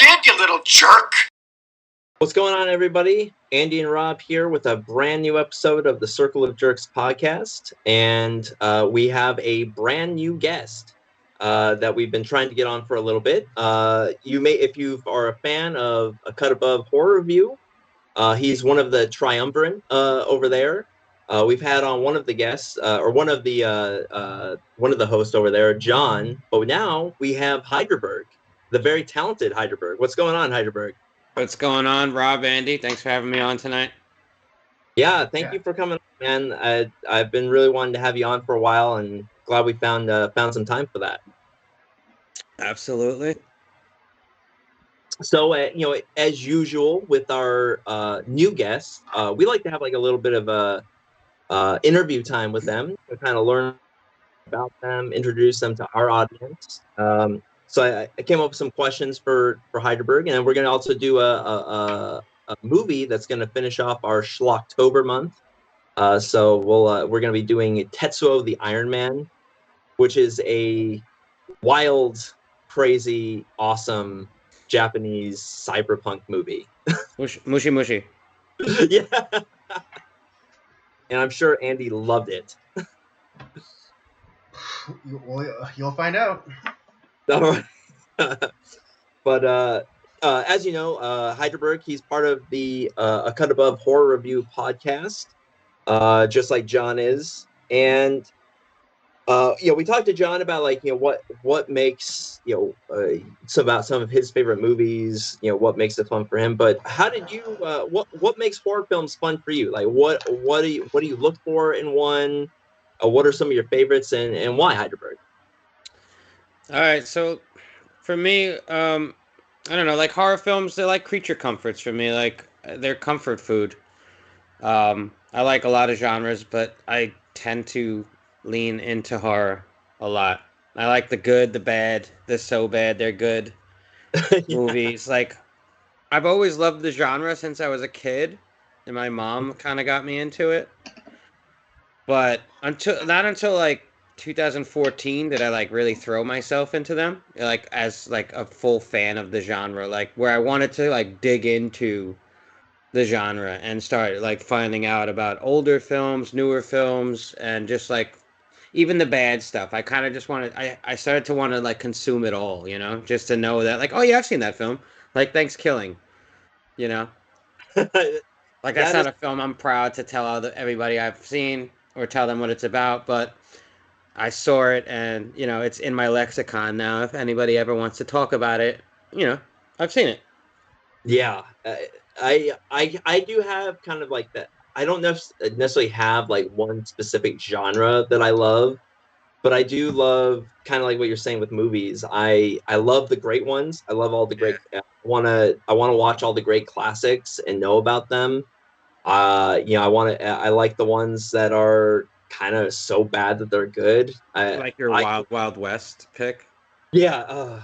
did, you little jerk! What's going on, everybody? Andy and Rob here with a brand new episode of the Circle of Jerks podcast, and we have a brand new guest that we've been trying to get on for a little bit. You may, if you are a fan of A Cut Above Horror Review, he's one of the triumvirate over there. We've had on one of the guests, or one of the hosts over there, John. But now we have Hyrdaberg, the very talented Hyrdaberg. What's going on, Hyrdaberg? What's going on, Rob, Andy? Thanks for having me on tonight. Yeah, thank you for coming on, man. I've been really wanting to have you on for a while, and glad we found some time for that. Absolutely. So, as usual with our new guests, we like to have like a little bit of a interview time with them to kind of learn about them, introduce them to our audience. So I came up with some questions for Hyrdaberg, and we're going to also do a movie that's going to finish off our Schlocktober month. So we're going to be doing Tetsuo the Iron Man, which is a wild, crazy, awesome Japanese cyberpunk movie. Mushi mushi. Yeah. And I'm sure Andy loved it. You'll find out. All right. But as you know, Hyrdaberg, he's part of the A Cut Above Horror Review podcast, just like John is. And we talked to John about what makes about some of his favorite movies, what makes it fun for him. But how did you what makes horror films fun for you? Like what do you look for in one? What are some of your favorites, and why, Hyrdaberg? All right, so for me, I don't know, like horror films, they're like creature comforts for me. Like they're comfort food. I like a lot of genres, but I tend to lean into horror a lot. I like the good, the bad, the so bad they're good movies. Like I've always loved the genre since I was a kid, and my mom kind of got me into it. But not until like 2014 did I like really throw myself into them, like as like a full fan of the genre, like where I wanted to like dig into the genre and start like finding out about older films, newer films, and just like even the bad stuff. I kind of just wanted, I started to want to like consume it all, just to know that like, oh yeah, I've seen that film, like Thanksgiving, like that's not a film I'm proud to tell everybody I've seen or tell them what it's about, but I saw it, and it's in my lexicon now. If anybody ever wants to talk about it, I've seen it. Yeah, I do have kind of like that. I don't necessarily have like one specific genre that I love, but I do love kind of like what you're saying with movies. I love the great ones. I love all the great. I wanna watch all the great classics and know about them. I like the ones that are kind of so bad that they're good. Like your Wild West pick. Yeah.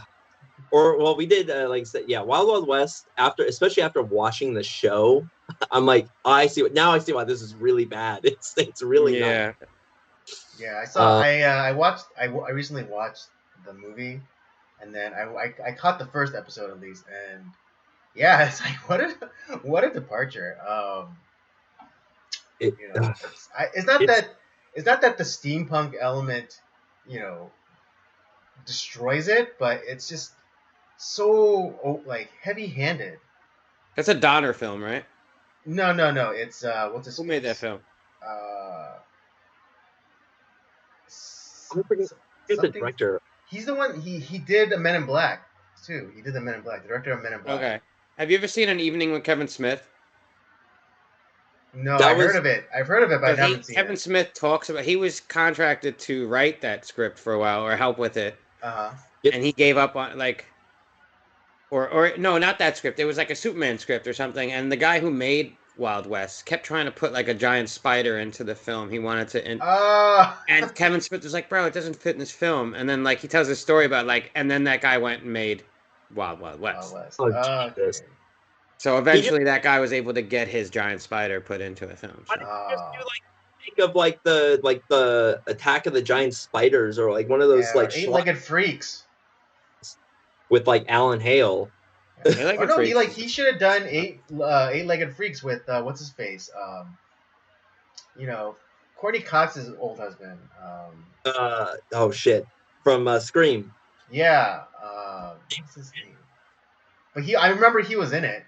We did like I said, yeah, Wild Wild West. Especially after watching the show, I'm like, I see why this is really bad. It's really not. Yeah, I saw. I recently watched the movie, and then I caught the first episode at least, and yeah, it's like what a departure. It's not that the steampunk element, destroys it, but it's just so like heavy-handed. That's a Donner film, right? No. It's what's his? Who made that film? The director. He's the one. He did Men in Black too. He did the Men in Black. Director of Men in Black. Okay. Have you ever seen An Evening with Kevin Smith? No, I've heard of it, but I haven't seen it. Kevin Smith talks about he was contracted to write that script for a while or help with it. And he gave up on or no, not that script. It was like a Superman script or something. And the guy who made Wild West kept trying to put like a giant spider into the film. He wanted to, and Kevin Smith was like, "Bro, it doesn't fit in this film." And then like he tells a story about like, and then that guy went and made Wild West. Okay. So eventually, that guy was able to get his giant spider put into a film. Why didn't you just do think of like the Attack of the Giant Spiders, or like one of those like Eight-Legged Freaks with like Alan Hale? Oh no, he should have done eight-legged freaks with what's his face? You know, Courtney Cox's old husband. Oh shit, from Scream. Yeah. What's his name? But I remember he was in it.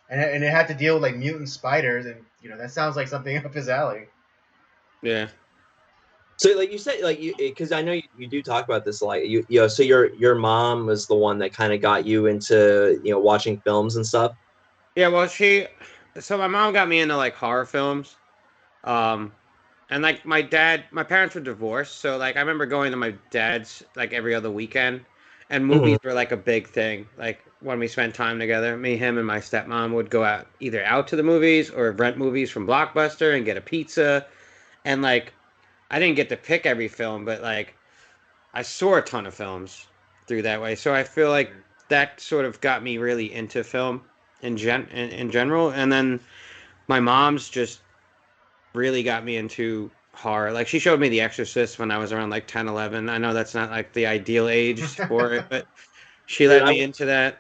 And it had to deal with like mutant spiders, and that sounds like something up his alley. Yeah. So like you said, like because I know you do talk about this a lot. So your mom was the one that kind of got you into watching films and stuff. Yeah, well, so my mom got me into like horror films, and like my parents were divorced, so like I remember going to my dad's like every other weekend, and movies were like a big thing. Like when we spent time together, me, him, and my stepmom would go out either out to the movies or rent movies from Blockbuster and get a pizza, and like I didn't get to pick every film, but like I saw a ton of films through that way. So I feel like that sort of got me really into film in general. And then my mom's just really got me into horror. Like she showed me The Exorcist when I was around like 10, 11. I know that's not like the ideal age for it, but she led me into that.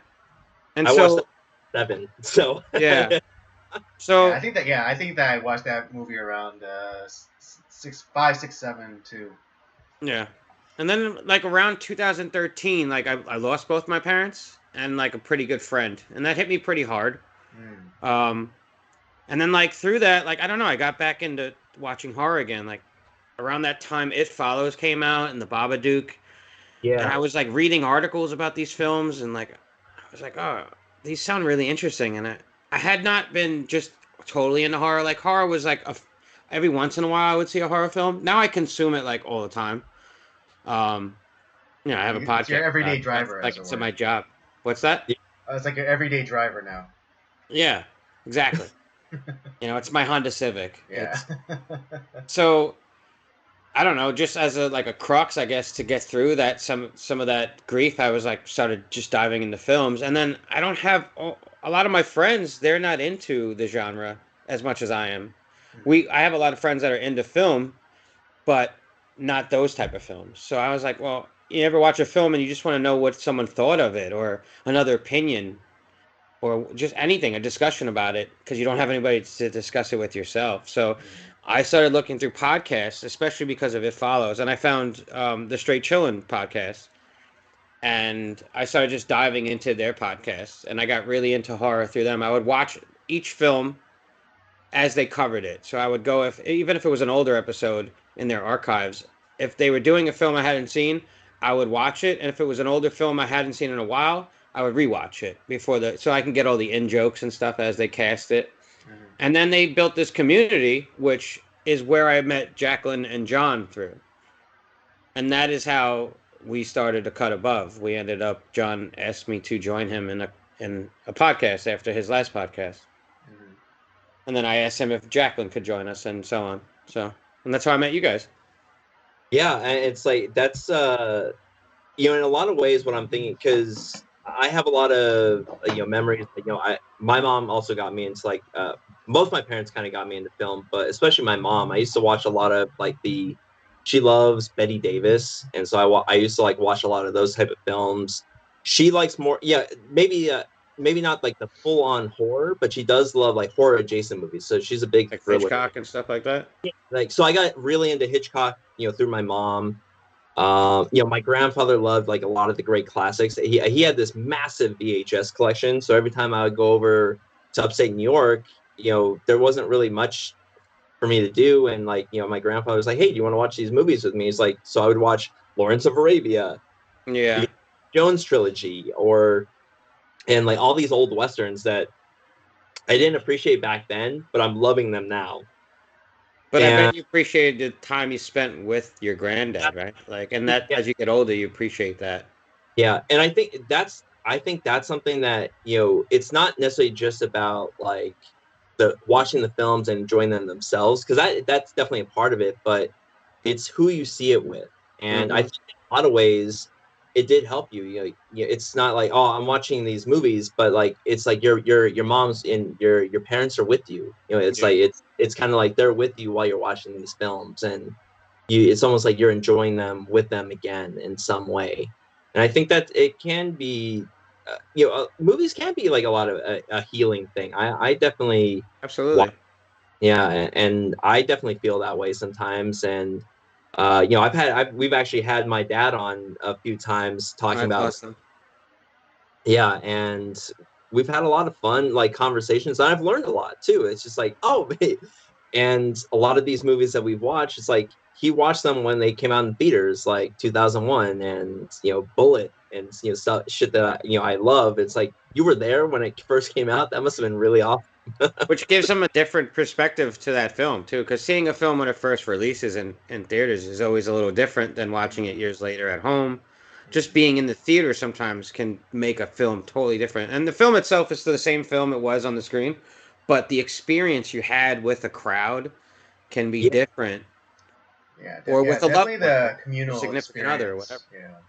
And I watched so that 7. So yeah. So I think that I watched that movie around 5, 6, 7 too. Yeah. And then like around 2013, like I lost both my parents and like a pretty good friend. And that hit me pretty hard. And then like through that, like I don't know, I got back into watching horror again. Like around that time It Follows came out and The Babadook. Yeah. And I was like reading articles about these films and like I was like, oh, these sound really interesting. And I had not been just totally into horror. Like horror was like every once in a while I would see a horror film. Now I consume it like all the time. I have a podcast. It's your everyday driver. Like it's my job. What's that? It's like your everyday driver now. Yeah, exactly. It's my Honda Civic. Yeah. So I don't know, just as a crux, I guess, to get through that some of that grief, I was like started just diving into films, and then I don't have a lot of my friends. They're not into the genre as much as I am. I have a lot of friends that are into film, but not those type of films. So I was like, well, you ever watch a film and you just want to know what someone thought of it or another opinion or just anything, a discussion about it, because you don't have anybody to discuss it with yourself. So I started looking through podcasts, especially because of It Follows, and I found the Straight Chillin' podcast, and I started just diving into their podcasts, and I got really into horror through them. I would watch each film as they covered it. So I would go, even if it was an older episode in their archives, if they were doing a film I hadn't seen, I would watch it, and if it was an older film I hadn't seen in a while, I would rewatch it so I can get all the in jokes and stuff as they cast it. And then they built this community, which is where I met Jacqueline and John through. And that is how we started to cut above. We ended up, John asked me to join him in a podcast after his last podcast. And then I asked him if Jacqueline could join us and so on. And that's how I met you guys. Yeah, and it's like that's in a lot of ways what I'm thinking, because I have a lot of memories. My mom also got me into like both my parents kind of got me into film, but especially my mom. I used to watch a lot of like she loves Betty Davis, and so I used to like watch a lot of those type of films. She likes more, maybe not like the full on horror, but she does love like horror adjacent movies. So she's a big like Hitchcock and stuff like that. Like so, I got really into Hitchcock, through my mom. My grandfather loved like a lot of the great classics. He had this massive VHS collection. So every time I would go over to upstate New York, there wasn't really much for me to do. And like, my grandfather was like, "Hey, do you want to watch these movies with me?" He's like, so I would watch Lawrence of Arabia, Jones trilogy, and like all these old Westerns that I didn't appreciate back then, but I'm loving them now. But I bet you appreciated the time you spent with your granddad, right? Like, and that as you get older, you appreciate that. Yeah, and I think that's something that it's not necessarily just about like watching the films and enjoying them themselves, because that's definitely a part of it, but it's who you see it with, and I think in a lot of ways it did help you. It's not like, oh, I'm watching these movies, but like it's like your mom's and your parents are with you. It's like it's kind of like they're with you while you're watching these films, and it's almost like you're enjoying them with them again in some way. And I think that it can be movies can be like a lot of a healing thing. I definitely, Absolutely. yeah, and I definitely feel that way sometimes. And we've actually had my dad on a few times talking That's about, awesome. yeah, and we've had a lot of fun like conversations, and I've learned a lot too. It's just like, oh, and a lot of these movies that we've watched, it's like he watched them when they came out in theaters, like 2001, and Bullet, and stuff, shit that I love. It's like you were there when it first came out. That must have been really awesome. Which gives them a different perspective to that film too, because seeing a film when it first releases in theaters is always a little different than watching it years later at home. Just being in the theater sometimes can make a film totally different. And the film itself is still the same film it was on the screen, but the experience you had with a crowd can be Yeah, different, Yeah, or yeah, with a loved definitely one, or the your communal significant other, or whatever. experience. Yeah.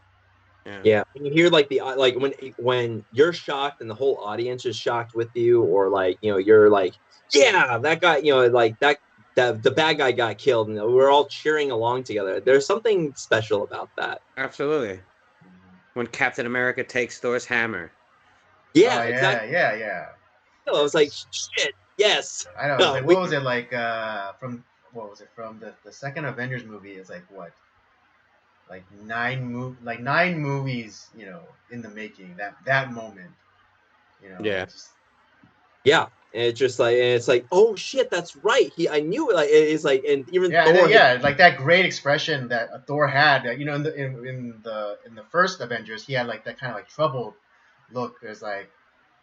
Yeah. yeah. When you hear like the like when you're shocked and the whole audience is shocked with you, or like you're like, yeah, that guy, like that the bad guy got killed, and we're all cheering along together. There's something special about that. Absolutely. Mhm. When Captain America takes Thor's hammer. Oh Yeah, yeah, exactly. yeah, yeah. I was like, It's, shit, yes. I know. It's like We what was it like from what was it from the second Avengers movie? It's like what like nine movies in the making that moment. Yeah. Just Yeah. And it's like, oh shit, that's right. I knew it. Like it's like, and even yeah, and then Thor had, yeah, like that great expression that Thor had. In the first Avengers, he had like that kind of like troubled look. There's like,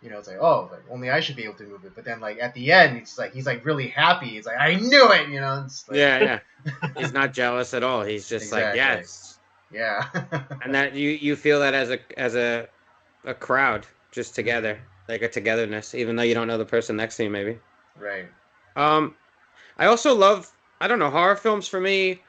it's like oh, like only I should be able to move it. But then like at the end, it's like he's like really happy. It's like I knew it. It's like Yeah, yeah. He's not jealous at all. He's just like, exactly. yes. Yeah. And that you feel that as a crowd just Mhm. together, like a togetherness, even though you don't know the person next to you, maybe. Right. Um, I also love, I don't know, horror films for me.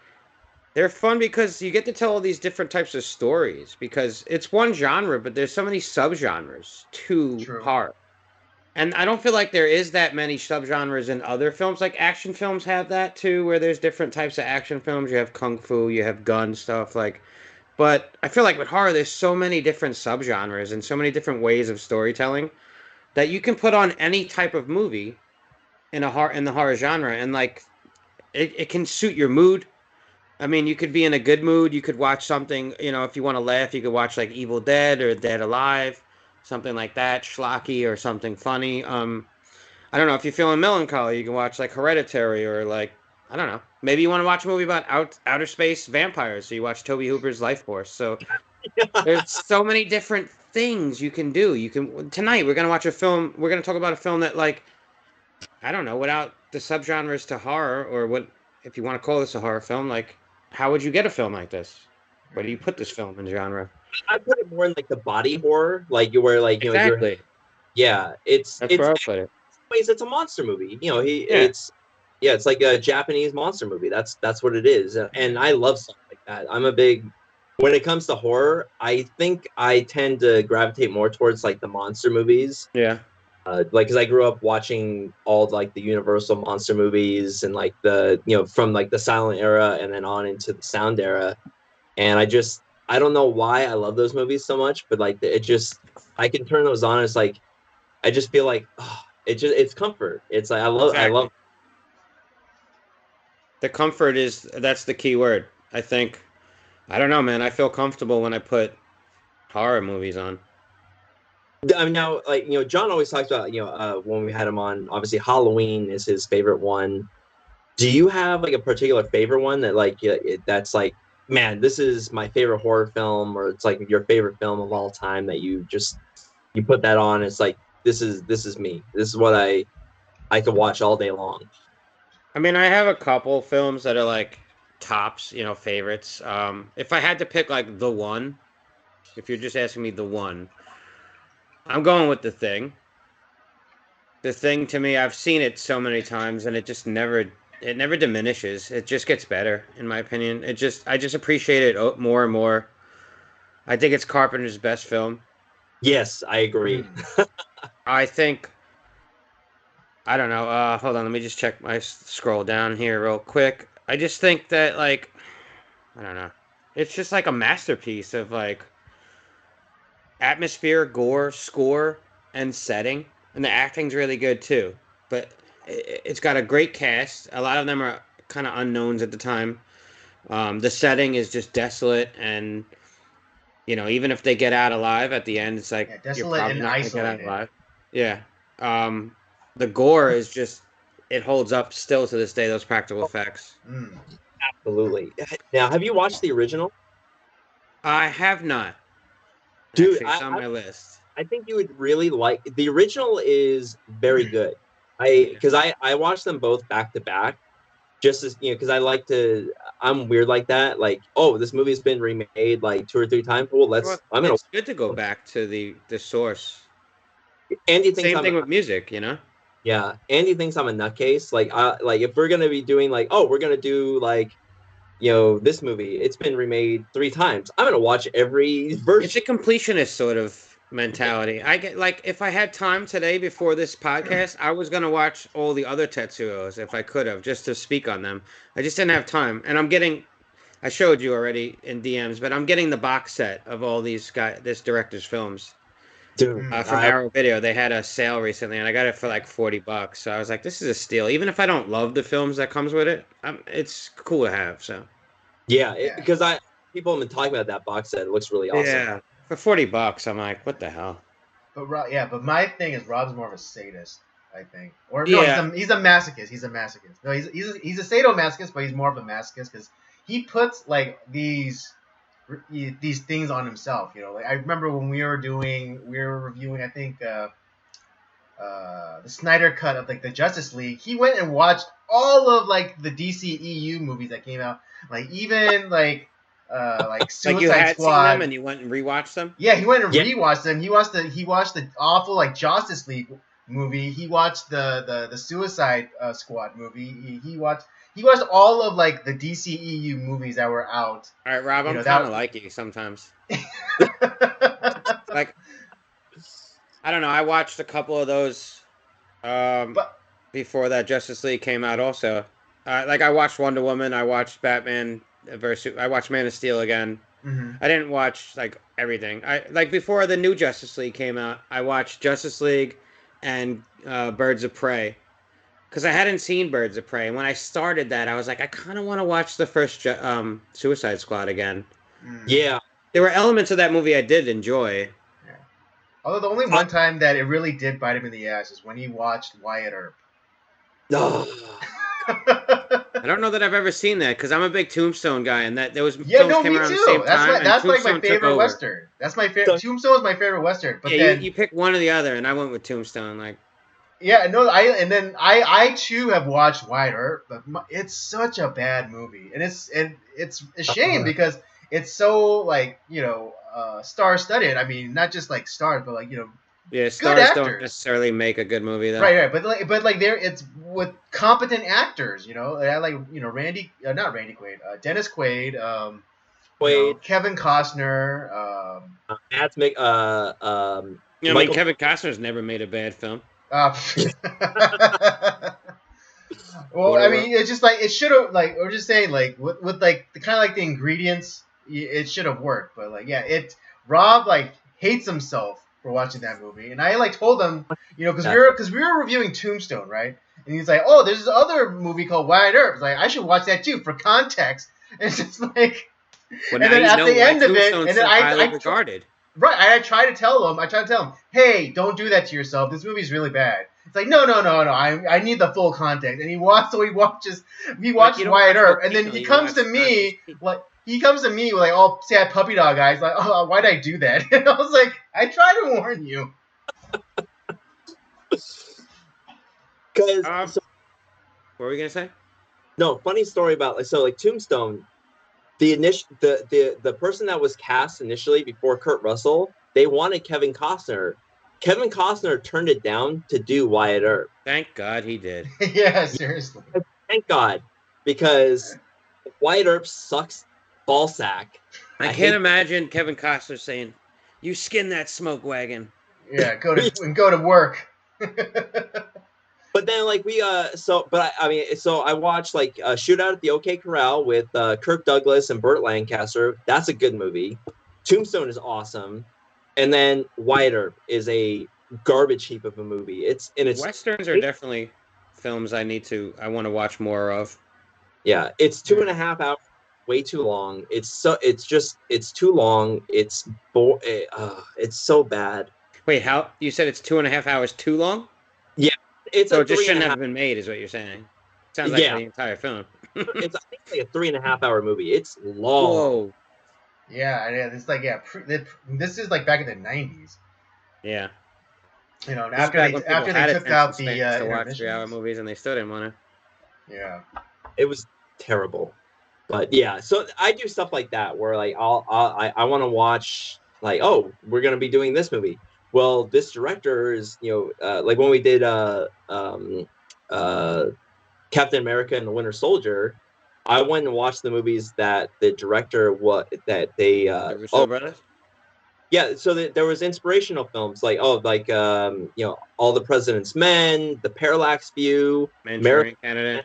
They're fun because you get to tell all these different types of stories because it's one genre, but there's so many subgenres to True. horror. And I don't feel like there is that many subgenres in other films. Like action films have that too, where there's different types of action films. You have kung fu, you have gun stuff, like. But I feel like with horror, there's so many different subgenres and so many different ways of storytelling that you can put on any type of movie in the horror genre, and like it can suit your mood. I mean, you could be in a good mood. You could watch something, if you want to laugh, you could watch like Evil Dead or Dead Alive, something like that, schlocky or something funny. I don't know, if you're feeling melancholy, you can watch like Hereditary, or like, I don't know, maybe you want to watch a movie about outer space vampires, so you watch Toby Hooper's Life Force. So there's so many different things you can do. Tonight we're gonna watch a film. We're gonna talk about a film that, like, I don't know, without the subgenres to horror, or what, if you want to call this a horror film, like, how would you get a film like this? Where do you Mhm. put this film in genre? I put it more in like the body horror, like where like you're, Exactly. yeah, it's That's it's where I put it. ways it's a monster movie. Yeah. It's like a Japanese monster movie. That's what it is. And Yeah. I love stuff like that. I'm a big when it comes to horror, I think I tend to gravitate more towards like the monster movies. Yeah. Like because I grew up watching all like the Universal monster movies, and like the from like the silent era and then on into the sound era. And I don't know why I love those movies so much, but like it just I can turn those on. It's like I just feel like it's comfort. It's like I love. Exactly. The comfort that's the key word. I think. I don't know, man. I feel comfortable when I put horror movies on. I mean, now, like John always talks about when we had him on. Obviously, Halloween is his favorite one. Do you have like a particular favorite one that like that's like, man, this is my favorite horror film, or it's like your favorite film of all time that you put that on? It's like this is me. This is what I could watch all day long. I mean, I have a couple films that are like tops, favorites. If I had to pick like the one, if you're just asking me the one, I'm going with The Thing. The Thing, to me, I've seen it so many times, and it never diminishes. It just gets better, in my opinion. I just appreciate it more and more. I think it's Carpenter's best film. Yes, I agree. Mm. I think, I don't know. Hold on, let me just check my scroll down here real quick. I just think that, like, I don't know. It's just like a masterpiece of like atmosphere, gore, score, and setting, and the acting's really good too. But it's got a great cast. A lot of them are kind of unknowns at the time. The setting is just desolate, and even if they get out alive at the end, it's like Yeah, you're desolate probably and not gonna get out isolated. alive. Yeah. The gore is just it holds up still to this day. Those practical effects. Mm. Absolutely. Now, have you watched the original? I have not. Dude, Actually, it's on my list. I think you would really like the original is very good. Yeah. Because I watched them both back to back, just as because I'm weird like that. Like, oh, this movie's been remade like 2 or 3 times. Well, Well, I'm gonna. it's good to go back to the source. Andy thinks Same I'm thing with music, yeah. Andy thinks I'm a nutcase. Like if we're gonna be doing like, oh, we're gonna do like this movie, it's been remade 3 times. I'm gonna watch every It's a version. completionist sort of mentality. I get like if I had time today before this podcast, I was gonna watch all the other Tetsuos if I could have, just to speak on them. I just didn't have time, and I showed you already in DMs, but I'm getting the box set of all this director's films Dude, from Arrow Video. They had a sale recently, and I got it for like $40. So I was like, this is a steal. Even if I don't love the films that comes with it, it's cool to have. So yeah, Yeah. because people have been talking about that box set. It looks really awesome. yeah, for $40, I'm like, what the hell? But my thing is Rob's more of a sadist, I think. Or Yeah. no, he's a masochist. He's a masochist. No, he's a sadomasochist, but he's more of a masochist because he puts like these things on himself. Like I remember when we were reviewing, I think the Snyder cut of like the Justice League. He went and watched all of like the DCEU movies that came out, like even like Suicide Like you had Squad. seen them and you went and rewatched them? Yeah, he went and Yeah. rewatched them. He watched the awful like Justice League movie. He watched the Suicide Squad movie. He watched all of like the DCEU movies that were out. All right, Rob, I'm that- kind of like you sometimes. Like, I don't know. I watched a couple of those But before that Justice League came out also. Like, I watched Wonder Woman. I watched Batman versus... I watched Man of Steel again. mhm. I didn't watch, like, everything. Like, before the new Justice League came out, I watched Justice League and Birds of Prey. Because I hadn't seen Birds of Prey. And when I started that, I was like, I kind of want to watch the first Suicide Squad again. Yeah. There were elements of that movie I did enjoy. Although the only one time that it really did bite him in the ass is when he watched Wyatt Earp. Oh, I don't know that I've ever seen that because I'm a big Tombstone guy, and that there was Yeah, films no, came me around too. the same time. and That's like my Tombstone took favorite over. Western. That's my favorite. Tombstone is my favorite Western. But Yeah, then you pick one or the other, and I went with Tombstone. Like, yeah, no, I too have watched Wyatt Earp, but it's such a bad movie, and it's a shame because it's so like star-studded. I mean, not just like stars, but like yeah, good stars actors. don't necessarily make a good movie, though. Right, but like there, it's with competent actors. I like Randy, not Randy Quaid, Dennis Quaid, Quaid, Kevin Costner. Mads Yeah, I mean, Kevin Costner's never made a bad film. Well, I mean, it's just like it should have like, or just saying like with like the kind of like the ingredients, it should have worked. But like, yeah, Rob like hates himself for watching that movie, and I like told him, because we were reviewing Tombstone, right? And he's like, oh, there's this other movie called Wyatt Earp. It's like I should watch that too for context. And it's just like, Well, and now then you at know the why end of it, Tombstone's and then so highly regarded. Right, I tried to tell him, hey, don't do that to yourself. This movie's really bad. It's like, no. I need the full context. And he watches Wyatt Earp, and then he comes to me with like all sad puppy dog eyes, like, oh, why'd I do that? And I was like, I tried to warn you. Because What were we gonna say? no, funny story about like Tombstone. The person that was cast initially before Kurt Russell, they wanted Kevin Costner. Kevin Costner turned it down to do Wyatt Earp. Thank God he did. Yeah, seriously. Thank God, because Wyatt Earp sucks ballsack. I can't imagine Kevin Costner saying, "You skin that smoke wagon." Yeah, go to work. But then like I watched like Shootout at the OK Corral with Kirk Douglas and Burt Lancaster. That's a good movie. Tombstone is awesome. And then Wyatt Earp is a garbage heap of a movie. It's Westerns are definitely films I want to watch more of. Yeah, it's 2.5 hours, way too long. It's too long. It's so bad. Wait, how you said it's 2.5 hours too long? Yeah, it's So a it just three and a shouldn't half. have been made, is what you're saying. Sounds like Yeah, the entire film. it's I think like a 3.5 hour movie. It's long. Whoa. Yeah, it's like this is like back in the '90s. Yeah. You know, and This is back when people after they had took attention out the spans to watch 3-hour intermissions. movies and they still didn't want to. Yeah. It was terrible. But yeah, so I do stuff like that where like I want to watch like, oh, we're gonna be doing this movie. Well, this director is like when we did uh Captain America and the Winter Soldier, I went and watched the movies that the director The Russo brothers? yeah, so there was inspirational films like All the President's Men, The Parallax View, Manchurian Candidate.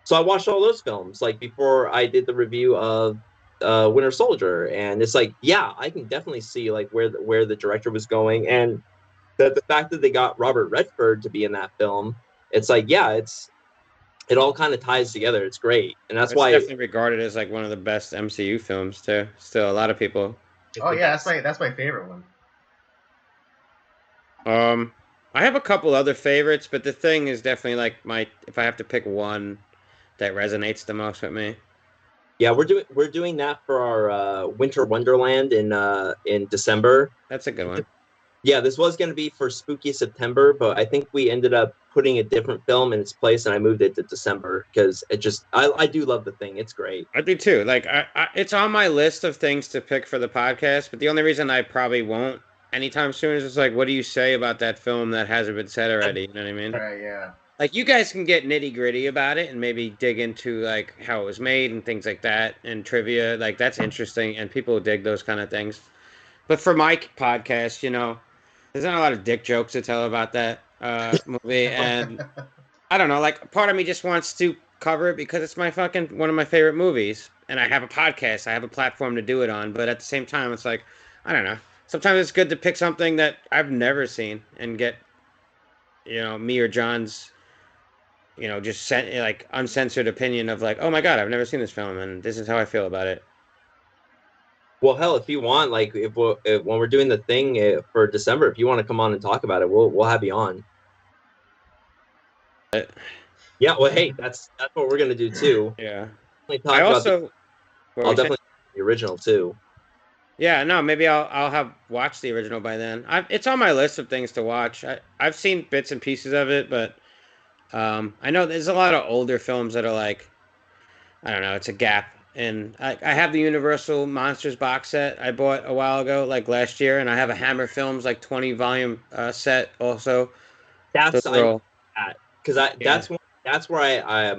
so I watched all those films like before I did the review of Winter Soldier, and it's like, yeah, I can definitely see like where the director was going, and the fact that they got Robert Redford to be in that film, it's like, yeah, it all kind of ties together. It's great, and that's It's why definitely regarded as like one of the best MCU films too. Still, a lot of people. Oh yeah, that's my favorite one. I have a couple other favorites, but the thing is definitely like if I have to pick one that resonates the most with me. Yeah, we're doing that for our Winter Wonderland in December. That's a good one. Yeah, this was going to be for Spooky September, but I think we ended up putting a different film in its place, and I moved it to December because I do love the thing. It's great. I do too. Like it's on my list of things to pick for the podcast, but the only reason I probably won't anytime soon is just like, what do you say about that film that hasn't been said already? You know what I mean? Right. Yeah. Like you guys can get nitty gritty about it and maybe dig into like how it was made and things like that and trivia. Like that's interesting and people dig those kind of things. But for my podcast, there's not a lot of dick jokes to tell about that movie, and I don't know. Like part of me just wants to cover it because it's one of my favorite movies, and I have a podcast. I have a platform to do it on. But at the same time, it's like I don't know. Sometimes it's good to pick something that I've never seen and get me or John's just like uncensored opinion of like, oh my god, I've never seen this film and this is how I feel about it. Well, hell, if you want, like, if when we're doing the thing for December, if you want to come on and talk about it, we'll have you on. Yeah, well, hey, that's what we're gonna do too. Yeah. I'll definitely the original too. Yeah, no, maybe I'll have watched the original by then. It's on my list of things to watch. I've seen bits and pieces of it, but I know there's a lot of older films that are like, I don't know, it's a gap. And I have the Universal Monsters box set I bought a while ago, like last year, and I have a Hammer Films like 20-volume set also. That's Yeah. That's where I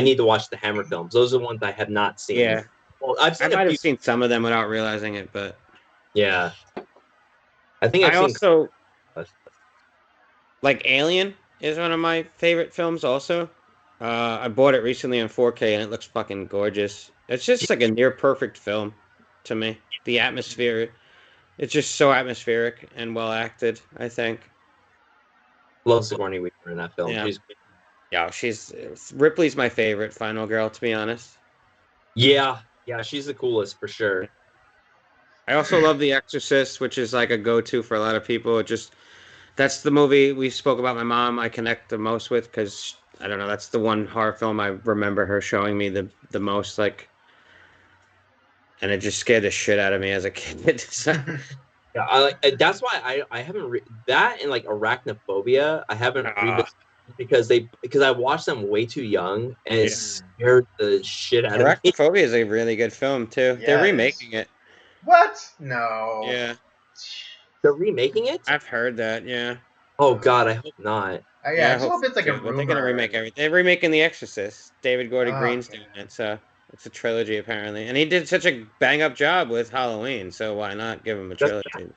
need to watch the Hammer films. Those are the ones I have not seen. Yeah. Well, I might have seen some of them without realizing it, but yeah. I think I've seen also like Alien is one of my favorite films also. I bought it recently in 4K and it looks fucking gorgeous. It's just like a near perfect film to me. The atmosphere, it's just so atmospheric and well acted, I think. Love Sigourney Weaver in that film. Yeah. Ripley's my favorite final girl, to be honest. Yeah, she's the coolest for sure. I also love The Exorcist, which is like a go-to for a lot of people. That's the movie we spoke about my mom I connect the most with because I don't know, that's the one horror film I remember her showing me the most, like, and it just scared the shit out of me as a kid. So. Yeah, that's why I haven't that and like Arachnophobia I haven't because I watched them way too young and it scared the shit out of me. Arachnophobia is a really good film too. Yeah, they're remaking it. What? No. Yeah. They're remaking it? I've heard that, yeah. Oh god, I hope not. I hope it's like a rumor. But they're gonna remake everything. They're remaking The Exorcist. David Gordon Green's doing it, so it's a trilogy apparently. And he did such a bang up job with Halloween, so why not give him a trilogy?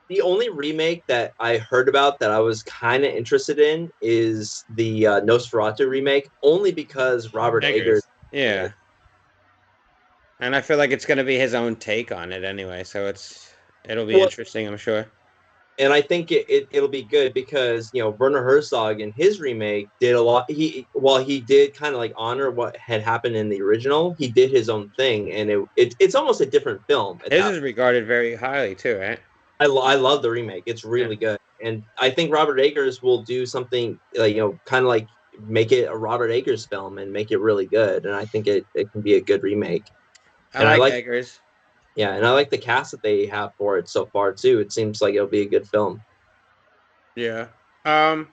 The only remake that I heard about that I was kind of interested in is the Nosferatu remake, only because Robert Eggers. Yeah. And I feel like it's going to be his own take on it anyway, so it'll be Well, interesting, I'm sure. and I think it'll be good because Werner Herzog in his remake did a lot. While he did kind of like honor what had happened in the original, he did his own thing, and it's almost a different film at His that. is regarded very highly too, right? I love the remake. It's Yeah. really good, and I think Robert Eggers will do something like kind of like make it a Robert Eggers film and make it really good. And I think it can be a good remake. I And I like like Eggers. Yeah, and I like the cast that they have for it so far too. It seems like it'll be a good film. Yeah. Um,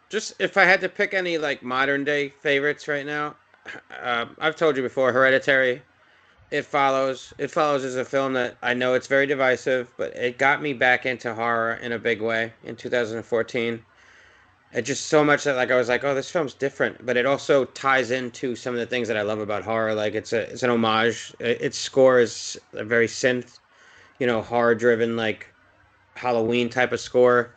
just if I had to pick any like modern day favorites right now, I've told you before, Hereditary. It follows. It follows is a film that I know it's very divisive, but it got me back into horror in a big way in 2014. It just so much that like I was like, oh, this film's different, but it also ties into some of the things that I love about horror. Like it's an homage. Its score is a very synth, horror driven like Halloween type of score.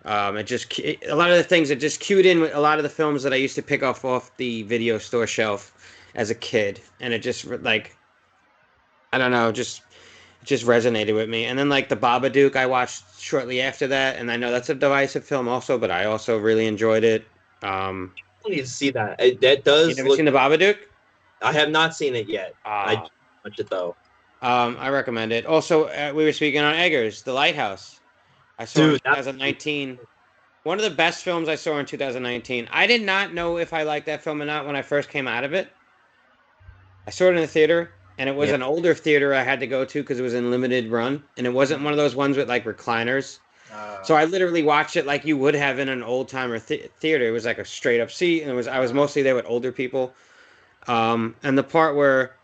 A lot of the things it just cued in with a lot of the films that I used to pick off the video store shelf as a kid, and it just like I don't know, just it just resonated with me. And then like the Babadook, I watched shortly after that, and I know that's a divisive film also, but I also really enjoyed it. Um, I need to see that. That you does never look. seen the Babadook? I have not seen it yet. I Ah, do watch it though, I recommend it. Also, we were speaking on Eggers, The Lighthouse. I saw in dude. That's 2019. One of the best films I saw in 2019. I did not know if I liked that film or not when I first came out of it. I saw it in the theater, and it was yeah. an older theater I had to go to because it was in limited run, and it wasn't one of those ones with like recliners. So I literally watched it like you would have in an old timer theater. It was like a straight up seat, and I was mostly there with older people. And the part where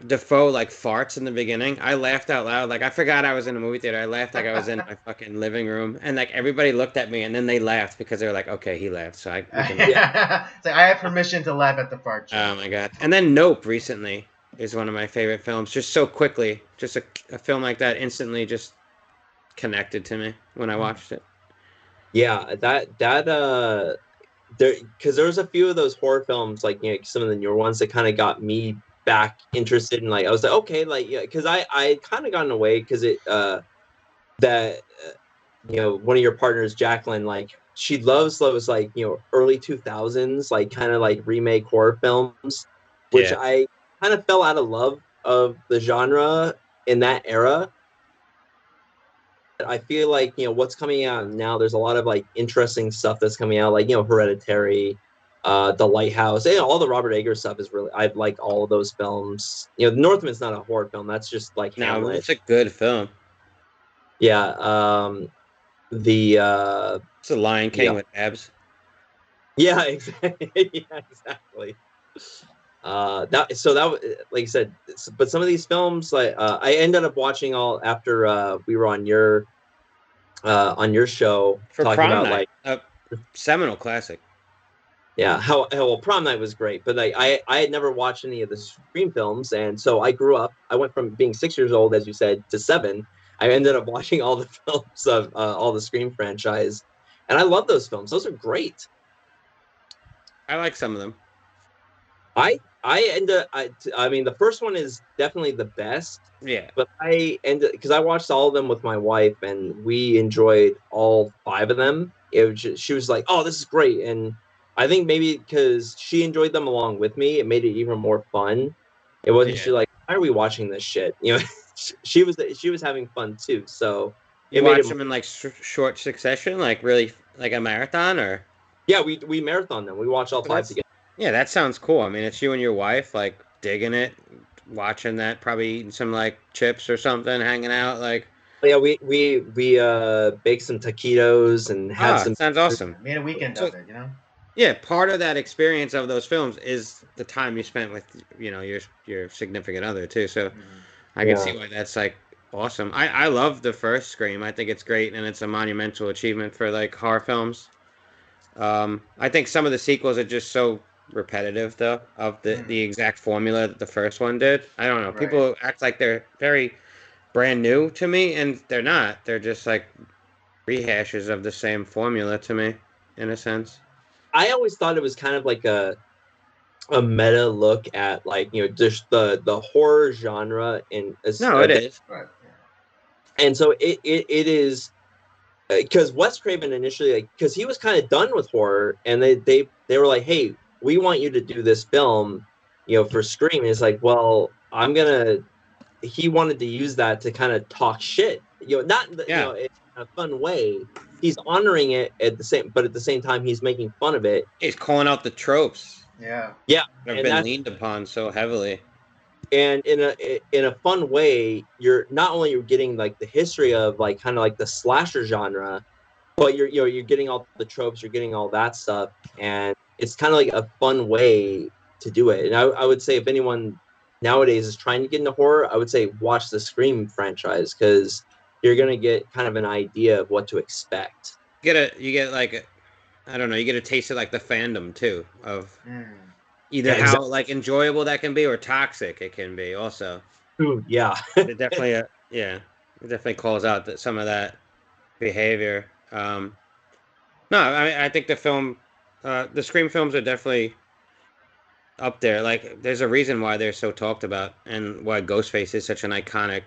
Defoe like farts in the beginning, I laughed out loud. Like I forgot I was in a movie theater. I laughed like I was in my fucking living room, and like everybody looked at me, and then they laughed because they were like, "Okay, he laughed." So we can. Yeah. It's like I have permission to laugh at the fart joke. Oh my god! And then Nope recently is one of my favorite films. Just so quickly, just a film like that instantly just connected to me when I watched it. Yeah, that there because there was a few of those horror films like some of the newer ones that kind of got me back interested in like I was like okay like yeah because I kind of gotten away because it that one of your partners Jacqueline like she loves those like early 2000s like kind of like remake horror films which Yeah, I kind of fell out of love of the genre in that era. I feel like what's coming out now. There's a lot of like interesting stuff that's coming out, like Hereditary, The Lighthouse, and all the Robert Eggers stuff is really. I like all of those films. The Northman's not a horror film. That's just like no, Hamlet. it's a good film. Yeah. The It's a Lion yeah King with abs. yeah exactly yeah exactly. That so that like I said, but some of these films like I ended up watching all after we were on your show For talking prom about night, like a seminal classic. yeah how well prom night was great but like I had never watched any of the Scream films and so I grew up I went from being 6 years old as you said to 7. I ended up watching all the films of all the Scream franchise and I love those films. Those are great. I like some of them. I end up I mean the first one is definitely the best Yeah, but I ended because I watched all of them with my wife and we enjoyed all 5 of them. She was like oh this is great and I think maybe because she enjoyed them along with me it made it even more fun. It wasn't yeah. she like why are we watching this shit she was having fun too so You it made watch it them in like short succession, like really like a marathon, or yeah we marathon them we watched all 5 that's together. yeah, that sounds cool. I mean, it's you and your wife like digging it, watching that, probably eating some like chips or something, hanging out. Like, Yeah we baked some taquitos and had some sounds awesome. I made a weekend So of it. yeah, part of that experience of those films is the time you spent with your significant other too. So I can yeah see why that's like awesome. I love the first Scream. I think it's great and it's a monumental achievement for like horror films. I think some of the sequels are just so repetitive though of the exact formula that the first one did. I don't know. Right. People act like they're very brand new to me and they're not. They're just like rehashes of the same formula to me in a sense. I always thought it was kind of like a meta look at like just the horror genre No, it is. Right. and so it is because Wes Craven initially, like, because he was kind of done with horror, and they were like, hey, we want you to do this film, for Scream. And it's like, well, he wanted to use that to kind of talk shit, not Yeah. in a fun way. He's honoring it at the same time he's making fun of it. He's calling out the tropes Yeah. Yeah, that have and been leaned upon so heavily. and in a fun way, you're not only you're getting like the history of like kind of like the slasher genre, but you're getting all the tropes, you're getting all that stuff, and it's kind of like a fun way to do it. And I would say if anyone nowadays is trying to get into horror, I would say watch the Scream franchise, because you're gonna get kind of an idea of what to expect. You get like I don't know, you get a taste of like the fandom too of either Yeah, how exactly. like enjoyable that can be or toxic it can be. Also, Yeah. it definitely it definitely calls out that some of that behavior. No, I think the Scream films are definitely up there. Like, there's a reason why they're so talked about, and why Ghostface is such an iconic,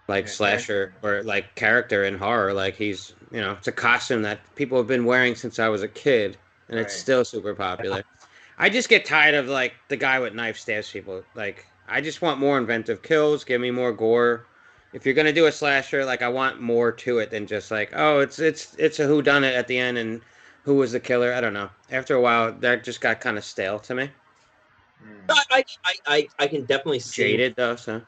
like, slasher or like character in horror. Like, he's it's a costume that people have been wearing since I was a kid, and it's still super popular. I just get tired of like the guy with knife stabs people. Like, I just want more inventive kills. Give me more gore. If you're gonna do a slasher, like I want more to it than just like, oh, it's a whodunit at the end and who was the killer. I don't know. After a while, that just got kind of stale to me. I can definitely see Jaded though, so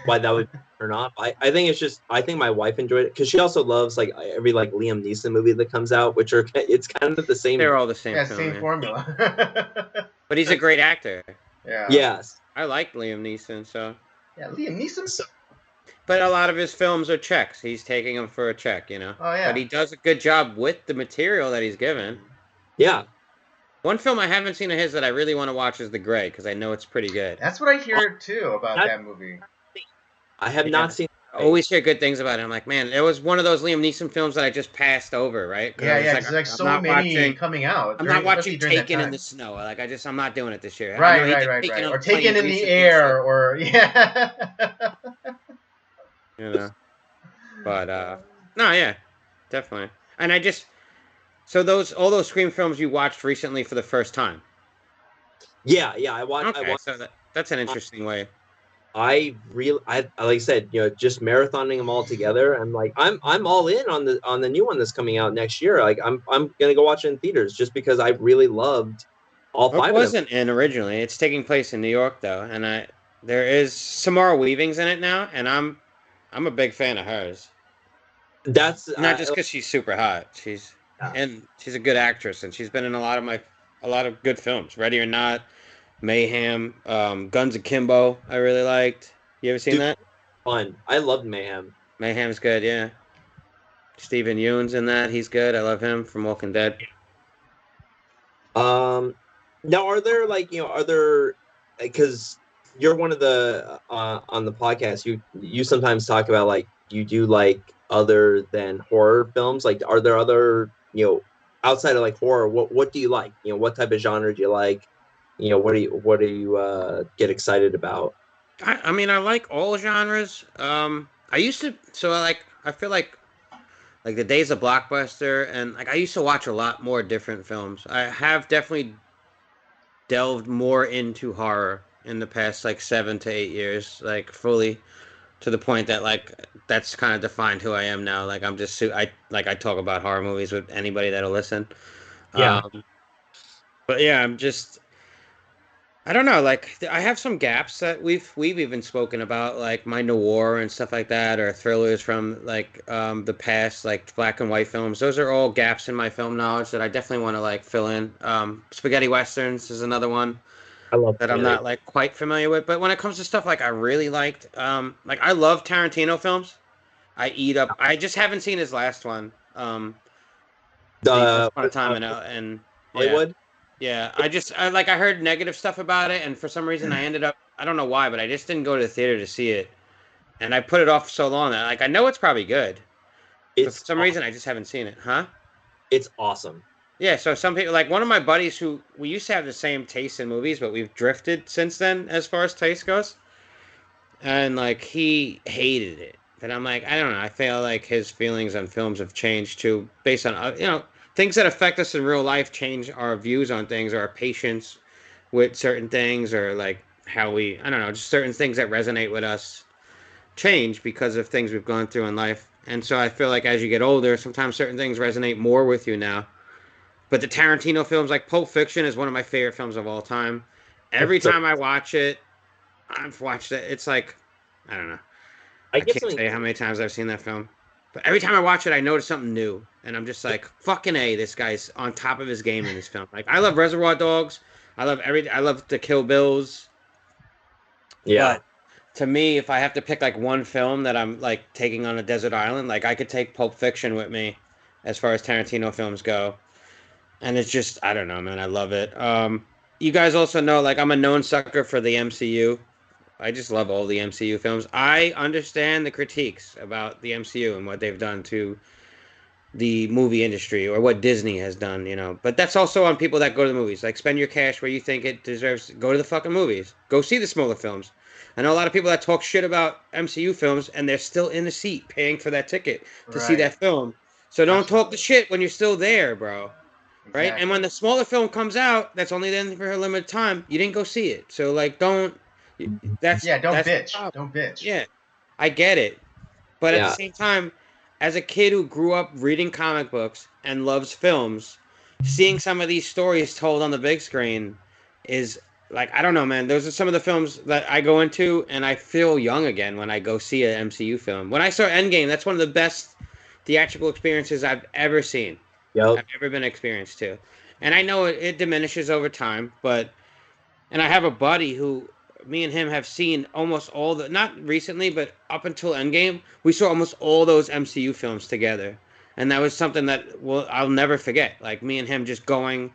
why that would turn off. I think it's just I think my wife enjoyed it because she also loves like every like Liam Neeson movie that comes out, which are it's kind of the same. they're all the same. Yeah, film, same yeah. formula. But he's a great actor. Yeah. Yes. I like Liam Neeson, so. Yeah, Liam Neeson. But a lot of his films are checks. He's taking them for a check, Oh yeah. But he does a good job with the material that he's given. Yeah. One film I haven't seen of his that I really want to watch is The Grey, because I know it's pretty good. That's what I hear too about that movie. I have not seen. I always hear good things about it. I'm like, man, it was one of those Liam Neeson films that I just passed over, right? Yeah, yeah. There's like so many coming out. I'm not watching Taken in the Snow. Like, I'm not doing it this year. Right. Or Taken in the Air, or yeah. But no, yeah, definitely. And so all those Scream films you watched recently for the first time. Yeah, I watched. Okay, so that's an interesting way. I like I said, just marathoning them all together. And like, I'm all in on the new one that's coming out next year. Like, I'm gonna go watch it in theaters just because I really loved all five of them. It wasn't in originally. It's taking place in New York though, and there is Samara Weaving's in it now, and I'm a big fan of hers. That's not just because she's super hot. She's a good actress, and she's been in a lot of good films. Ready or Not, Mayhem, Guns Akimbo. I really liked. You ever seen that? Fun. I loved Mayhem. Mayhem's good. Yeah. Steven Yeun's in that. He's good. I love him from Walking Dead. Now are there because you're one of the on the podcast, you sometimes talk about like you do like other than horror films. Like, are there other outside of like horror, what do you like? What type of genre do you like? What do you get excited about? I mean, I like all genres. I used to, I feel like the days of Blockbuster, and like I used to watch a lot more different films. I have definitely delved more into horror in the past like 7 to 8 years, like fully, to the point that like that's kind of defined who I am now. Like I'm just I talk about horror movies with anybody that'll listen. Yeah. But yeah, I don't know, like I have some gaps that we've even spoken about, like my noir and stuff like that, or thrillers from like the past, like black and white films. Those are all gaps in my film knowledge that I definitely want to like fill in. Spaghetti westerns is another one I love that I'm not like quite familiar with. But when it comes to stuff like I really liked, like I love Tarantino films. I just haven't seen his last one. Once Upon a Time in Hollywood. Yeah, I heard negative stuff about it, and for some reason I ended up, I don't know why, but I just didn't go to the theater to see it, and I put it off so long that like I know it's probably good, but for some reason I just haven't seen it. Huh? It's awesome. Yeah, so some people, like one of my buddies who we used to have the same taste in movies, but we've drifted since then as far as taste goes. And like he hated it. But I'm like, I don't know. I feel like his feelings on films have changed too, based on things that affect us in real life change our views on things, or our patience with certain things, or like how we, I don't know, just certain things that resonate with us change because of things we've gone through in life. And so I feel like as you get older, sometimes certain things resonate more with you now. But the Tarantino films, like Pulp Fiction, is one of my favorite films of all time. That's Every so. time I watch it, I've watched it. It's like, I don't know. I I get can't something. say how many times I've seen that film. But every time I watch it, I notice something new. And I'm just like, fucking A, this guy's on top of his game in this film. Like, I love Reservoir Dogs. I love the Kill Bills. Yeah. But to me, if I have to pick like one film that I'm like taking on a desert island, like I could take Pulp Fiction with me as far as Tarantino films go. And it's just, I don't know, man. I love it. You guys also know, like, I'm a known sucker for the MCU. I just love all the MCU films. I understand the critiques about the MCU and what they've done to the movie industry, or what Disney has done, But that's also on people that go to the movies. Like, spend your cash where you think it deserves. Go to the fucking movies. Go see the smaller films. I know a lot of people that talk shit about MCU films, and they're still in the seat paying for that ticket to see Right. that film. So don't talk the Absolutely. shit when you're still there, bro. Right? And when Exactly. the smaller film comes out, that's only then for a limited time. You didn't go see it, so like, don't. Yeah. Don't That's the bitch. problem. Don't bitch. Yeah, I get it, but at the Yeah. same time, as a kid who grew up reading comic books and loves films, seeing some of these stories told on the big screen is like, I don't know, man. Those are some of the films that I go into, and I feel young again when I go see an MCU film. When I saw Endgame, that's one of the best theatrical experiences I've ever seen. Yep. I've ever been experienced to. And I know it diminishes over time, but and I have a buddy who me and him have seen almost all the, not recently, but up until Endgame, we saw almost all those MCU films together. And that was something that, well, I'll never forget. Like me and him just going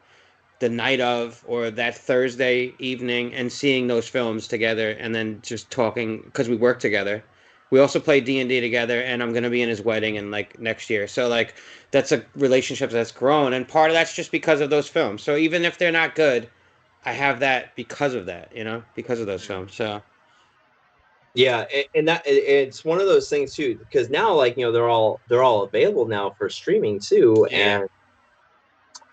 the night of, or that Thursday evening, and seeing those films together, and then just talking because we work together. We also play D&D together, and I'm going to be in his wedding in like next year. So like that's a relationship that's grown, and part of that's just because of those films. So even if they're not good, I have that because of that, because of those Mm. films. So Yeah, and it's one of those things too, because now, like, they're all available now for streaming too. yeah. And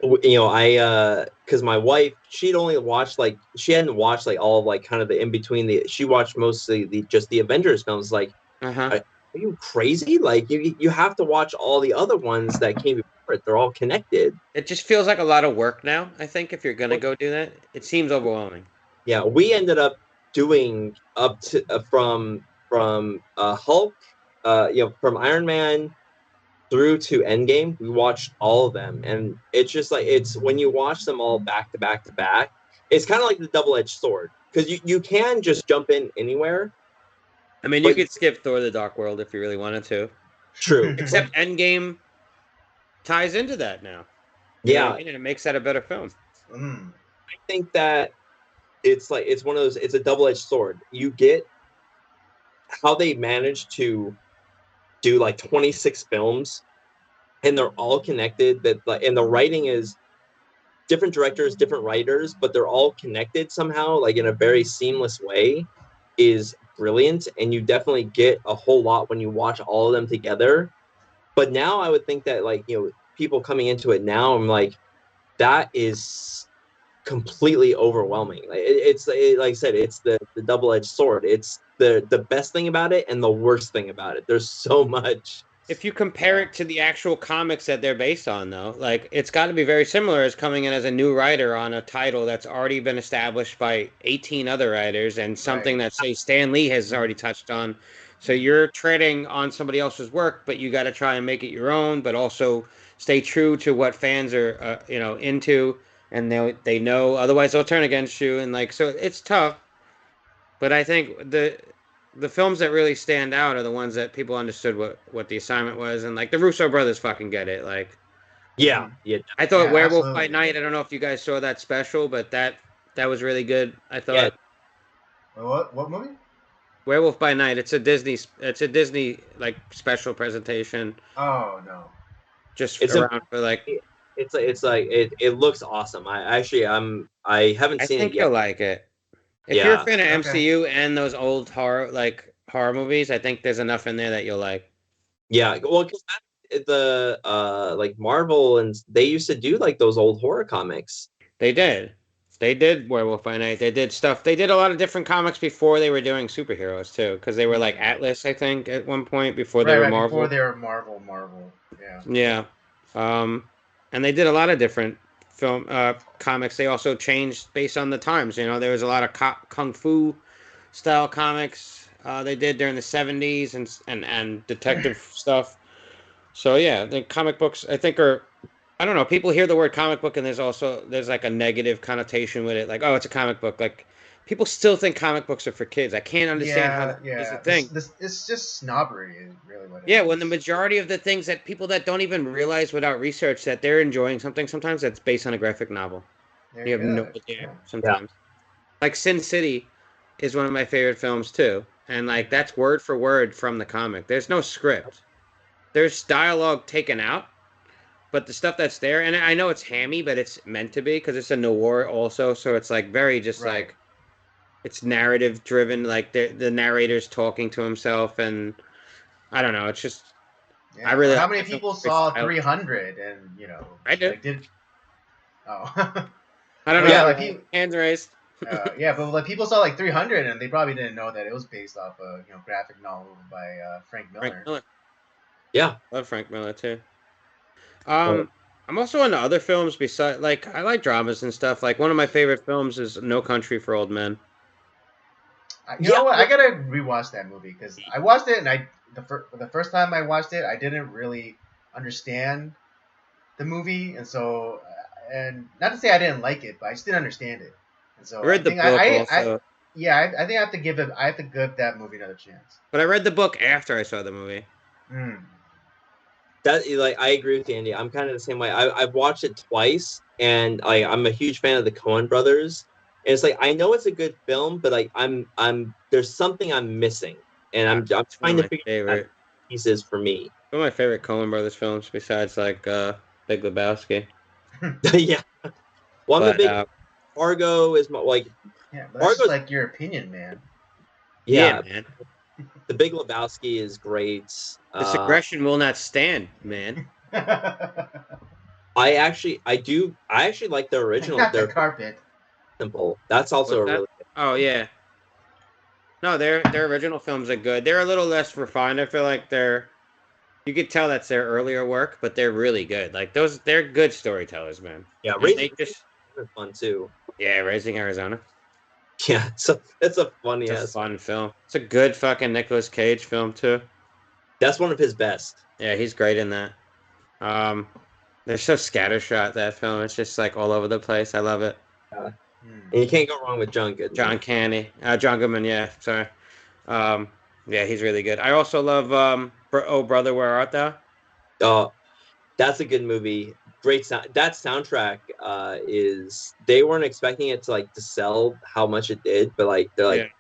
I because my wife, she hadn't watched like all of like kind of the in between, she watched mostly the Avengers films. Like, Uh huh. are you crazy? Like, you have to watch all the other ones that came before it. They're all connected. It just feels like a lot of work now. I think if you're gonna go do that, it seems overwhelming. Yeah, we ended up doing up to from Hulk, from Iron Man through to Endgame. We watched all of them, and it's just like, it's when you watch them all back to back to back, it's kind of like the double-edged sword, because you can just jump in anywhere, I mean, you but could skip Thor: The Dark World if you really wanted to. true, but Except Endgame ties into that now. You know what I yeah, mean? And it makes that a better film. Mm. I think that it's one of those, it's a double-edged sword. You get how they managed to do like 26 films, and they're all connected, that like, and the writing is different directors, different writers, but they're all connected somehow, like in a very seamless way, is brilliant. And you definitely get a whole lot when you watch all of them together. But now I would think that, like, people coming into it now, I'm like, that is completely overwhelming. Like, like I said, it's the double-edged sword. It's the best thing about it and the worst thing about it. There's so much. If you compare Yeah. it to the actual comics that they're based on, though, like it's got to be very similar as coming in as a new writer on a title that's already been established by 18 other writers, and something Right. that, say, Stan Lee has already touched on. So Mm. you're treading on somebody else's work, but you got to try and make it your own, but also stay true to what fans are, into, and they know. Otherwise, they'll turn against you, and like, so it's tough. But I think the films that really stand out are the ones that people understood what the assignment was, and like the Russo brothers fucking get it. Like Yeah, Mm. yeah, I thought Yeah. Werewolf by Absolutely. Night. I don't know if you guys saw that special, but that was really good. I yeah. thought What movie? Werewolf by Night. It's a Disney like special presentation, Oh no. just It's a around for like. it looks awesome. I haven't I seen it think yet. you'll like it. If you're a Yeah, fan of Okay. MCU and those old horror movies, I think there's enough in there that you'll like. yeah. Well, because the like Marvel and they used to do like those old horror comics. They did. They did Werewolf by Night. They did stuff. They did a lot of different comics before they were doing superheroes too, because they were like Hmm. Atlas, I think, at one point before they Right, were right. Before Marvel. they were Marvel. Yeah. Yeah. And they did a lot of different comics. They also changed based on the times. There was a lot of kung fu style comics they did during the 70s and detective stuff. So yeah, the comic books I think are I don't know, people hear the word comic book and there's like a negative connotation with it, like, oh, it's a comic book. Like people still think comic books are for kids. I can't understand how that is a Yeah. thing. This it's just snobbery is really what it Yeah, when the is. majority of the things that people that don't even realize without research that they're enjoying something sometimes that's based on a graphic novel. There You you have no go. idea Yeah. Yeah, sometimes. Like Sin City is one of my favorite films too. And like Mhm. that's word for word from the comic. There's no script. There's dialogue taken out, but the stuff that's there, and I know it's hammy, but it's meant to be because it's a noir also. So it's like very just Right. like it's narrative driven. Like the narrator's talking to himself, and I don't know. It's just I Yeah. really Or how like many that film. people Very saw stylish. 300 and I do. like did oh I don't well yeah know. like yeah. people Hands raised. yeah but like people saw like 300 and they probably didn't know that it was based off a graphic novel by Frank Frank Miller. Miller. Yeah. Love Frank Miller too. Uh, I'm also into other films besides like I like dramas and stuff. Like one of my favorite films is No Country for Old Men. You know yeah. what? I gotta rewatch that movie because I watched it and the first time I watched it I didn't really understand the movie and not to say I didn't like it but I just didn't understand it and I so I read the think book I also, yeah I think I have to give that movie another chance. but I read the book after I saw the movie. Mm. That like I agree with you, Andy. I'm kind of the same way. I've watched it twice, and I'm a huge fan of the Coen brothers. And it's like I know it's a good film, but like I'm there's something I'm missing, and I'm It's one of trying to my figure out what favorite, that piece is for me. one of my favorite Coen Brothers films besides like Big Lebowski. Yeah. Well, I'm a But big Fargo is like Yeah, but that's just Fargo's like your opinion, man. yeah, yeah. man, The Big Lebowski is great. this aggression will not stand, man. I actually like the original. Not the They're carpet. simple. That's also What's a that? really Oh yeah, no, their original films are good. They're a little less refined. I feel like you could tell that's their earlier work, but they're really good. Like they're good storytellers, man. yeah. And they Raising just is fun too. yeah, Raising Arizona. Yeah, so it's a funny It's a ass. fun film. It's a good fucking Nicolas Cage film too. That's one of his best. Yeah, he's great in that. Um, they're so scattershot that film. It's just like all over the place. I love it. And Hmm. you can't go wrong with John John Goodman. Candy, John Goodman. Yeah, sorry. Um, yeah, he's really good. I also love Oh Brother, Where Art Thou? Uh, that's a good movie. Great sound. That soundtrack is they weren't expecting it to like to sell how much it did, but like they're Yeah, like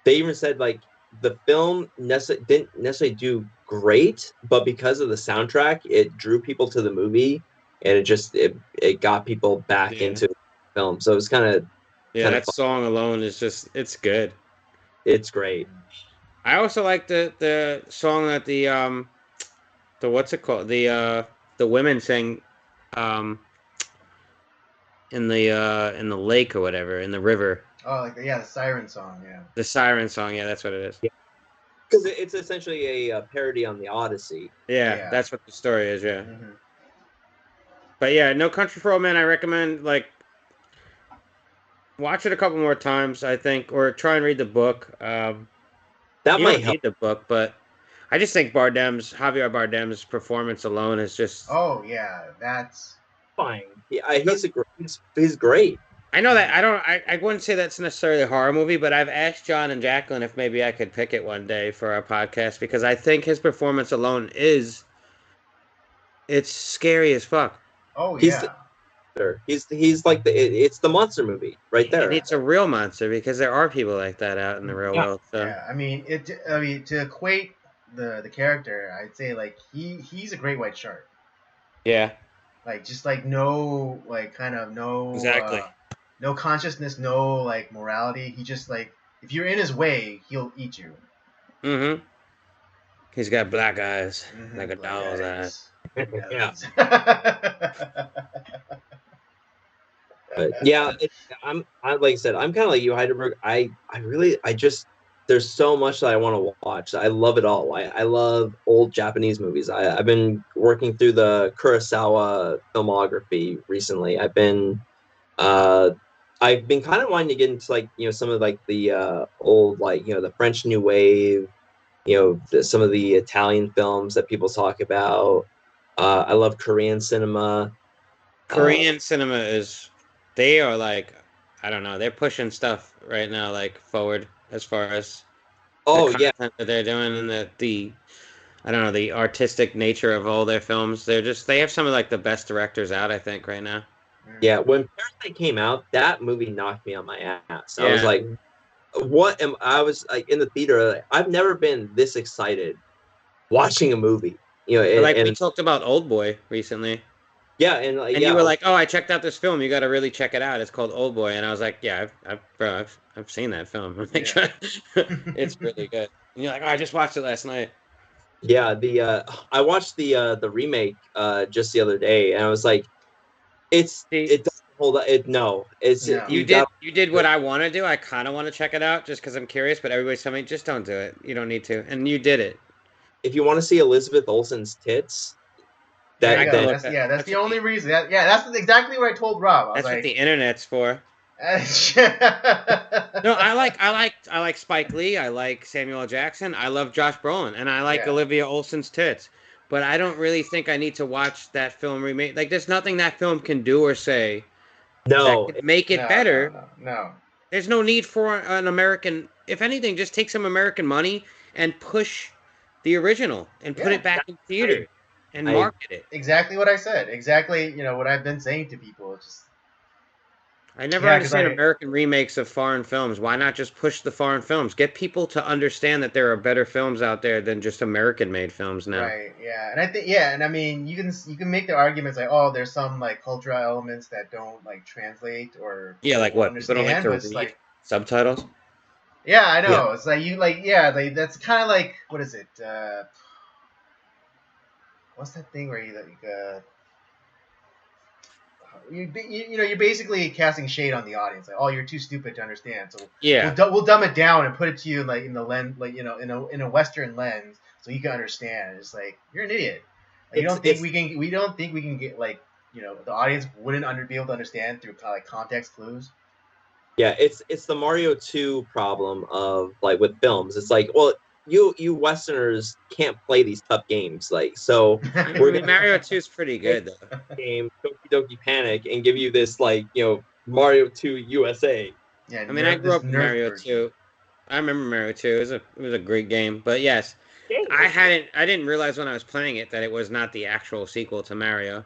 they even said like the film didn't necessarily do great, but because of the soundtrack, it drew people to the movie, and it got people back yeah, into the film. So it was yeah. kind of That fun. song alone is just it's good. It's great. I also like the song that the what's it called the women sing um in the lake or whatever in the river. Oh, like the siren song. Yeah. The siren song. Yeah, that's what it is. Yeah, because it's essentially a parody on the Odyssey. Yeah, Yeah. that's what the story is. Yeah, Hmm. but yeah, No Country for Old Men. I recommend like watch it a couple more times. I think, or try and read the book. That You might don't help. need the book, but I just think Javier Bardem's performance alone is just. Oh yeah, that's. Fine. Yeah, he's great. I know that Mhm. I don't. I wouldn't say that's necessarily a horror movie, but I've asked John and Jacqueline if maybe I could pick it one day for our podcast because I think his performance alone is it's scary as fuck. Oh He's the yeah. he's like it's the monster movie right And there. it's a real monster because there are people like that out in the real Yeah. world. So Yeah. I mean it. I mean to equate the character, I'd say like he's a great white shark. yeah, like just like no like kind of no Exactly. no consciousness, no like morality. He just like if you're in his way, he'll eat you. Mm-hmm. He's got black eyes, like a Black doll's eyes. eyes. Yeah. Nose. But yeah, I like I said, I'm kind of like you, Heidelberg. I just there's so much that I want to watch. I love it all. I love old Japanese movies. I've been working through the Kurosawa filmography recently. Uh I've been kind of wanting to get into like some of like the old like the French New Wave, some of the Italian films that people talk about. I love Korean cinema. Korean cinema they are like, I don't know, they're pushing stuff right now like forward as far as the Oh yeah, content that they're doing and the I don't know, the artistic nature of all their films. They have some of like the best directors out, I think, right now. yeah. When Parasite came out, that movie knocked me on my ass. I was Yeah. like, "What am?" I was like in the theater. Like, I've never been this excited watching a movie. Like we And talked about Old Boy recently. yeah, and like And yeah, you were like, "Oh, I checked out this film. You got to really check it out. It's called Old Boy." And I was like, "Yeah, I've seen that film. Yeah. It's really good." And you're like, "Oh, I just watched it last night." yeah. I watched the remake just the other day, and I was like, See, it doesn't hold up. No, it's No. you you got did what I want to do. I kind of want to check it out just because I'm curious. But everybody's telling me, just don't do it. You don't need to. And you did it. if you want to see Elizabeth Olsen's tits, There I you can go. look That's at. yeah. That's That's the what only reason. That's exactly what I told Rob. I was that's what like, the internet's for. no, No, I like Spike Lee. I like Samuel L. Jackson. I love Josh Brolin, and I like Yeah. Olivia Olsen's tits. But I don't really think I need to watch that film remake. Like, there's nothing that film can do or say that no, could make it no, better. no. There's no need for an American. If anything, just take some American money and push the original and put Yeah. it back in theater and I market it. Exactly what I said. Exactly, what I've been saying to people. It's just I never yeah, because understand American remakes of foreign films. Why not just push the foreign films? Get people to understand that there are better films out there than just American-made films now. right, yeah, and I think yeah, and I mean you can make the arguments like oh there's some like cultural elements that don't like translate or Yeah, like people what? People don't like understand, to but it's read like subtitles? yeah, I know. It's like you like yeah, like that's kind of like what is it? What's that thing where you like you're basically casting shade on the audience. Like, oh, you're too stupid to understand. So Yeah. we'll dumb it down and put it to you like in the lens, like in a Western lens, so you can understand. It's like you're an idiot. Like, you don't think we can? We don't think we can get like the audience wouldn't be able to understand through kind of like context clues. Yeah, it's the Mario 2 problem of like with films. It's like, well, you Westerners can't play these tough games. Like, so we're gonna Mario 2 is pretty good though. game Doki Doki Panic and give you this like, Mario 2 USA. Yeah, I mean, I grew this up with Nerf Mario version. 2. I remember Mario 2. It was a great game. But yes, Yeah, I didn't realize when I was playing it that it was not the actual sequel to Mario.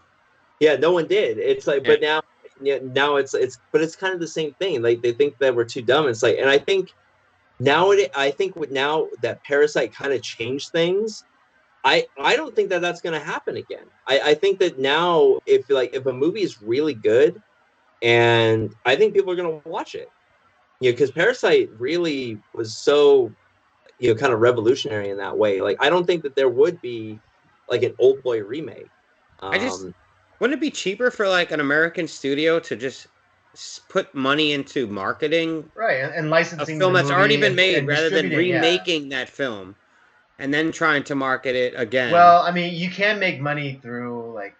yeah, no one did. It's like, Yeah. but now but it's kind of the same thing. Like they think that we're too dumb. It's like, and I think now that Parasite kind of changed things, I don't think that that's going to happen again. I think that now if a movie is really good, and I think people are going to watch it, because Parasite really was so kind of revolutionary in that way. Like I don't think that there would be like an Old Boy remake. Wouldn't it be cheaper for like an American studio to just put money into marketing Right, and a licensing film the that's movie already been made and rather than distributing, yeah. remaking that film and then trying to market it again? Well, I mean, you can make money through like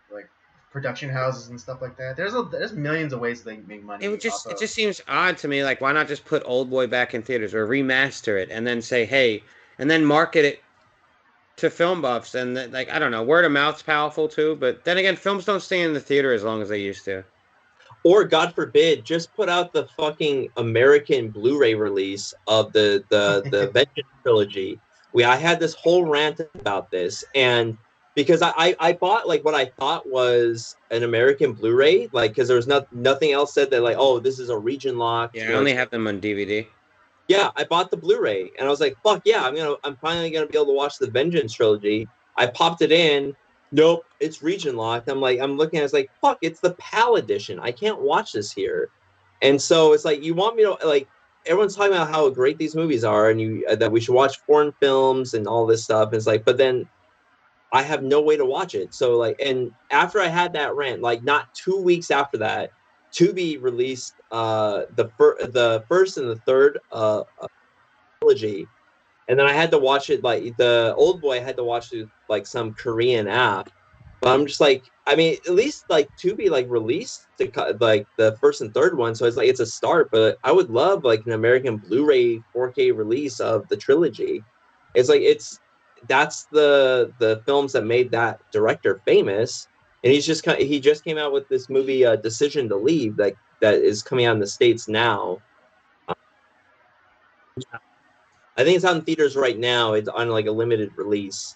production houses and stuff like that. There's millions of ways they can make money. It just seems odd to me. Like, why not just put Old Boy back in theaters or remaster it and then say, hey, and then market it to film buffs and like I don't know, word of mouth's powerful too. But then again, films don't stay in the theater as long as they used to. Or God forbid, just put out the fucking American Blu-ray release of the Vengeance trilogy. I had this whole rant about this, and because I bought like what I thought was an American Blu-ray, like because there was nothing else said that like, oh, this is a region locked. Yeah, I only have them on DVD. Yeah, I bought the Blu-ray, and I was like, fuck yeah, I'm finally gonna be able to watch the Vengeance trilogy. I popped it in. Nope, it's region locked. I'm looking at it, it's like, fuck, it's the PAL edition. I can't watch this here. And so it's like, you want me to, like, everyone's talking about how great these movies are and that we should watch foreign films and all this stuff. And it's like, but then I have no way to watch it. So, like, and after I had that rant, like, not 2 weeks after that, Tubi released the first and the third trilogy, and then I had to watch it, like the old boy had to watch it like some Korean app. But I'm just like, I mean, at least like Tubi like released like the first and third one, so it's like it's a start. But I would love like an American Blu-ray 4K release of the trilogy. It's like that's the films that made that director famous, and he just came out with this movie, Decision to Leave, that is coming out in the States now. I think it's out in theaters right now. It's on like a limited release.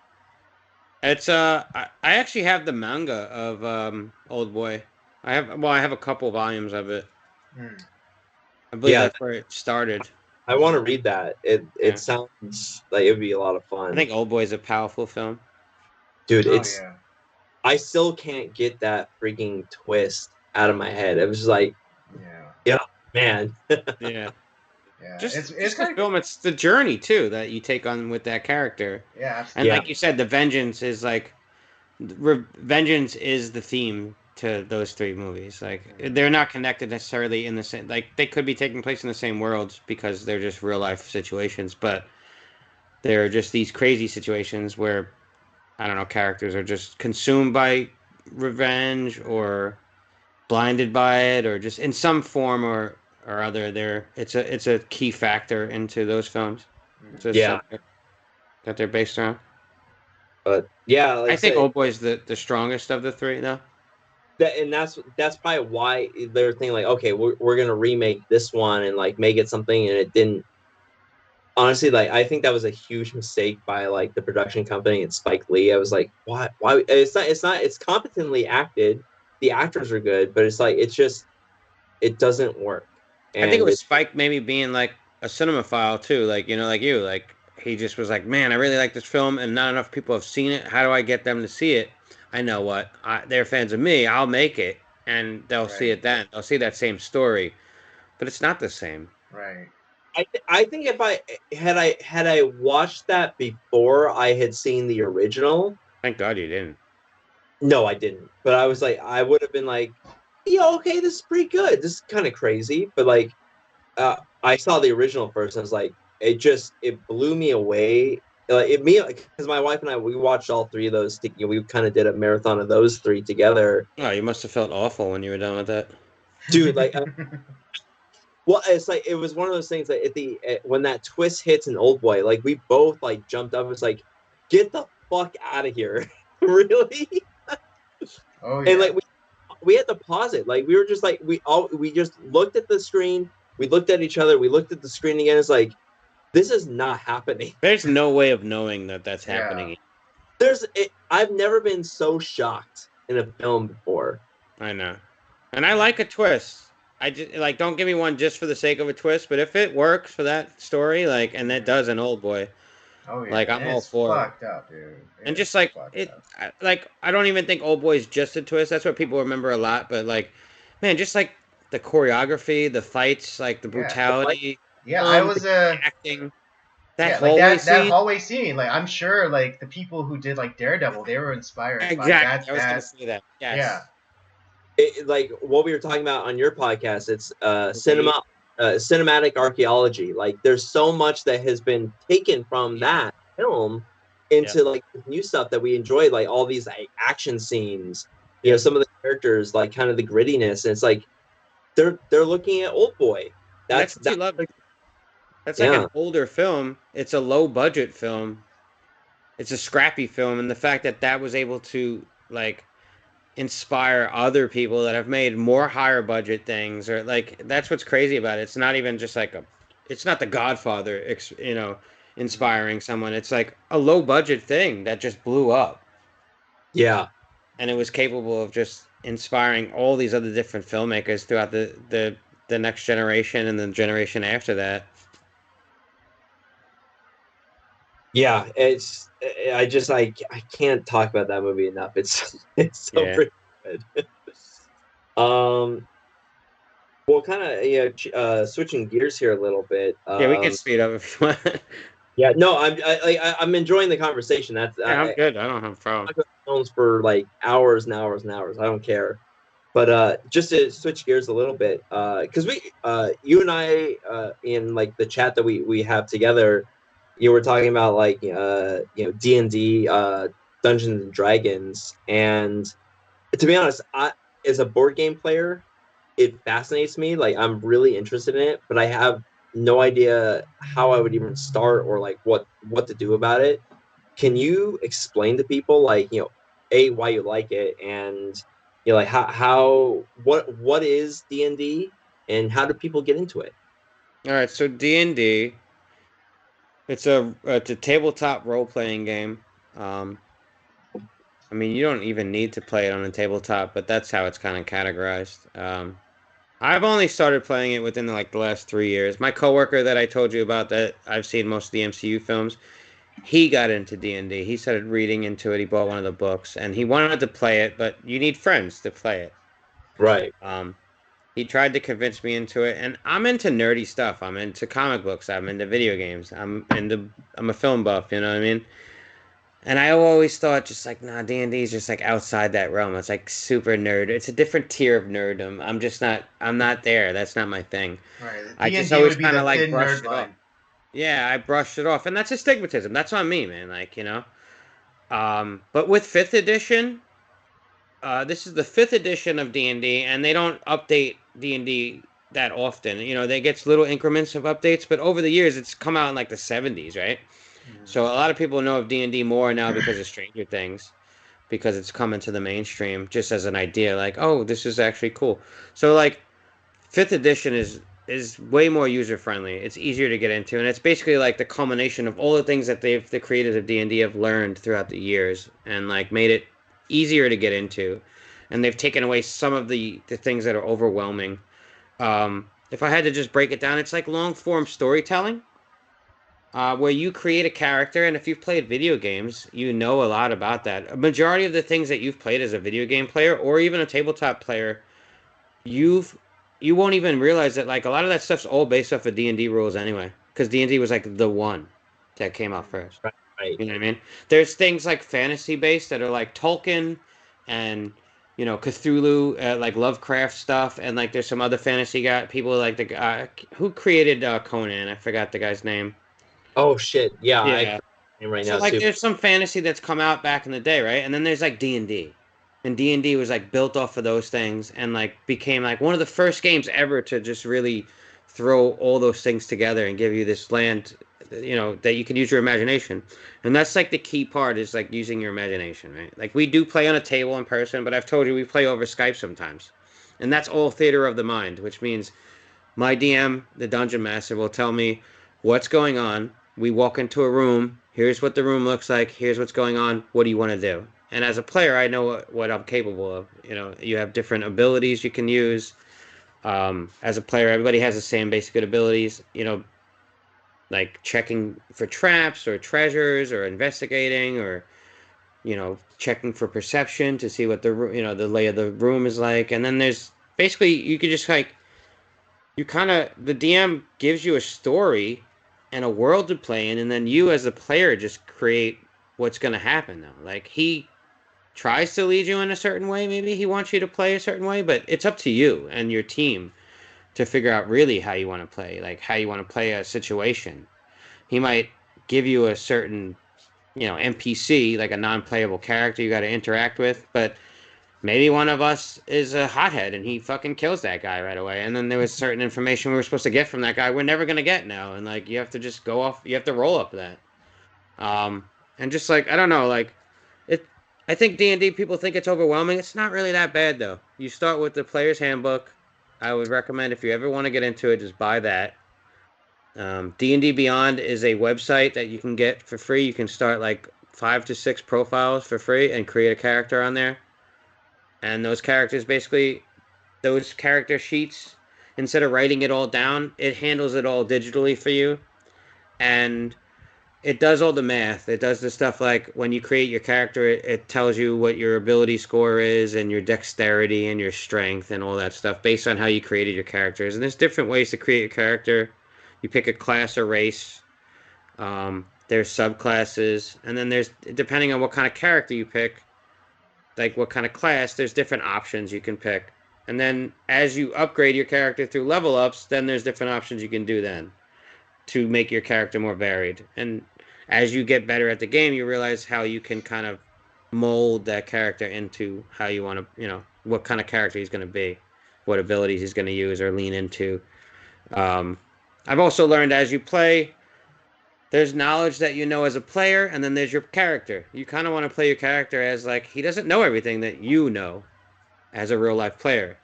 It's I actually have the manga of Old Boy. I have a couple volumes of it. Hmm. I believe Yeah, that's where it started. I want to read that. It Yeah. sounds like it would be a lot of I fun. think Old Boy is a powerful film. Dude, Oh yeah. I still can't get that freaking twist out of my head. It was just like, Yeah. yeah, man. Yeah. Yeah. It's Just the kind of film, it's the journey too that you take on with that character. yeah. And Yeah. like you said, the vengeance is like vengeance is the theme to those three movies. Like they're not connected necessarily in the same, like they could be taking place in the same worlds because they're just real life situations, but they're just these crazy situations where I don't know, characters are just consumed by revenge or blinded by it or just in some form or other there it's a key factor into those films. It's a Yeah, subject that they're based around. but yeah, like I I think said, Old Boy's the strongest of the three though. and that's probably why they're thinking like, okay, we're gonna remake this one and like make it something, and it didn't. Honestly, like I think that was a huge mistake by like the production company and Spike Lee. I was like, why? Why? It's competently acted. The actors are good, but it's like it doesn't work. I think it And was Spike maybe being like a cinemaphile too, like you know, like you, like he just was like, man, I really like this film, and not enough people have seen it. How do I get them to see it? I know what they're fans of me. I'll make it, and they'll see right. it then. They'll see that same story, but it's not the same. Right. I think if I watched that before I had seen the original, Thank God you didn't. no, I didn't. But I was like, I would have been like, yeah, okay, this is pretty good. This is kind of crazy, but like, I saw the original first, and I was like, it blew me away. Like it me because my wife and I, we watched all three of those. We kind of did a marathon of those three together, Oh, you must have felt awful when you were done with that. dude. Like, well, it's like it was one of those things that when that twist hits in Old Boy, like we both like jumped up. It's like, get the fuck out of here, really? Oh And yeah. like we had to pause it. Like we were just like we just looked at the screen. We looked at each other. We looked at the screen again. It's like, this is not happening. There's no way of knowing that that's Yeah. happening. I've never been so shocked in a film before. I know, and I like a twist. I just like don't give me one just for the sake of a twist, but if it works for that story, like, and that does an Old Boy, Oh yeah. like I'm And all it's for it. fucked up, dude. And It's just like fucked it, up. like I don't even think Old Boy's just a twist. That's what people remember a lot. But like, man, just like the choreography, the fights, like the Yeah. The fight, brutality, Yeah. I the, was the acting, that yeah, like hallway that scene. hallway scene. Like I'm sure like the people who did like Daredevil, they were inspired by Exactly. I was gonna that. say that. Yeah. Yes. like what we were talking about on your podcast. It's Indeed. cinematic archaeology. Like there's so much that has been taken from Yeah. that film Yep. into like new stuff that we enjoy, like all these like, action scenes. You know, Yep. some of the characters, like kind of the grittiness, and it's like they're looking at Old Boy. And that's what you That's love. like, That's like an yeah, older film. It's a low budget film. It's a scrappy film, and the fact that that was able to like inspire other people that have made more higher budget things, or like that's what's crazy about it. It's not even just like a, it's not The Godfather, you know, inspiring someone. It's like a low budget thing that just blew up, yeah. and it was capable of just inspiring all these other different filmmakers throughout the next generation and the generation after that. Yeah, I can't talk about that movie enough. It's so Yeah. pretty good. Um, well, kind of switching gears here a little bit. Yeah, we can speed up if you want. Yeah, no, I'm enjoying the conversation. That's Yeah, I'm good. I don't have a problem. talk about films for like hours and hours and hours. I don't care. But just to switch gears a little bit, because you and I, in like the chat that we have together, you were talking about like D&D, Dungeons and Dragons, and to be honest, as a board game player, it fascinates me. Like I'm really interested in it, but I have no idea how I would even start or like what to do about it. Can you explain to people like a why you like it and like how what is D&D and how do people get into it? All right, so D&D, it's a tabletop role playing game. Um, I mean, you don't even need to play it on a tabletop, but that's how it's kind of categorized. I've only started playing it within like the last 3 years. My coworker that I told you about that I've seen most of the MCU films, he got into D&D. He started reading into it. He bought one of the books and he wanted to play it, but you need friends to play it. Right. Um, he tried to convince me into it, and I'm into nerdy stuff. I'm into comic books. I'm into video games. I'm a film buff. You know what I mean? And I always thought just like, nah, D&D is just like outside that realm. It's like super nerd. It's a different tier of nerddom. I'm just not. I'm not there. That's not my thing. Right. I just D&D always would be kind the of like thin brushed nerd it off. line. Yeah, I brushed it off, and that's a stigmatism. That's on me, man. Like but with fifth edition, this is the fifth edition of D&D, and they don't update D&D that often. You know, they get little increments of updates, but over the years, it's come out in like the 70s, right? Mhm. So a lot of people know of D&D more now because of Stranger Things, because it's come into the mainstream just as an idea, like, oh, this is actually cool. So like fifth edition is way more user friendly. It's easier to get into, and it's basically like the culmination of all the things that the creators of D&D have learned throughout the years, and like made it easier to get into. And they've taken away some of the things that are overwhelming. If I had to just break it down, it's like long form storytelling, where you create a character, and if you've played video games, you know a lot about that. A majority of the things that you've played as a video game player or even a tabletop player, you've you won't even realize that like a lot of that stuff's all based off of D&D rules anyway, because D&D was like the one that came out first. Right. Right. You know what I mean? There's things like fantasy based that are like Tolkien and Cthulhu, like Lovecraft stuff, and like there's some other fantasy guy people like the guy who created Conan. I forgot the guy's name. Oh shit. Yeah, I Yeah. forget his name right So now like too. there's some fantasy that's come out back in the day, right? And then there's like D&D. And D&D was like built off of those things and like became like one of the first games ever to just really throw all those things together and give you this land, that you can use your imagination. And that's like the key part is like using your imagination, right? Like we do play on a table in person, but I've told you we play over Skype sometimes. And that's all theater of the mind, which means my DM, the dungeon master, will tell me what's going on. We walk into a room. Here's what the room looks like. Here's what's going on. What do you want to do? And as a player, I know what I'm capable of. You have different abilities you can use. As a player, everybody has the same basic abilities. Like checking for traps or treasures or investigating or checking for perception to see what the lay of the room is like. And then there's basically you could just like you kind of the DM gives you a story and a world to play in, and then you as a player just create what's going to happen. Though, like he tries to lead you in a certain way, maybe he wants you to play a certain way, but it's up to you and your team to figure out really how you want to play, like how you want to play a situation. He might give you a certain NPC, like a non-playable character you got to interact with, but maybe one of us is a hothead and he fucking kills that guy right away. And then there was certain information we were supposed to get from that guy we're never gonna get now. And like you have to just go off you have to roll up that. And just like I don't know, like it I think D&D people think it's overwhelming. It's not really that bad though. You start with the player's handbook. I would recommend if you ever want to get into it, just buy that. D&D Beyond is a website that you can get for free. You can start like 5 to 6 profiles for free and create a character on there. And those character sheets, instead of writing it all down, it handles it all digitally for you. And it does all the math. It does the stuff like when you create your character, it tells you what your ability score is and your dexterity and your strength and all that stuff based on how you created your characters. And there's different ways to create your character. You pick a class or race. There's subclasses, and then there's depending on what kind of character you pick, like what kind of class, there's different options you can pick. And then as you upgrade your character through level ups, then there's different options you can do then to make your character more varied. And as you get better at the game, you realize how you can kind of mold that character into how you want to, what kind of character he's going to be, what abilities he's going to use or lean into. Um, I've also learned as you play, there's knowledge that you know as a player, and then there's your character. You kind of want to play your character as like he doesn't know everything that you know as a real life player,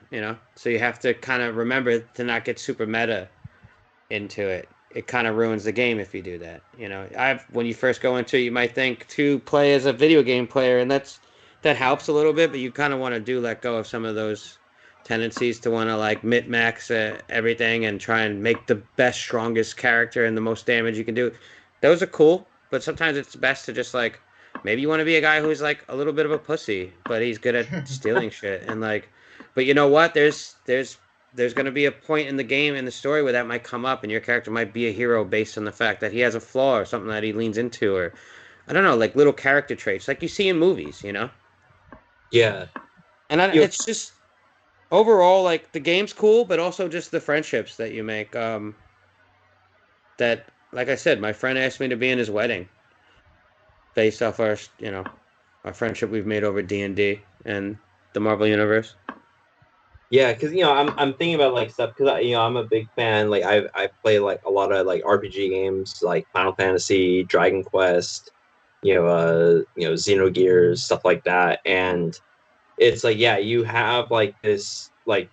So you have to kind of remember to not get super meta into it. It kind of ruins the game if you do that. When you first go into it, you might think to play as a video game player, and that helps a little bit, but you kind of want to let go of some of those tendencies to want to like min-max everything and try and make the best, strongest character and the most damage you can do. Those are cool, but sometimes it's best to just like maybe you want to be a guy who's like a little bit of a pussy, but he's good at stealing shit and like. But you know what? There's going to be a point in the game in the story where that might come up, and your character might be a hero based on the fact that he has a flaw or something that he leans into, or I don't know, like little character traits like you see in movies, Yeah. And it's just overall like the game's cool, but also just the friendships that you make. That, like I said, my friend asked me to be in his wedding based off our friendship we've made over D&D and the Marvel Universe. Yeah, because I'm thinking about like stuff because I'm a big fan. Like I play like a lot of like RPG games like Final Fantasy, Dragon Quest, Xenogears, stuff like that. And it's like you have like this like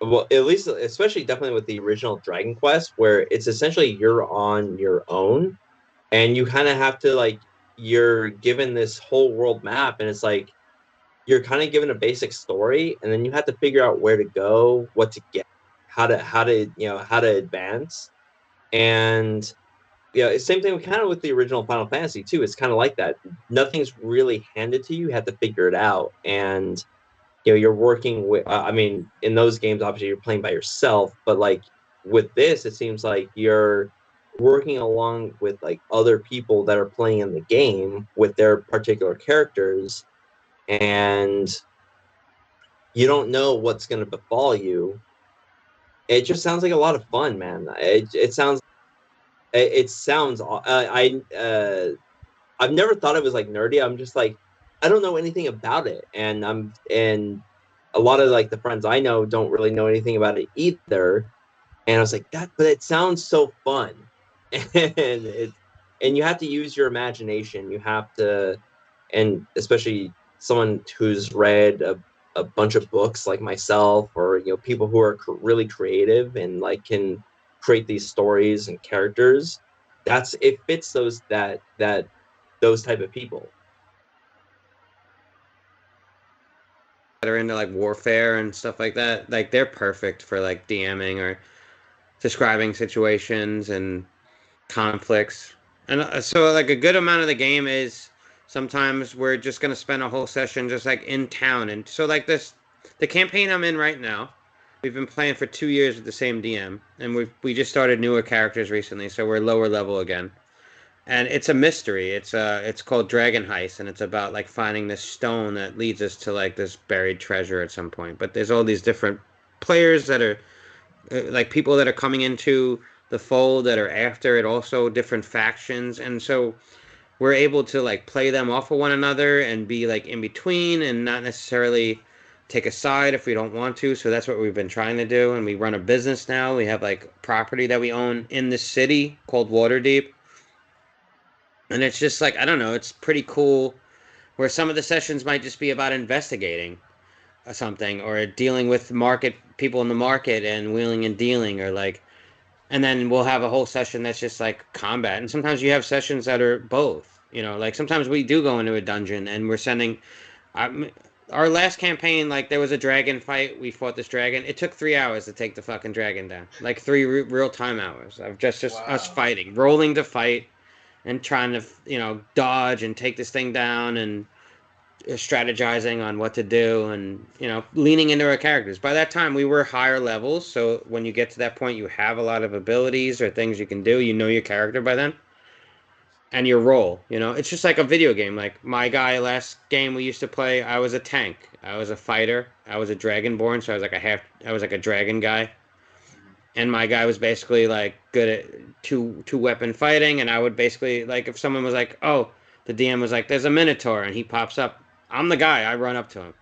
well at least especially definitely with the original Dragon Quest where it's essentially you're on your own and you kind of have to like you're given this whole world map and it's like you're kind of given a basic story and then you have to figure out where to go, what to get, how to advance. And same thing kind of with the original Final Fantasy too. It's kind of like that. Nothing's really handed to you. You have to figure it out. And you're working with I mean, in those games obviously you're playing by yourself, but like with this it seems like you're working along with like other people that are playing in the game with their particular characters, and you don't know what's going to befall you. It just sounds like a lot of fun, man. I've never thought it was like nerdy. I'm just like, I don't know anything about it. And a lot of like the friends I know don't really know anything about it either. And I was like, but it sounds so fun. And you have to use your imagination. You have to, and especially someone who's read a bunch of books like myself, or people who are really creative and like can create these stories and characters. It fits those type of people that are into like warfare and stuff like that. Like they're perfect for like DMing or describing situations and conflicts. And so like a good amount of the game is sometimes we're just going to spend a whole session just like in town. And so like the campaign I'm in right now, we've been playing for 2 years with the same DM, and we just started newer characters recently, so we're lower level again. And it's a mystery. It's called Dragon Heist, and it's about like finding this stone that leads us to like this buried treasure at some point. But there's all these different players that are like people that are coming into the fold that are after it, also different factions, and so we're able to like play them off of one another and be like in between and not necessarily take a side if we don't want to. So that's what we've been trying to do. And we run a business now. We have like property that we own in the city called Waterdeep. And it's just like, I don't know, it's pretty cool where some of the sessions might just be about investigating something or dealing with market people in the market and wheeling and dealing, or like, and then we'll have a whole session that's just like combat. And sometimes you have sessions that are both, like sometimes we do go into a dungeon and we're sending our last campaign, like there was a dragon fight. We fought this dragon. It took 3 hours to take the fucking dragon down, like 3 real time hours of just Wow. us fighting, rolling to fight. and trying to, dodge and take this thing down and strategizing on what to do and, leaning into our characters. By that time, we were higher levels. So when you get to that point, you have a lot of abilities or things you can do. You know your character by then and your role. It's just like a video game. Like my guy last game we used to play, I was a tank. I was a fighter. I was a dragonborn. So I was like a dragon guy. And my guy was basically like good at two weapon fighting, and I would basically like if someone was like, "Oh," the DM was like, "There's a minotaur," and he pops up. I'm the guy. I run up to him.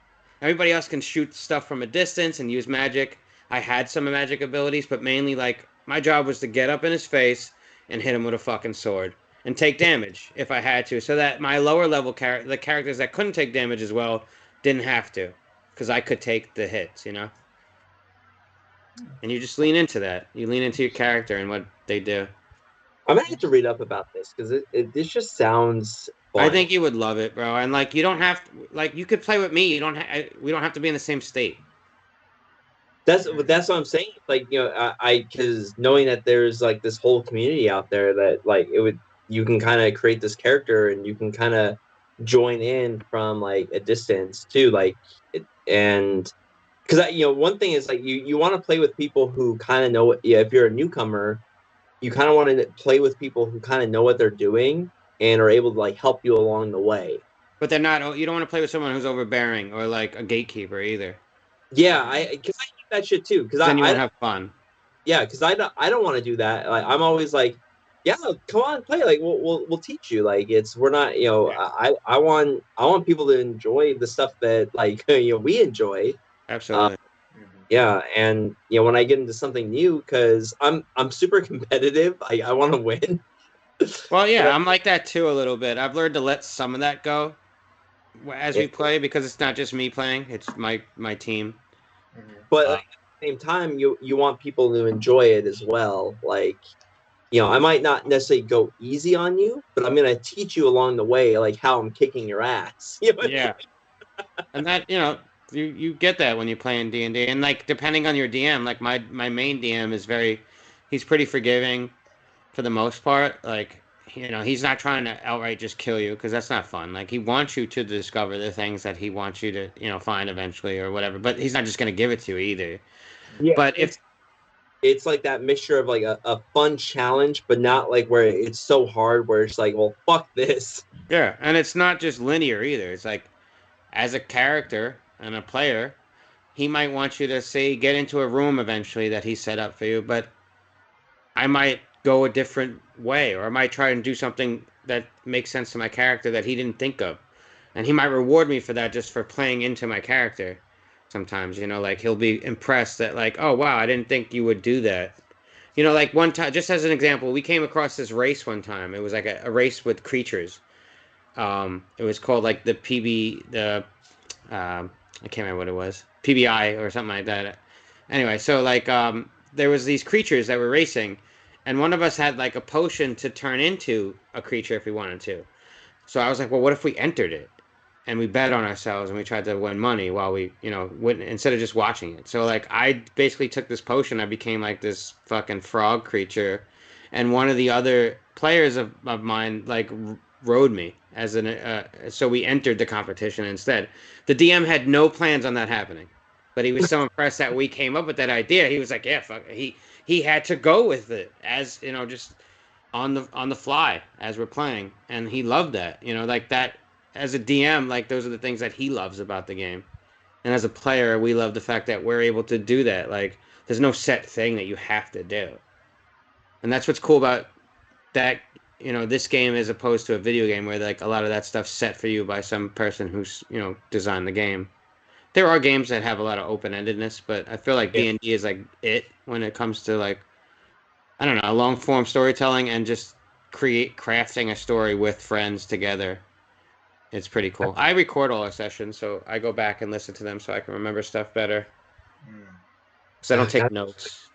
Everybody else can shoot stuff from a distance and use magic. I had some magic abilities, but mainly like my job was to get up in his face and hit him with a fucking sword and take damage if I had to, so that my lower level the characters that couldn't take damage as well, didn't have to, because I could take the hits. And you just lean into that. You lean into your character and what they do. I'm gonna have to read up about this because this just sounds fun. I think you would love it, bro. And like, you don't have to, like, you could play with me. We don't have to be in the same state. That's what I'm saying. Like, because knowing that there's like this whole community out there that like you can kind of create this character and you can kind of join in from like a distance too. Like, and because one thing is like you want to play with people who kind of know what. Yeah, if you're a newcomer, you kind of want to play with people who kind of know what they're doing and are able to like help you along the way. But they're not. You don't want to play with someone who's overbearing or like a gatekeeper either. Yeah, because I hate that shit too. Because then you I won't have fun. Yeah, because I don't want to do that. Like, I'm always like, yeah, come on, play. Like we'll teach you. Like we're not. I want people to enjoy the stuff that like we enjoy. Absolutely. Yeah, and when I get into something new, because I'm super competitive. I want to win. Well, yeah, I'm like that too a little bit. I've learned to let some of that go as we play, because it's not just me playing; it's my team. But at the same time, you want people to enjoy it as well. Like, I might not necessarily go easy on you, but I'm gonna teach you along the way, like how I'm kicking your ass. Yeah, and that you get that when you play in D&D, and like depending on your DM, like my main DM is he's pretty forgiving for the most part. Like, he's not trying to outright just kill you, because that's not fun. Like, he wants you to discover the things that he wants you to find eventually or whatever, but he's not just going to give it to you either. Yeah, but if it's like that mixture of like a fun challenge, but not like where it's so hard where it's like, well, fuck this. Yeah, and it's not just linear either. It's like, as a character and a player, he might want you to say get into a room eventually that he set up for you, but I might go a different way, or I might try and do something that makes sense to my character that he didn't think of. And he might reward me for that, just for playing into my character. Sometimes, like he'll be impressed that like, oh wow, I didn't think you would do that. Like one time, just as an example, we came across this race one time. It was like a race with creatures. It was called like the I can't remember what it was, PBI or something like that. Anyway, so like there was these creatures that were racing, and one of us had like a potion to turn into a creature if we wanted to. So I was like, well, what if we entered it and we bet on ourselves and we tried to win money while we, wouldn't, instead of just watching it. So like I basically took this potion, I became like this fucking frog creature, and one of the other players of mine like rode me as so we entered the competition instead. The DM had no plans on that happening, but he was so impressed that we came up with that idea. He was like, yeah, fuck it. He had to go with it, as just on the fly as we're playing, and he loved that. Like that, as a DM, like those are the things that he loves about the game. And as a player, we love the fact that we're able to do that. Like, there's no set thing that you have to do. And that's what's cool about that, this game, as opposed to a video game where like a lot of that stuff's set for you by some person who's, designed the game. There are games that have a lot of open-endedness, but I feel like D&D is like it when it comes to like, I don't know, long form storytelling and just crafting a story with friends together. It's pretty cool. I record all our sessions, so I go back and listen to them so I can remember stuff better. Because I don't take notes.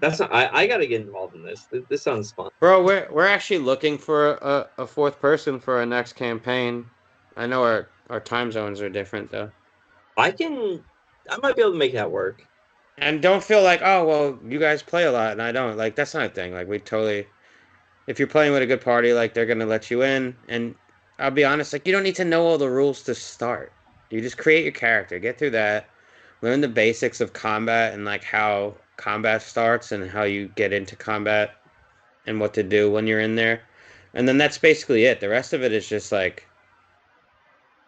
That's not, I gotta get involved in this. This sounds fun, bro. We're actually looking for a fourth person for our next campaign. I know our time zones are different though. I might be able to make that work. And don't feel like, oh well, you guys play a lot and I don't. Like, that's not a thing. Like, we totally, if you're playing with a good party, like they're gonna let you in. And I'll be honest, like you don't need to know all the rules to start. You just create your character, get through that, learn the basics of combat and like how combat starts and how you get into combat and what to do when you're in there. And then that's basically it. The rest of it is just like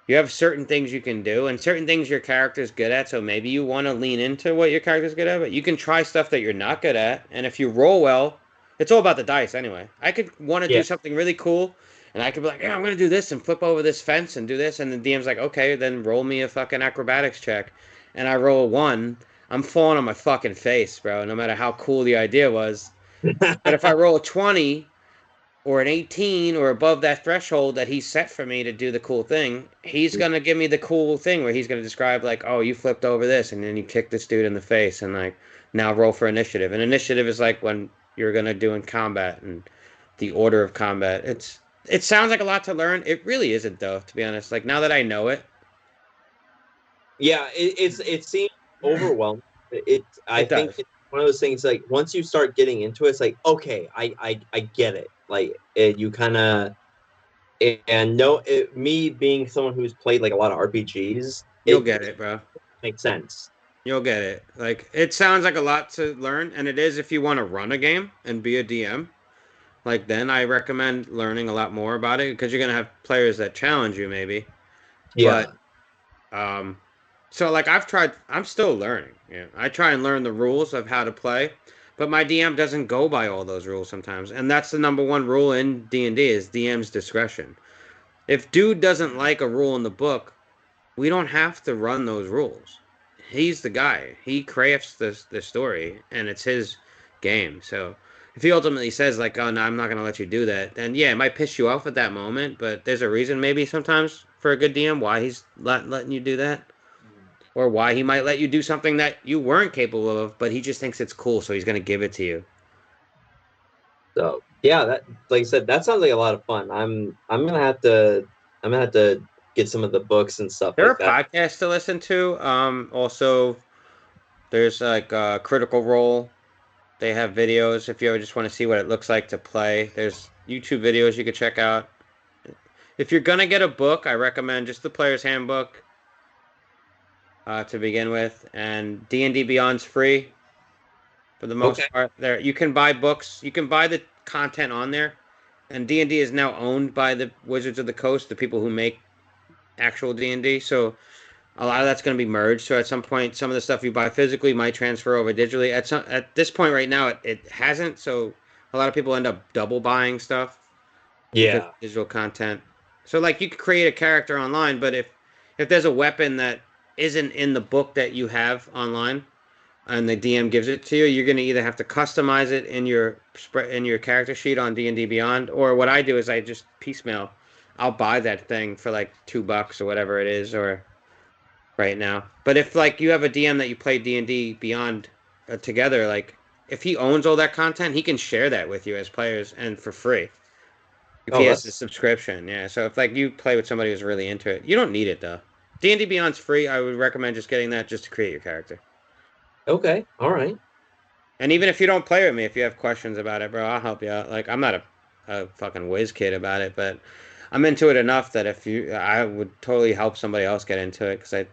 you have certain things you can do and certain things your character's good at. So maybe you want to lean into what your character's good at, but you can try stuff that you're not good at. And if you roll well, it's all about the dice anyway. I could want to do Yeah. something really cool and I could be like, yeah, I'm going to do this and flip over this fence and do this. And the DM's like, okay, then roll me a fucking acrobatics check. And I roll a 1. I'm falling on my fucking face, bro, no matter how cool the idea was. But if I roll a 20 or an 18 or above that threshold that he set for me to do the cool thing, he's going to give me the cool thing where he's going to describe like, oh, you flipped over this and then you kicked this dude in the face and like now roll for initiative. And initiative is like when you're going to do in combat and the order of combat. It sounds like a lot to learn. It really isn't though, to be honest. Like now that I know it. Yeah, it seems overwhelming. I It think does. it's one of those things like once you start getting into it, it's like okay, I get it. Like you kind of and no, me being someone who's played like a lot of RPGs, You'll get it, bro. makes sense. You'll get it. Like it sounds like a lot to learn, and it is if you want to run a game and be a DM. Like then I recommend learning a lot more about it because you're gonna have players that challenge you maybe. Yeah, But so like I'm still learning. Yeah. I try and learn the rules of how to play, but my DM doesn't go by all those rules sometimes. And that's the number one rule in D&D is DM's discretion. If dude doesn't like a rule in the book, we don't have to run those rules. He's the guy. He crafts the story and it's his game. So if he ultimately says like, "Oh no, I'm not going to let you do that," then yeah, it might piss you off at that moment, but there's a reason maybe sometimes for a good DM why he's letting you do that or why he might let you do something that you weren't capable of, but he just thinks it's cool, so he's going to give it to you. so yeah, that like I said, that sounds like a lot of fun. I'm gonna have to get some of the books and stuff There like are that. podcasts to listen to. Also, there's like Critical Role. They have videos if you ever just want to see what it looks like to play. There's YouTube videos you could check out. If you're gonna get a book, I recommend just the Player's Handbook to begin with, and D&D Beyond's free for the Okay. most part. There, you can buy books. You can buy the content on there, and D&D is now owned by the Wizards of the Coast, the people who make actual D&D. So a lot of that's going to be merged. So at some point, some of the stuff you buy physically might transfer over digitally. At this point right now, it hasn't. So a lot of people end up double buying stuff because Yeah. of digital content. So like you could create a character online, but if there's a weapon that isn't in the book that you have online and the DM gives it to you, you're going to either have to customize it in your character sheet on D&D Beyond, or what I do is I just piecemeal. I'll buy that thing for like $2 or whatever it is, or right now. But if like you have a DM that you play D&D Beyond together, like if he owns all that content, he can share that with you as players and for free. If Oh, he has a that's subscription, yeah. So if like you play with somebody who's really into it, you don't need it though. D&D Beyond's free. I would recommend just getting that just to create your character. okay. All right. And even if you don't play with me, if you have questions about it, bro, I'll help you out. Like I'm not a fucking whiz kid about it, but I'm into it enough that I would totally help somebody else get into it because it's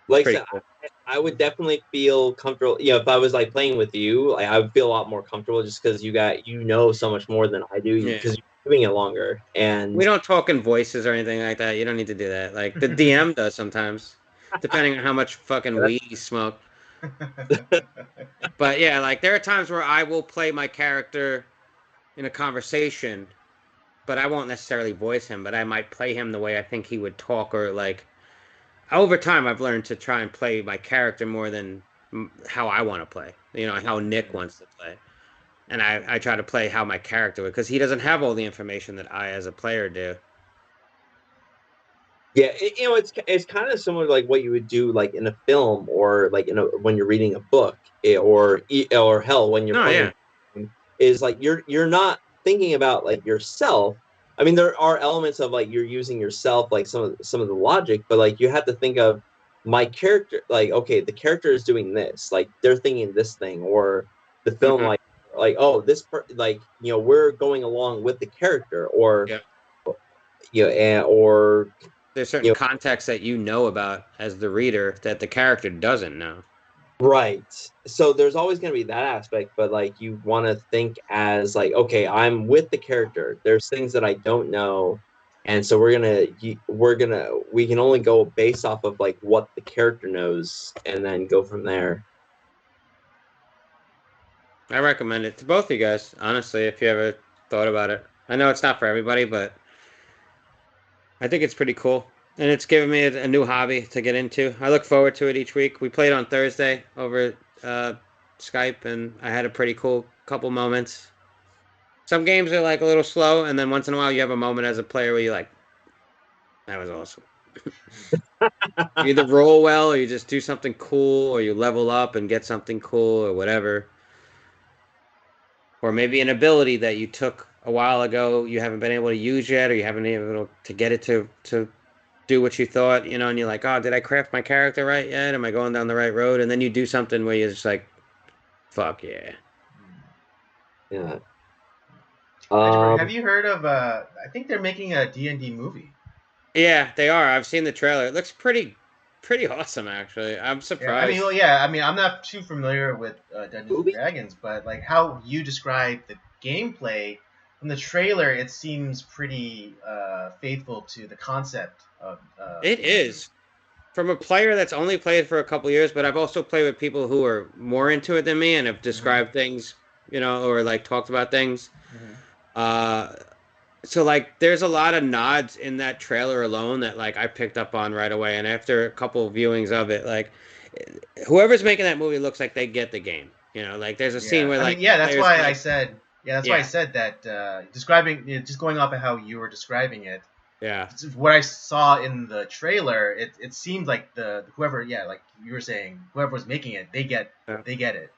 Like I pretty said, cool. I would definitely feel comfortable. You know, if I was like playing with you, like, I would feel a lot more comfortable just because you know so much more than I do Yeah. because you're doing it longer. We And don't talk in voices or anything like that. You don't need to do that. Like the DM does sometimes, depending on how much fucking weed you smoke. But yeah, like there are times where I will play my character in a conversation, but I won't necessarily voice him, but I might play him the way I think he would talk or like over time I've learned to try and play my character more than how I want to play. You know, how Nick wants to play. And I try to play how my character would because he doesn't have all the information that I as a player do. yeah, you know, it's kind of similar to like what you would do like in a film or like when you're reading a book or hell when you're No, playing yeah. a game, is like you're not thinking about like yourself. I mean, there are elements of like you're using yourself, like some of the logic, but like you have to think of my character, like okay, the character is doing this, like they're thinking this thing, or the film Hmm. like like, oh, like, you know, we're going along with the character, or Yeah. you know, or There's certain you know, context that you know about as the reader that the character doesn't know. right. So there's always going to be that aspect, but like you want to think as like, okay, I'm with the character. There's things that I don't know, and so we can only go based off of like what the character knows, and then go from there. I recommend it to both of you guys, honestly, if you ever thought about it. I know it's not for everybody, but I think it's pretty cool. And it's given me a new hobby to get into. I look forward to it each week. We played on Thursday over Skype, and I had a pretty cool couple moments. Some games are like a little slow, and then once in a while you have a moment as a player where you're like, that was awesome. You either roll well, or you just do something cool, or you level up and get something cool, or whatever. Or maybe an ability that you took a while ago you haven't been able to use yet, or you haven't been able to get it to do what you thought, you know, and you're like, oh, did I craft my character right yet? Am I going down the right road? And then you do something where you're just like, fuck yeah. Yeah. Have you heard of? I think they're making a D&D movie. Yeah, they are. I've seen the trailer. It looks pretty awesome, actually. I'm surprised. I mean, I'm not too familiar with Dungeons and Dragons, but like how you describe the gameplay from the trailer, it seems pretty faithful to the concept of. It is. From a player that's only played for a couple years, but I've also played with people who are more into it than me and have described things, you know, or like talked about things. Uh, so like there's a lot of nods in that trailer alone that like I picked up on right away, and after a couple of viewings of it, like whoever's making that movie looks like they get the game, you know, like there's a scene where like that's why I said that describing, you know, just going off of how you were describing it, what I saw in the trailer, it seemed like whoever like you were saying, whoever was making it, they get it.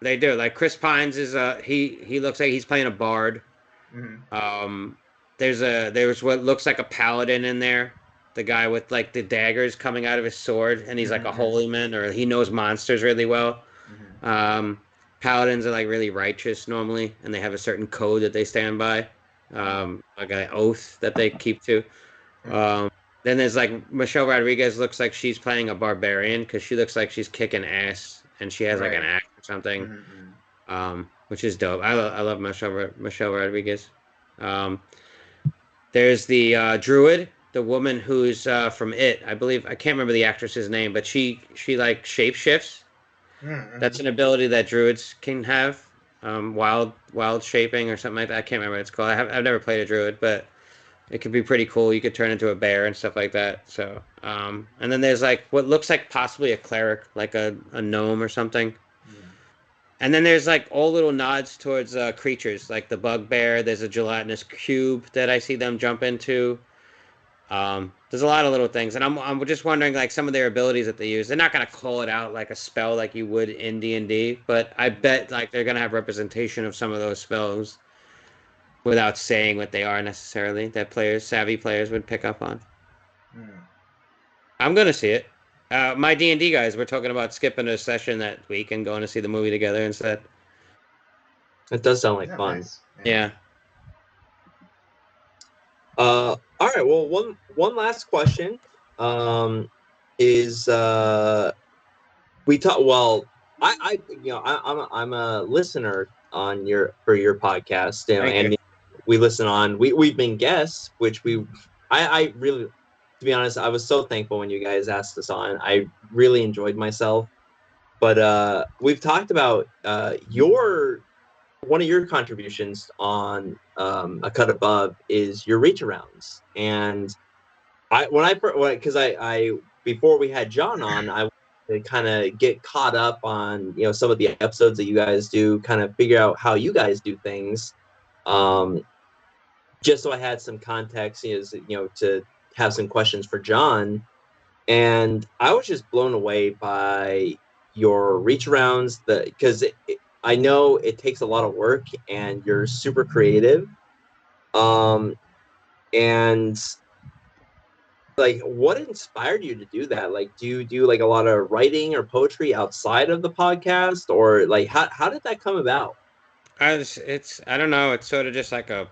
They do. Like Chris Pines is he looks like he's playing a bard. There's what looks like a paladin in there, the guy with like the daggers coming out of his sword, and he's like a holy man, or he knows monsters really well. Paladins are like really righteous normally, and they have a certain code that they stand by, like an oath that they keep to. Then there's like Michelle Rodriguez looks like she's playing a barbarian because she looks like she's kicking ass, and she has like an axe or something, which is dope. I love Michelle Rodriguez. There's the druid, the woman who's from It. I believe I can't remember the actress's name, but she like shapeshifts. That's an ability that druids can have. Wild shaping or something like that. I can't remember what it's called. I've never played a druid, but it could be pretty cool. You could turn into a bear and stuff like that. So, and then there's like what looks like possibly a cleric, like a gnome or something. And then there's like all little nods towards creatures, like the bugbear. There's a gelatinous cube that I see them jump into. There's a lot of little things, and I'm just wondering like some of their abilities that they use. They're not gonna call it out like a spell like you would in D&D, but I bet like they're gonna have representation of some of those spells without saying what they are necessarily. That savvy players would pick up on. I'm gonna see it. My D&D guys were talking about skipping a session that week and going to see the movie together instead. It does sound like fun. Nice? Yeah. All right. Well, one last question is we talk. Well, I'm a listener on your podcast, you know, and we listen on. We've been guests, which I really, to be honest, I was so thankful when you guys asked us on. I really enjoyed myself. But we've talked about one of your contributions on A Cut Above is your reach arounds. And before we had John on, I wanted to kind of get caught up on, you know, some of the episodes that you guys do, kind of figure out how you guys do things. Just so I had some context, you know, to have some questions for John. And I was just blown away by your reach arounds, because I know it takes a lot of work and you're super creative. And like, what inspired you to do that? Like, do you do like a lot of writing or poetry outside of the podcast, or like how did that come about? I don't know. It's sort of just like I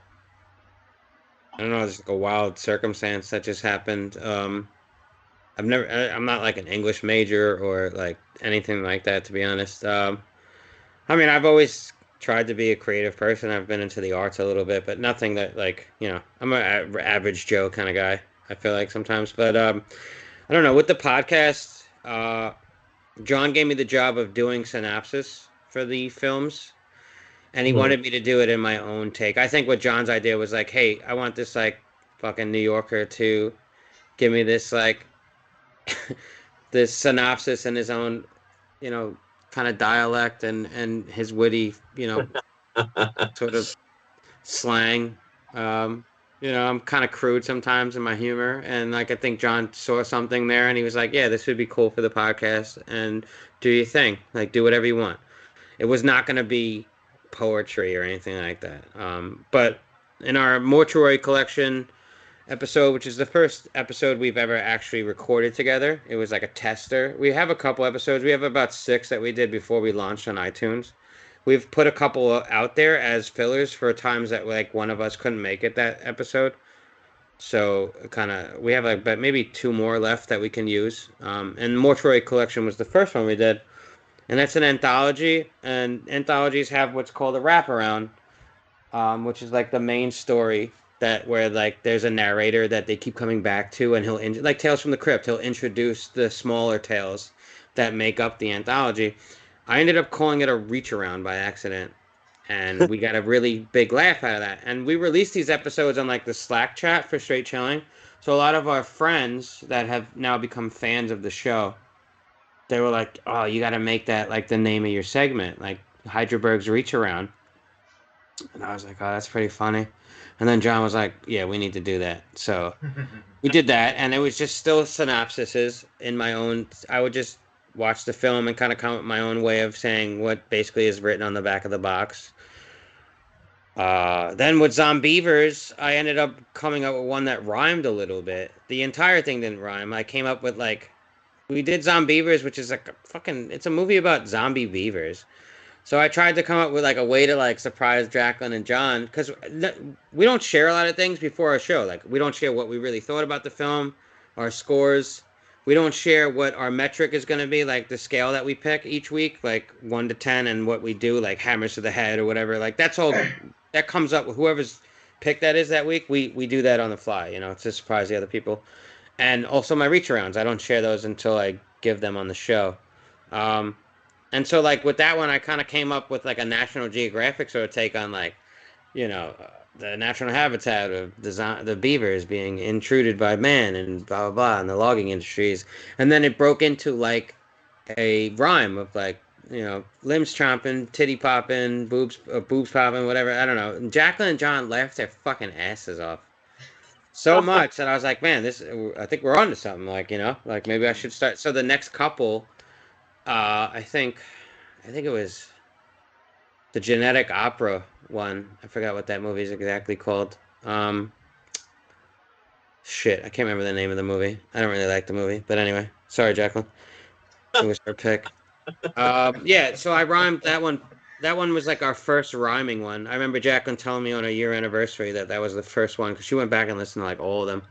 don't know. It's like a wild circumstance that just happened. I'm not like an English major or like anything like that, to be honest. I mean, I've always tried to be a creative person. I've been into the arts a little bit, but nothing that like, I'm an average Joe kind of guy. I feel like sometimes, but I don't know. With the podcast, John gave me the job of doing synopsis for the films, and he Mhm. wanted me to do it in my own take. I think what John's idea was like, hey, I want this like fucking New Yorker to give me this like this synopsis in his own, you know, kind of dialect and his witty, sort of slang. Um, I'm kind of crude sometimes in my humor, and like I think John saw something there, and he was like, "Yeah, this would be cool for the podcast, and do your thing, like do whatever you want." It was not going to be poetry or anything like that. But in our mortuary collection episode, which is the first episode we've ever actually recorded together. It was like a tester. We have a couple episodes. We have about 6 that we did before we launched on iTunes. We've put a couple out there as fillers for times that like one of us couldn't make it that episode. So kind of we have like but maybe 2 more left that we can use. And Mortuary Collection was the first one we did, and that's an anthology. And anthologies have what's called a wraparound, which is like the main story that where like there's a narrator that they keep coming back to, and like Tales from the Crypt, he'll introduce the smaller tales that make up the anthology. I ended up calling it a reach around by accident, and we got a really big laugh out of that. And we released these episodes on like the Slack chat for Straight Chilling. So a lot of our friends that have now become fans of the show, they were like, "Oh, you got to make that like the name of your segment, like Hydroberg's Reach Around." And I was like, "Oh, that's pretty funny." And then John was like, "Yeah, we need to do that." So we did that, and it was just still synopsises in my own. I would just watch the film and kind of come up with my own way of saying what basically is written on the back of the box. Then with Zombievers, I ended up coming up with one that rhymed a little bit. The entire thing didn't rhyme. I came up with like we did Zombievers, which is like a fucking. It's a movie about zombie beavers. So I tried to come up with like a way to like surprise Jacqueline and John because we don't share a lot of things before our show. Like we don't share what we really thought about the film, our scores. We don't share what our metric is going to be, like the scale that we pick each week, like 1 to 10, and what we do, like hammers to the head or whatever. Like that's all that comes up with whoever's pick that is that week. We do that on the fly, to surprise the other people. And also my reach arounds, I don't share those until I give them on the show. Um, and so, like with that one, I kind of came up with like a National Geographic sort of take on like, the natural habitat of the beavers being intruded by man and blah blah blah, and the logging industries. And then it broke into like a rhyme of like, limbs chomping, titty popping, boobs popping, whatever. I don't know. And Jacqueline and John laughed their fucking asses off so much, and I was like, man, I think we're on to something. Like, like maybe I should start. So the next couple, I think it was the Genetic Opera one. I forgot what that movie is exactly called. Um, Shit, I can't remember the name of the movie. I don't really like the movie, but anyway, sorry, Jacqueline. It was her pick. Yeah, so I rhymed that one. That one was like our first rhyming one. I remember Jacqueline telling me on a year anniversary that was the first one because she went back and listened to like all of them.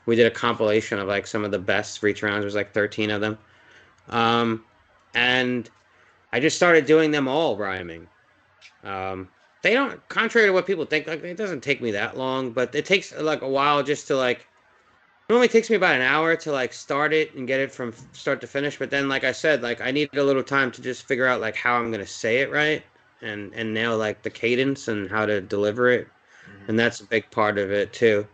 We did a compilation of like some of the best reach rounds. There was like 13 of them. Um, and I just started doing them all rhyming. Um, they don't, contrary to what people think, like it doesn't take me that long, but it takes like a while just to like. It only takes me about an hour to like start it and get it from start to finish. But then, like I said, like I needed a little time to just figure out like how I'm gonna say it right and nail like the cadence and how to deliver it, and Mhm. that's a big part of it too.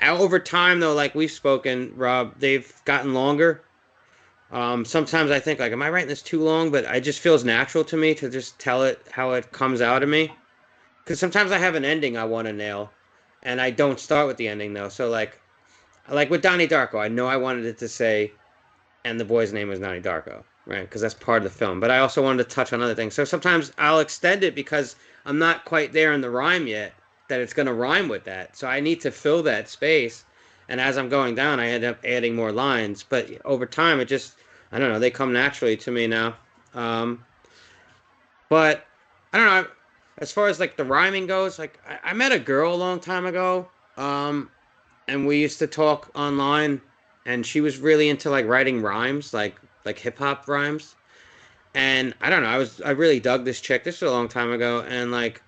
Over time, though, like we've spoken, Rob, they've gotten longer. Sometimes I think like, am I writing this too long? But it just feels natural to me to just tell it how it comes out of me. Because sometimes I have an ending I want to nail, and I don't start with the ending though. So like with Donnie Darko, I know I wanted it to say, and the boy's name was Donnie Darko, right? Because that's part of the film. But I also wanted to touch on other things. So sometimes I'll extend it because I'm not quite there in the rhyme yet that it's going to rhyme with that. So I need to fill that space. And as I'm going down, I end up adding more lines. But over time, it just, I don't know, they come naturally to me now. Um, but I don't know. as far as like the rhyming goes, like I met a girl a long time ago, and we used to talk online, and she was really into like writing rhymes, like hip hop rhymes. And I don't know, I really dug this chick. This was a long time ago, and like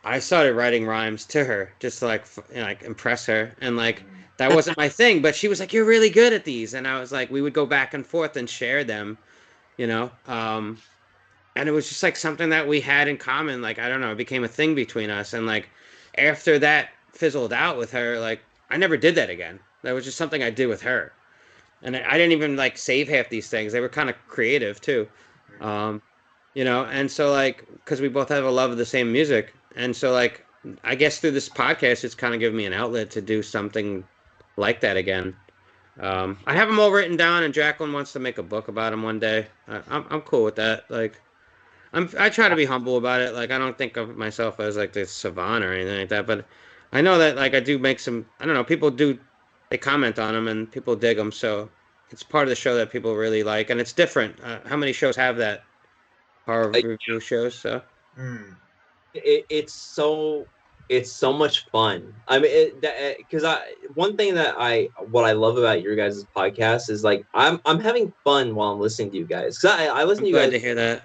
I started writing rhymes to her just to like impress her, and like that wasn't my thing, but she was like, "You're really good at these," and I was like, we would go back and forth and share them, you know. And it was just like something that we had in common. Like I don't know, it became a thing between us, and like after that fizzled out with her, like I never did that again. That was just something I did with her, and I didn't even like save half these things. They were kind of creative too, um, you know. And so like because we both have a love of the same music, and so like I guess through this podcast, it's kind of given me an outlet to do something like that again. I have them all written down, and Jacqueline wants to make a book about them one day. I'm cool with that. Like I try to be humble about it. Like I don't think of myself as like this savant or anything like that, but I know that like I do make some. I don't know. People do they comment on them and people dig them, so it's part of the show that people really like, and it's different. How many shows have that horror Like, review shows? So it's so much fun. I mean, because I one thing that what I love about your guys' podcast is like I'm having fun while I'm listening to you guys. Because I listen I'm to you glad guys. to hear that.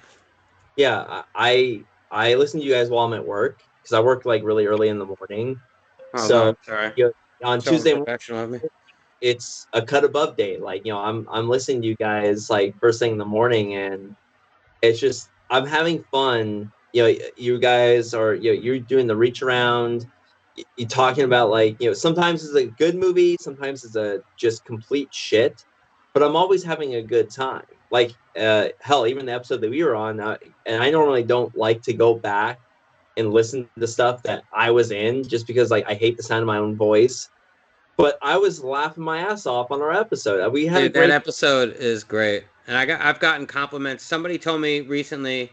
Yeah, I listen to you guys while I'm at work because I work like really early in the morning. Oh So man, sorry. you know, on So Tuesday morning, unprofessional of me. it's a cut above day. Like I'm listening to you guys like first thing in the morning, and it's just I'm having fun. You know, you guys are you're doing the reach around. You're talking about like sometimes it's a good movie, sometimes it's a just complete shit, but I'm always having a good time. Like hell, even the episode that we were on, and I normally don't like to go back and listen to stuff that I was in just because like I hate the sound of my own voice. But I was laughing my ass off on our episode. We had a Dude, that great. episode is great, and I've gotten compliments. Somebody told me recently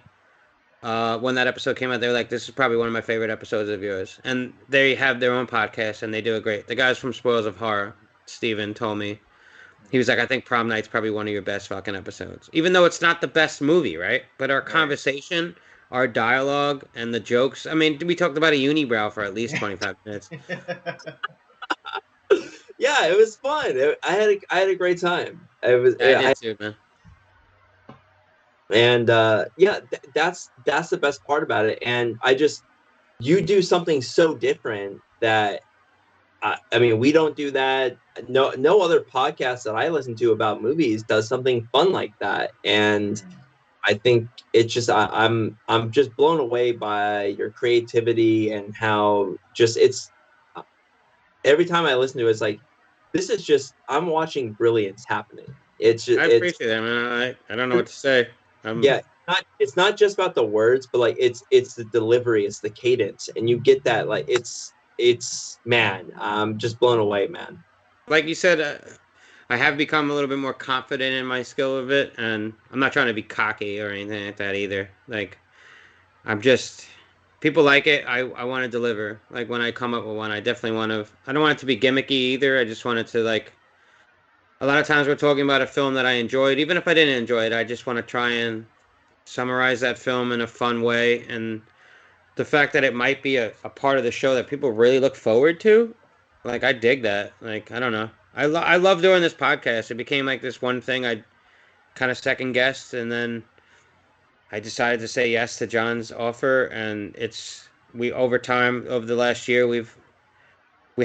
when that episode came out, they were like, "This is probably one of my favorite episodes of yours." And they have their own podcast, and they do a great. The guys from Spoils of Horror, Steven, told me he was like, "I think Prom Night's probably one of your best fucking episodes, even though it's not the best movie, right? But our Right. conversation, our dialogue, and the jokes. I mean, we talked about a unibrow for at least 25 minutes. Yeah, it was fun. I had a great time. It was Yeah, I I did too, man. and yeah, that's the best part about it. And I just you do something so different that I mean we don't do that. No other podcast that I listen to about movies does something fun like that. And I think it's just I'm just blown away by your creativity and how just it's every time I listen to it, it's like this is just I'm watching brilliance happening. It's just I it's appreciate that, man. I don't know what to say. yeah, it's not just about the words, but like it's the delivery, it's the cadence, and you get that like it's man, I'm just blown away, man. Like you said, I have become a little bit more confident in my skill of it, and I'm not trying to be cocky or anything like that either. Like I'm just people like it. I want to deliver. Like when I come up with one, I definitely want to. I don't want it to be gimmicky either. I just want it to like. A lot of times we're talking about a film that I enjoyed, even if I didn't enjoy it. I just want to try and summarize that film in a fun way, and the fact that it might be a part of the show that people really look forward to, like I dig that. Like I don't know, I love doing this podcast. It became like this one thing I kind of second guessed, and then I decided to say yes to John's offer, and it's we over time over the last year we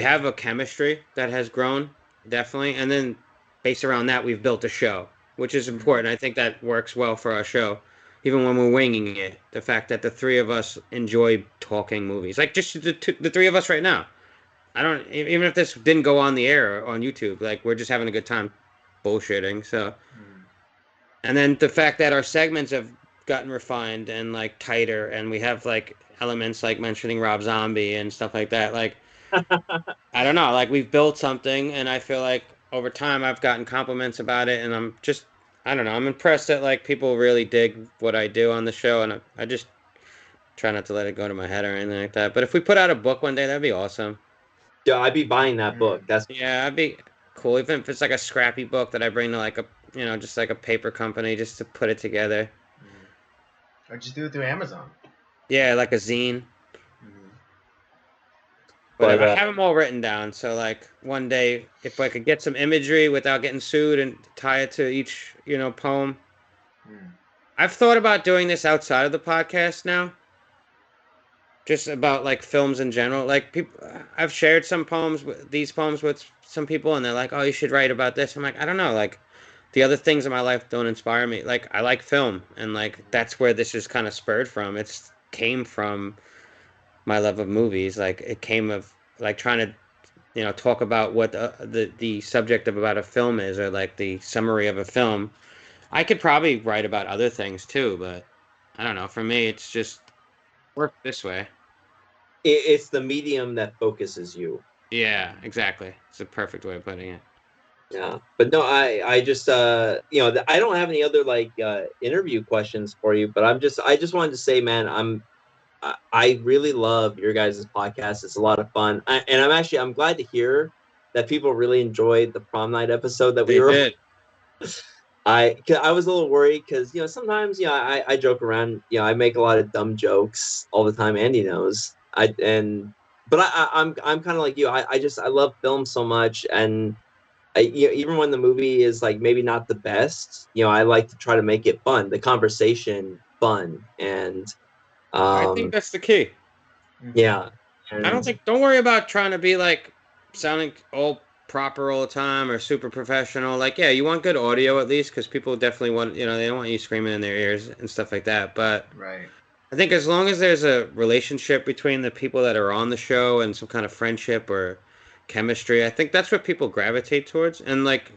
have a chemistry that has grown definitely, and then based around that we've built a show, which is important. I think that works well for our show. Even when we're winging it, the fact that the three of us enjoy talking movies, like just the three of us right now. I don't even if this didn't go on the air or on YouTube, like we're just having a good time bullshitting. So, and then the fact that our segments have gotten refined and like tighter, and we have like elements like mentioning Rob Zombie and stuff like that. Like I don't know, like we've built something, and I feel like over time I've gotten compliments about it, and I'm just I don't know, I'm impressed that like people really dig what I do on the show, and I just try not to let it go to my head or anything like that. But if we put out a book one day, that'd be awesome. Yeah, I'd be buying that book. That's Yeah, that'd be cool. Even if it's like a scrappy book that I bring to like a just like a paper company just to put it together. Or just do it through Amazon. Yeah, like a zine. Mhm. But Whatever. I have them all written down. So like one day, if I could get some imagery without getting sued and tie it to each, poem. Mm. I've thought about doing this outside of the podcast now. Just about like films in general. Like people, I've shared these poems with some people, and they're like, "Oh, you should write about this." I'm like, I don't know. Like the other things in my life don't inspire me. Like I like film, and like that's where this is kind of spurred from. It's came from my love of movies. Like it came of like trying to talk about what the subject of about a film is, or like the summary of a film. I could probably write about other things too, but I don't know. For me, it's just work this way. it's the medium that focuses you. Yeah, exactly. It's a perfect way of putting it. Yeah, but no, I just I don't have any other like interview questions for you, but I just wanted to say, man, I really love your guys' podcast. It's a lot of fun, and I'm glad to hear that people really enjoyed the prom night episode that we They were. did. I was a little worried because sometimes I joke around, I make a lot of dumb jokes all the time. Andy knows but I'm kind of like you. I love film so much, and even when the movie is like maybe not the best, I like to try to make it fun, the conversation fun, and I think um, that's the key. Mhm. yeah, and Don't worry about trying to be like sounding all proper all the time or super professional. Like, yeah, you want good audio at least because people definitely want, they don't want you screaming in their ears and stuff like that. But Right. I think as long as there's a relationship between the people that are on the show and some kind of friendship or chemistry, I think that's what people gravitate towards. And like,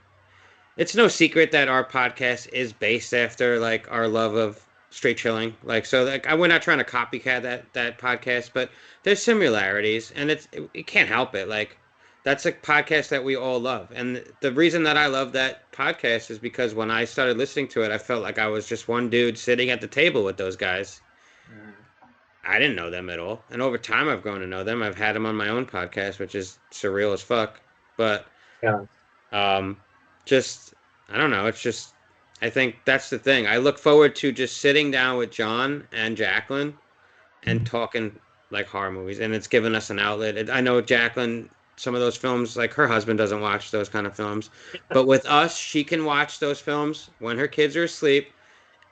it's no secret that our podcast is based after like our love of straight chilling. Like so, like we're not trying to copycat that podcast, but there's similarities, and it can't help it. Like that's a podcast that we all love, and the reason that I love that podcast is because when I started listening to it, I felt like I was just one dude sitting at the table with those guys. Mhm. I didn't know them at all, and over time I've grown to know them. I've had them on my own podcast, which is surreal as fuck, but yeah. um, just I don't know. It's just I think that's the thing. I look forward to just sitting down with John and Jacqueline and talking like horror movies, and it's given us an outlet. I know Jacqueline, some of those films, like her husband doesn't watch those kind of films, but with us, she can watch those films when her kids are asleep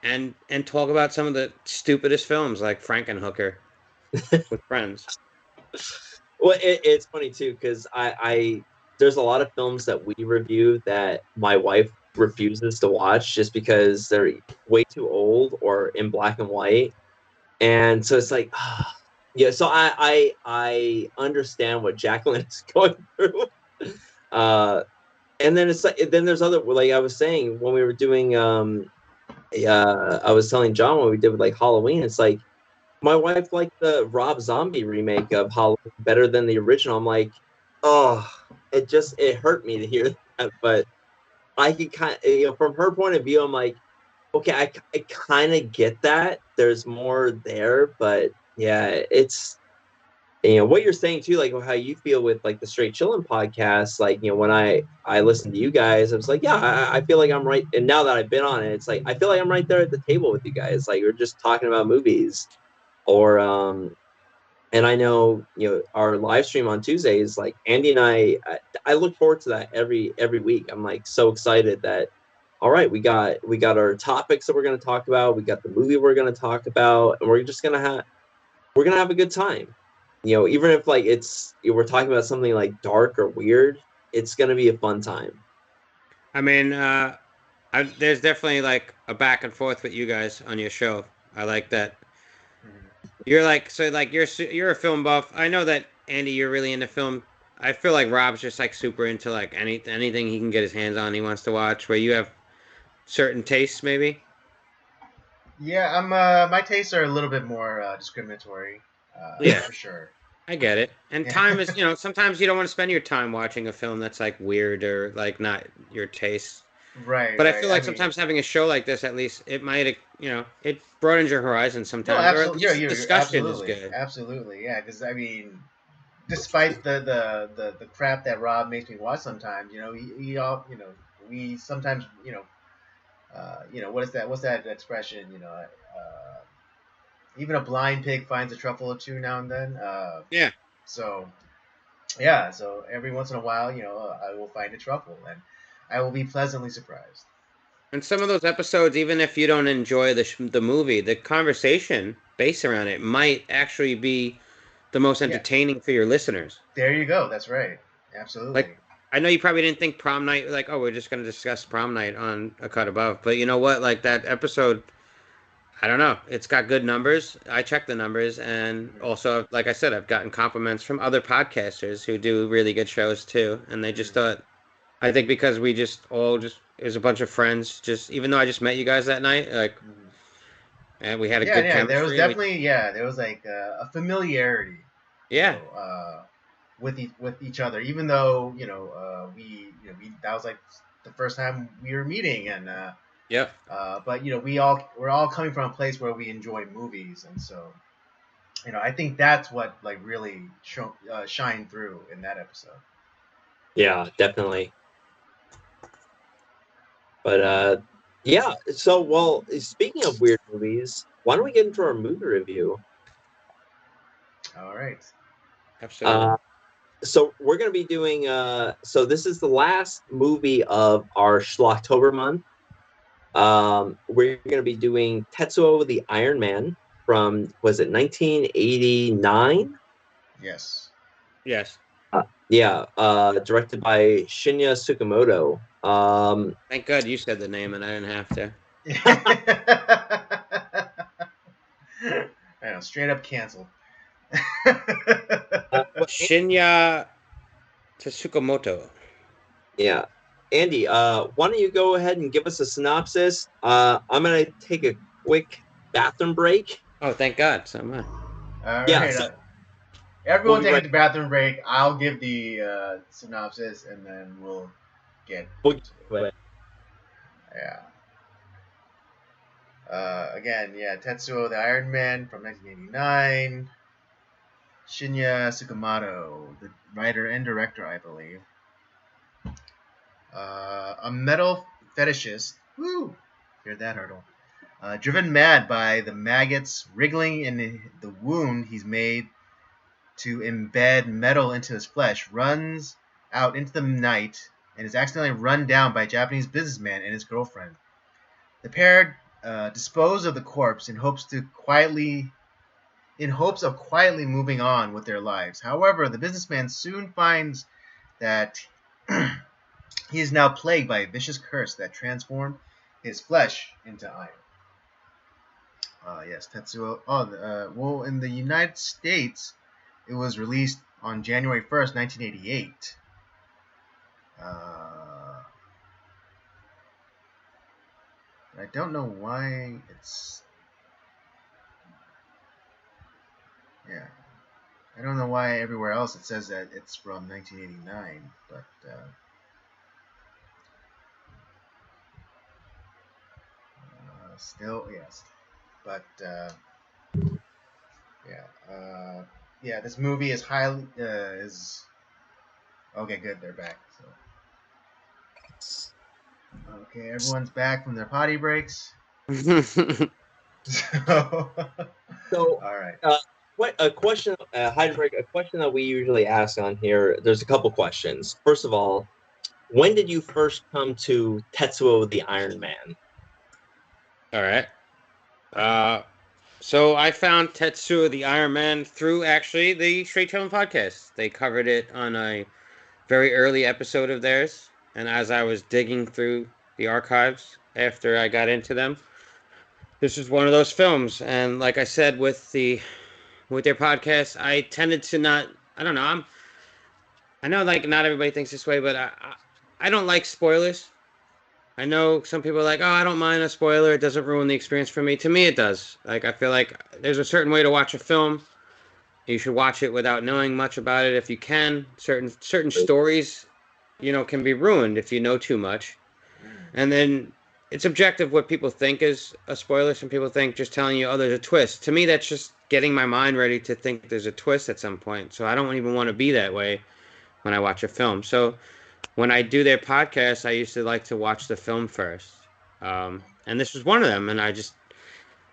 and talk about some of the stupidest films like Frankenhooker with friends. Well, it's funny too because there's a lot of films that we review that my wife refuses to watch just because they're way too old or in black and white, and so it's like, yeah. So I understand what Jacqueline is going through, uh, and then it's like then there's other like I was saying when we were doing I was telling John what we did with like Halloween. It's like my wife liked the Rob Zombie remake of Halloween better than the original. I'm like, oh, it hurt me to hear that, but I could kind of, from her point of view, I'm like, okay, I kind of get that. There's more there, but yeah, it's what you're saying too, like how you feel with like the Straight Chillin' podcast. Like when I listened to you guys, I was like, yeah, I feel like I'm right. And now that I've been on it, it's like I feel like I'm right there at the table with you guys. Like we're just talking about movies, or and I know our live stream on Tuesdays. Like Andy and I look forward to that every week. I'm like so excited that all right, we got our topics that we're going to talk about. We got the movie we're going to talk about, and we're gonna have a good time. Even if like we're talking about something like dark or weird, it's gonna be a fun time. I mean, there's definitely like a back and forth with you guys on your show. I like that. Mhm. You're like so like you're a film buff. I know that Andy, you're really into film. I feel like Rob's just like super into like anything he can get his hands on. He wants to watch. Where you have certain tastes, maybe. Yeah, my tastes are a little bit more discriminatory, Yeah, for sure. I get it. And Yeah. time is, sometimes you don't want to spend your time watching a film that's like weird or like not your taste. Right, But I right. feel I like mean, sometimes having a show like this, at least, it might, it broadens your horizon no, sometimes, or at absolutely. least the You're discussion is absolutely, good. absolutely. Yeah, because I mean, despite the crap that Rob makes me watch sometimes, he all, we sometimes, what is that? What's that expression? even a blind pig finds a truffle or two now and then. Yeah. So yeah, so every once in a while, I will find a truffle, and I will be pleasantly surprised. And some of those episodes, even if you don't enjoy the movie, the conversation based around it might actually be the most Yeah. entertaining for your listeners. There you go. That's right. Absolutely. Like, I know you probably didn't think prom night, like, oh, we're just going to discuss prom night on A Cut Above. But you know what? Like, that episode, I don't know. It's got good numbers. I checked the numbers. And also, like I said, I've gotten compliments from other podcasters who do really good shows too. And they just thought, I think because we just all just, it was a bunch of friends, just, even though I just met you guys that night, like, and we had a good chemistry. There was definitely there was like a familiarity. Yeah. With each other, even though we that was like the first time we were meeting, and Yep. but we're all coming from a place where we enjoy movies, and so I think that's what like really shined through in that episode. Yeah, definitely. But yeah. So, well, speaking of weird movies, why don't we get into our movie review? All right. Absolutely. So we're going to be doing. So this is the last movie of our Schlocktober month. We're going to be doing Tetsuo the Iron Man from, was it 1989? Yes. Yes. Yeah. Directed by Shinya Tsukamoto. Thank God you said the name and I didn't have to. I know, straight up canceled. Shinya Tsukamoto. Yeah. Andy, why don't you go ahead and give us a synopsis? I'm going to take a quick bathroom break. Oh, thank God. So am I. All Yeah, right. so- Everyone We'll be take a bathroom break. I'll give the synopsis, and then we'll get We'll into get it. Yeah. Again, Tetsuo the Iron Man from 1989. Shinya Tsukamoto, the writer and director, I believe. A metal fetishist. Woo! Hear that hurdle. Driven mad by the maggots wriggling in the wound he's made to embed metal into his flesh, runs out into the night and is accidentally run down by a Japanese businessman and his girlfriend. The pair dispose of the corpse in hopes of quietly moving on with their lives. However, the businessman soon finds that he is now plagued by a vicious curse that transformed his flesh into iron. Yes, Tetsuo. Well, in the United States, it was released on January 1st, 1988. I don't know why it's... Yeah. I don't know why everywhere else it says that it's from 1989, but... still, yes. But, this movie is highly... Okay, good, they're back, so... Okay, everyone's back from their potty breaks. So, all right. What a question, Hyrdaberg, a question that we usually ask on here. There's a couple questions. First of all, when did you first come to Tetsuo the Iron Man? All right. So I found Tetsuo the Iron Man through actually the Straight Chillin' podcast. They covered it on a very early episode of theirs, and as I was digging through the archives after I got into them, this is one of those films. And like I said, with their podcast, I tended to not. I don't know. I know like not everybody thinks this way, but I don't like spoilers. I know some people are like, oh, I don't mind a spoiler. It doesn't ruin the experience for me. To me, it does. Like, I feel like there's a certain way to watch a film. You should watch it without knowing much about it if you can. Certain stories, can be ruined if you know too much. And then it's objective what people think is a spoiler. Some people think just telling you, oh, there's a twist. To me, that's just getting my mind ready to think there's a twist at some point. So I don't even want to be that way when I watch a film. So when I do their podcast, I used to like to watch the film first. And this was one of them. And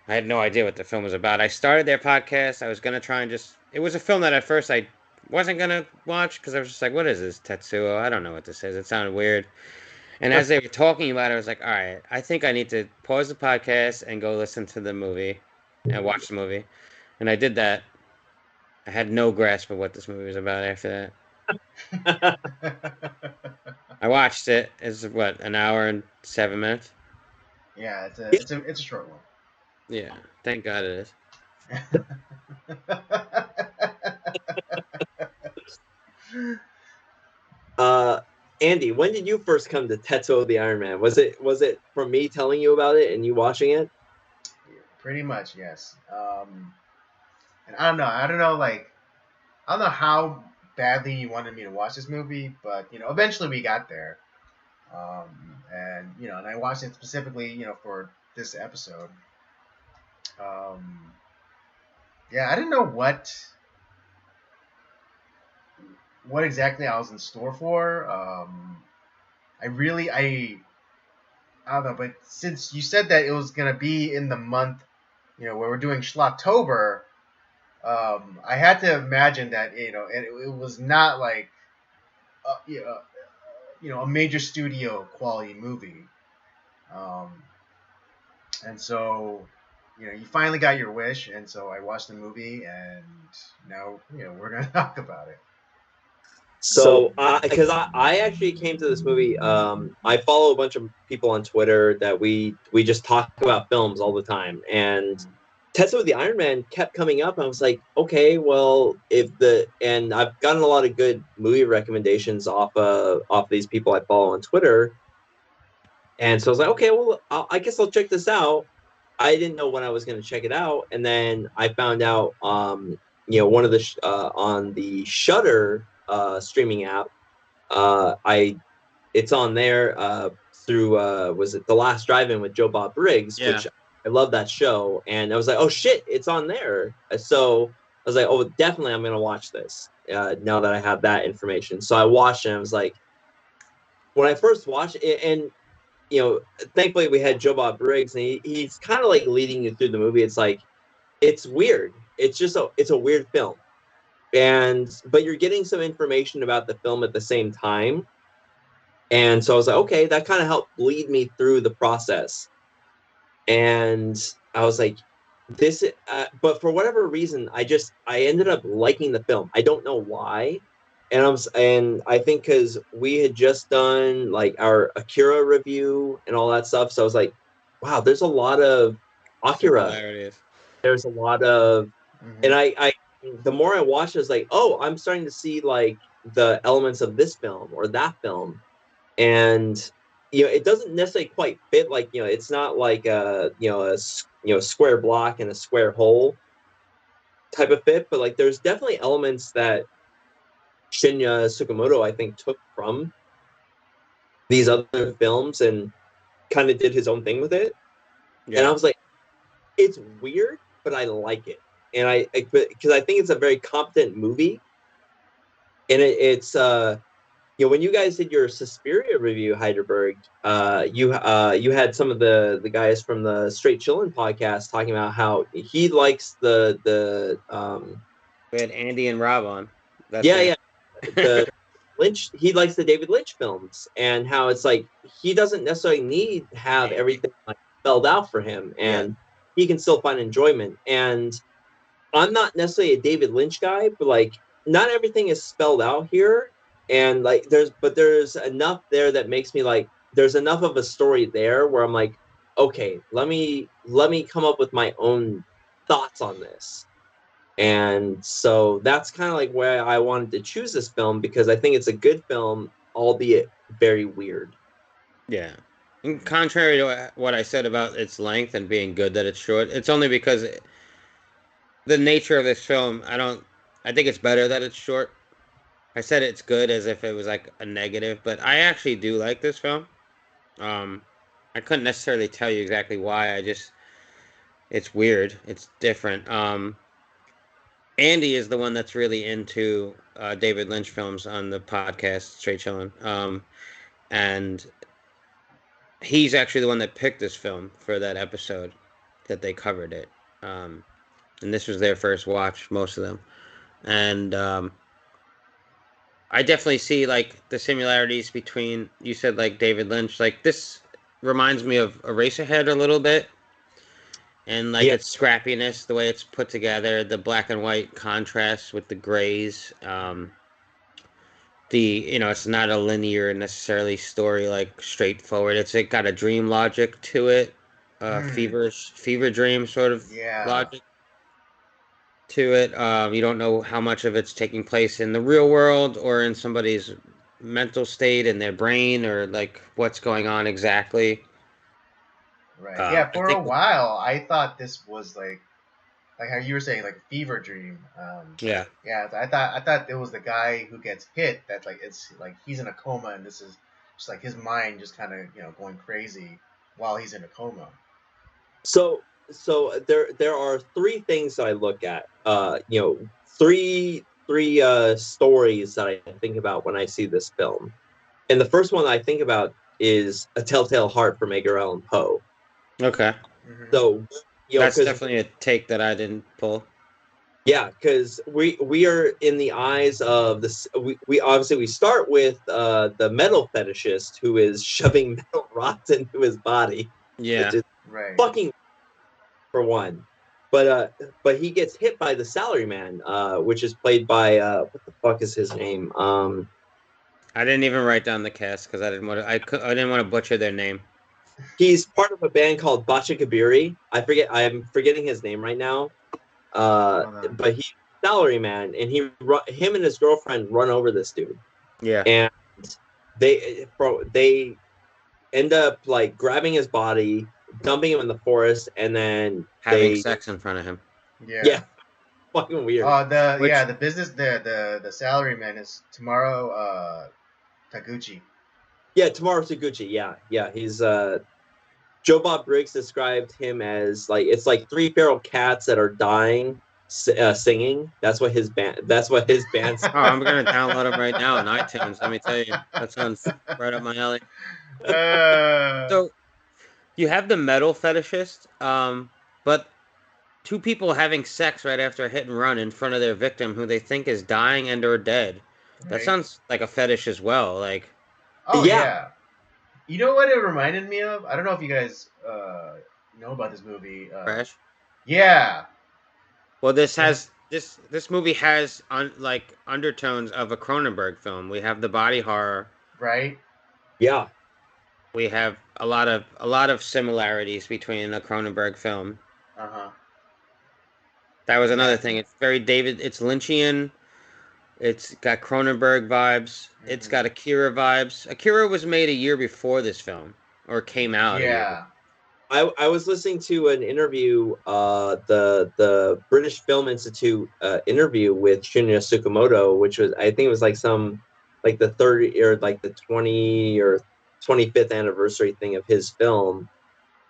I had no idea what the film was about. I started their podcast. I was gonna try and just. It was a film that at first I wasn't gonna watch because I was just like, "What is this, Tetsuo? I don't know what this is." It sounded weird. And as they were talking about it, I was like, "All right, I think I need to pause the podcast and go listen to the movie and watch the movie." And I did that. I had no grasp of what this movie was about after that. I watched it. It's what, an hour and 7 minutes? Yeah, it's a short one. Yeah, thank God it is. Andy, when did you first come to Tetsuo the Iron Man? Was it from me telling you about it and you watching it? Pretty much, yes. And I don't know, like, I don't know how badly you wanted me to watch this movie, but eventually we got there. And I watched it specifically, for this episode. Yeah, I didn't know what exactly I was in store for. I don't know, but since you said that it was gonna be in the month, where we're doing Schlocktober, I had to imagine that it was not like a major studio quality movie, um, and so you finally got your wish, and so I watched the movie, and now we're gonna talk about it. So, because I actually came to this movie, I follow a bunch of people on Twitter that we just talk about films all the time, and Tetsuo the Iron Man kept coming up. I was like, okay, well, and I've gotten a lot of good movie recommendations off these people I follow on Twitter, and so I was like, okay, well, I guess I'll check this out. I didn't know when I was going to check it out, and then I found out, one of the on the Shudder streaming app, it's on there through was it The Last Drive-In with Joe Bob Briggs, Yeah. which I love that show, and I was like, oh shit, it's on there. So I was like, oh, definitely, I'm going to watch this now that I have that information. So I watched it, and I was like, when I first watched it, and thankfully we had Joe Bob Briggs, and he's kind of like leading you through the movie. It's like, it's weird. It's a weird film, but you're getting some information about the film at the same time. And so I was like, okay, that kind of helped lead me through the process. And I was like, but for whatever reason, I ended up liking the film. I don't know why. And I think because we had just done like our Akira review and all that stuff. So I was like, wow, there's a lot of Akira. Similarities. There's a lot of, Mm-hmm. and I, the more I watched, I was like, oh, I'm starting to see like the elements of this film or that film. And it doesn't necessarily quite fit, like it's not like a square block and a square hole type of fit, but like there's definitely elements that Shinya Tsukamoto I think took from these other films and kind of did his own thing with it. Yeah. And I was like, it's weird, but I like it, and because I think it's a very competent movie, and it's when you guys did your Suspiria review, Hyrdaberg, you had some of the guys from the Straight Chillin' podcast talking about how he likes the We had Andy and Rob on. the Lynch. He likes the David Lynch films, and how it's like he doesn't necessarily need to have everything like spelled out for him, and he can still find enjoyment. And I'm not necessarily a David Lynch guy, but like not everything is spelled out here. And like there's enough there that makes me like there's enough of a story there where I'm like, okay, let me come up with my own thoughts on this. And so that's kind of like where I wanted to choose this film, because I think it's a good film, albeit very weird. Yeah. And contrary to what I said about its length and being good that it's short, it's only because the nature of this film, I think it's better that it's short. I said it's good as if it was like a negative, but I actually do like this film. I couldn't necessarily tell you exactly why. It's weird. It's different. Andy is the one that's really into David Lynch films on the podcast Straight Chillin'. And he's actually the one that picked this film for that episode. that they covered it. And this was their first watch, most of them. And I definitely see like the similarities between, you said like David Lynch, like this reminds me of Eraserhead a little bit, and like Yeah. its scrappiness, the way it's put together, the black and white contrast with the grays. It's not a linear necessarily story, like straightforward. It got a dream logic to it, fever dream sort of Yeah. logic to it. You don't know how much of it's taking place in the real world or in somebody's mental state in their brain, or like what's going on exactly. Right. Yeah. I For a think, while, I thought this was like how you were saying, like a fever dream. yeah, Yeah. I thought it was the guy who gets hit. That like it's like he's in a coma, and this is just like his mind just kind of going crazy while he's in a coma. So there are three things that I look at. Three stories that I think about when I see this film. And the first one I think about is A Telltale Heart from Edgar Allan Poe. okay, Hmm. So, that's because definitely a take that I didn't pull. yeah, because we are in the eyes of this. We obviously we start with the metal fetishist who is shoving metal rods into his body, which Yeah, is Right. fucking for one. But he gets hit by the salaryman, which is played by what the fuck is his name? I didn't even write down the cast because I didn't want to butcher their name. He's part of a band called Bachakabiri. I'm forgetting his name right now. Hold on. But he's salaryman, and him and his girlfriend run over this dude, Yeah, and they end up like grabbing his body, dumping him in the forest, and then having sex in front of him. Yeah. yeah, fucking weird. Which The business the salaryman is Tomorrow Taguchi. Yeah, Tomorrow Suguchi. Yeah, he's Joe Bob Briggs described him as like it's like three feral cats that are dying singing. That's what his band. That's what his band's. Oh, I'm gonna download them right now on iTunes. Let me tell you, that sounds right up my alley. uh, So you have the metal fetishist, but two people having sex right after a hit and run in front of their victim, who they think is dying and or dead. That right. sounds like a fetish as well. Like Oh Yeah, yeah. You know what it reminded me of? I don't know if you guys know about this movie. Crash. Yeah. Well, It- this movie has like undertones of a Cronenberg film. We have the body horror. right. yeah. We have a lot of similarities between a Cronenberg film. Uh huh. That was another Yeah. thing. It's very David. It's Lynchian. It's got Cronenberg vibes. It's Hmm. got Akira vibes. Akira was made a year before this film, or came out a year before. Yeah. I was listening to an interview, the British Film Institute interview with Shinya Tsukamoto, which was I think it was like some like the 30 or like the 20 or 25th anniversary thing of his film,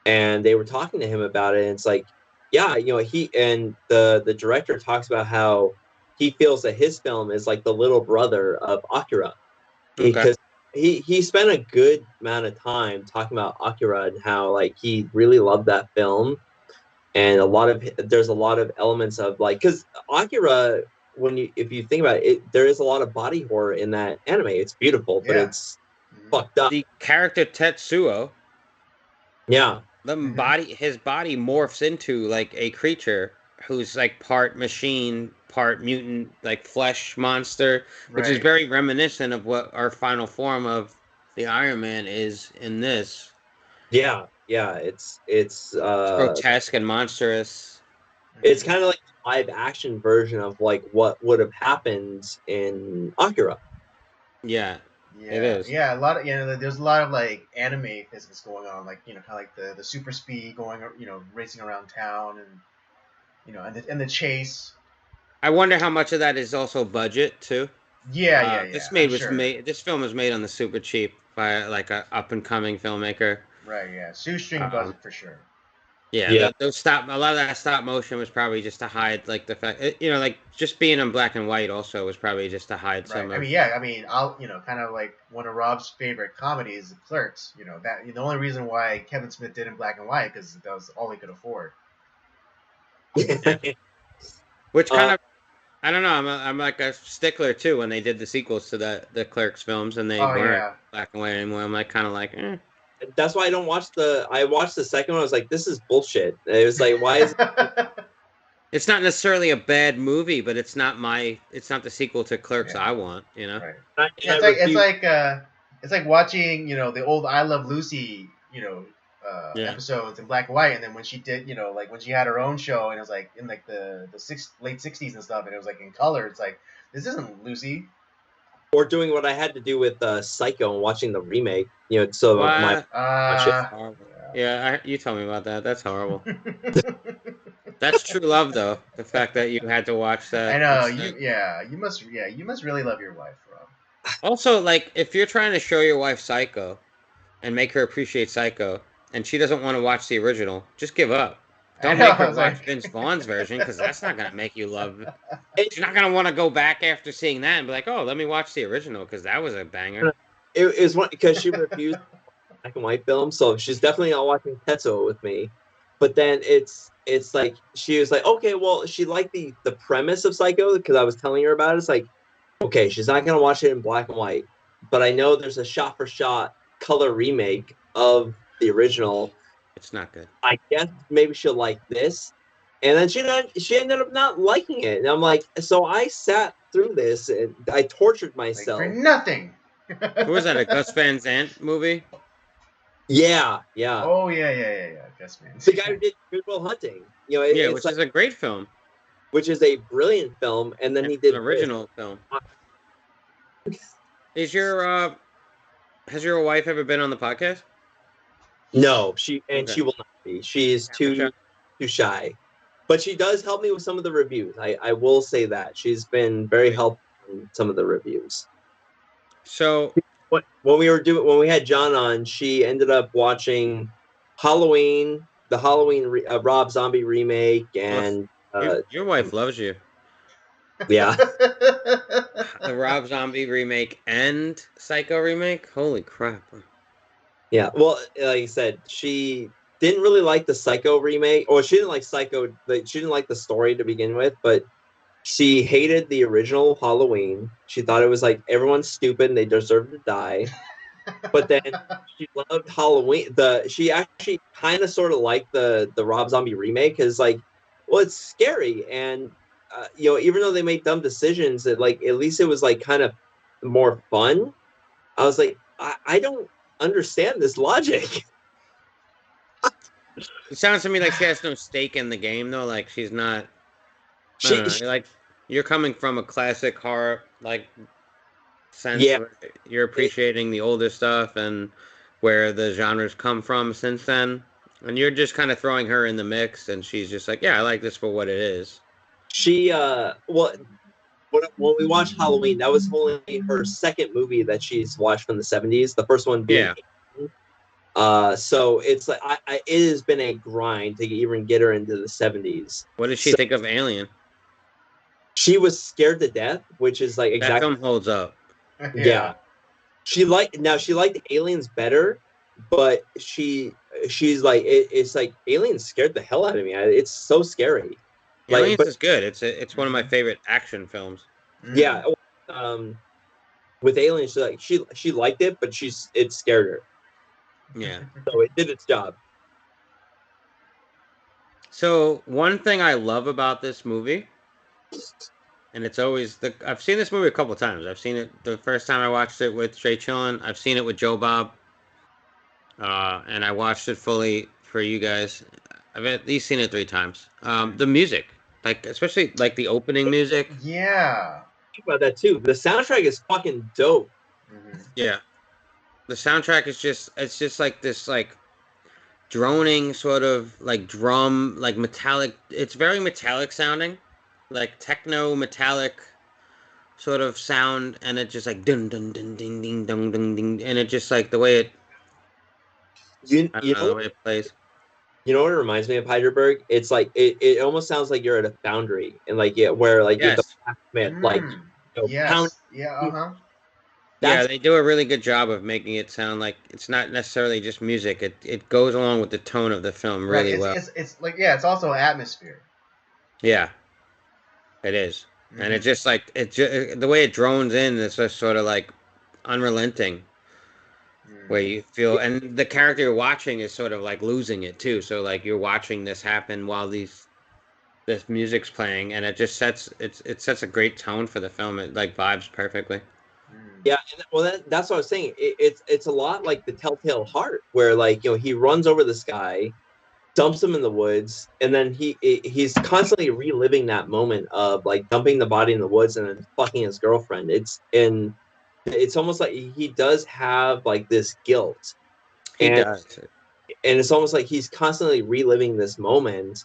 and they were talking to him about it. And it's like, yeah, he and the director talks about how he feels that his film is like the little brother of Akira Okay. because he spent a good amount of time talking about Akira and how like he really loved that film, and there's a lot of elements of like because Akira, if you think about it, there is a lot of body horror in that anime. It's beautiful, but Yeah. it's Hmm. fucked up. The character Tetsuo, Yeah, Hmm. his body morphs into like a creature who's like part machine, part mutant, like flesh monster, which is Right. very reminiscent of what our final form of the Iron Man is in this. yeah. It's grotesque and monstrous. It's Hmm. kind of like a live action version of like what would have happened in Akira. Yeah, it Yeah, is. yeah, a lot of there's a lot of like anime physics going on, like kind of like the super speed going, racing around town, and and the chase. I wonder how much of that is also budget too. Yeah, yeah, yeah. I'm sure. This film was made on the super cheap by like a up and coming filmmaker. Right, yeah, shoestring Um, budget for sure. yeah, Yeah, a lot of that stop motion was probably just to hide like the fact, like just being in black and white also was probably just to hide Right. some I of. mean, yeah. I mean, I'll kind of like one of Rob's favorite comedies, Clerks. That the only reason why Kevin Smith did in black and white because that was all he could afford. Which kind of, I don't know. I'm like a stickler too when they did the sequels to the Clerks films and they Oh weren't yeah. black and white anymore. I'm like kind of like, eh. That's why I don't watch I watched the second one. I was like, this is bullshit. It was like, why is It's not necessarily a bad movie, but it's not the sequel to Clerks Yeah. I want, you know? Right. I, Yeah, it's like watching, the old I Love Lucy, Yeah. episodes in black and white, and then when she did, like when she had her own show, and it was like in like the late '60s and stuff, and it was like in color. It's like, this isn't Lucy. or doing what I had to do with Psycho and watching the remake. So my What? watch it. That's horrible. Yeah, you tell me about that. That's horrible. That's true love, though. The fact that you had to watch that. I know instead. you must really love your wife, Rob. Also, like, if you're trying to show your wife Psycho and make her appreciate Psycho, and she doesn't want to watch the original, just give up. Don't make her watch Vince Vaughn's version, because that's not gonna make you love it. She's not gonna want to go back after seeing that and be like, "Oh, let me watch the original," because that was a banger. It is one because she refused black and white film, so she's definitely not watching Tetsuo with me. But then it's like she was like, okay, well, she liked the premise of Psycho because I was telling her about it. It's like, okay, she's not gonna watch it in black and white, but I know there's a shot for shot color remake of the original. It's not good. I guess maybe she'll like this. And then she ended up not liking it. And I'm like, so I sat through this and I tortured myself. Like for nothing. Who was that? A Gus Van Sant movie? Yeah. Oh yeah. Gus Van Sant. The guy who did Good Will Hunting. Which is a great film. Which is a brilliant film. And then he did an original film. Has your wife ever been on the podcast? No, she will not be. She is too shy. But she does help me with some of the reviews. I will say that. She's been very helpful in some of the reviews. So when we had John on, she ended up watching Halloween, the Halloween Rob Zombie remake, and your wife loves you. Yeah. The Rob Zombie remake and Psycho remake? Holy crap. Yeah, well, like I said, she didn't really like the Psycho remake, or she didn't like Psycho. She didn't like the story to begin with, but she hated the original Halloween. She thought it was like everyone's stupid and they deserve to die. But then she loved Halloween. She actually kind of sort of liked the Rob Zombie remake because, like, well, it's scary, and even though they made dumb decisions, at least it was like kind of more fun. I was like, I don't understand this logic. It sounds to me like she has no stake in the game, though. Like she's not. Like you're coming from a classic horror sense. Yeah. Where you're appreciating the older stuff and where the genres come from since then, and you're just kind of throwing her in the mix, and she's just like, yeah, I like this for what it is. She when we watched Halloween, that was only her second movie that she's watched from the 70s. The first one being so it's like it has been a grind to even get her into the 70s. What did she think of Alien? She was scared to death, which is like exactly that film holds up. Yeah. She liked Aliens better, but she's like it's like Aliens scared the hell out of me. It's so scary. Aliens is good. It's one of my favorite action films. Yeah, with Aliens, she liked it, but it scared her. Yeah. So it did its job. So one thing I love about this movie, and it's always I've seen this movie a couple times. I've seen it the first time I watched it with Jay Chillin. I've seen it with Joe Bob, and I watched it fully for you guys. I've at least seen it 3 times. The music, especially the opening music. Yeah. Think about that too. The soundtrack is fucking dope. Mm-hmm. Yeah. The soundtrack is just like this droning sort of drum, metallic. It's very metallic sounding, like techno metallic sort of sound, and it just dun dun dun ding ding dun dun ding, and it just the way it. The way it plays. You know what it reminds me of, Hyrdaberg? It's like it almost sounds like you're at a foundry and where yes. you're the blacksmith, yes. Yeah. Yeah, they do a really good job of making it sound like it's not necessarily just music. It goes along with the tone of the film really well. It's also atmosphere. Yeah, it is, and it's Mm. just like the way it drones in. It's just sort of like unrelenting, where Mm. you feel, and the character you're watching is sort of like losing it too. So like you're watching this happen while this music's playing, and it just it sets a great tone for the film. It like vibes perfectly. Mm. Yeah, and, well, that's what I was saying. It's a lot like the Telltale Heart, where like he runs over this guy, dumps him in the woods, and then he's constantly reliving that moment of like dumping the body in the woods and then fucking his girlfriend. It's almost like he does have like this guilt, He and does. it's almost like he's constantly reliving this moment,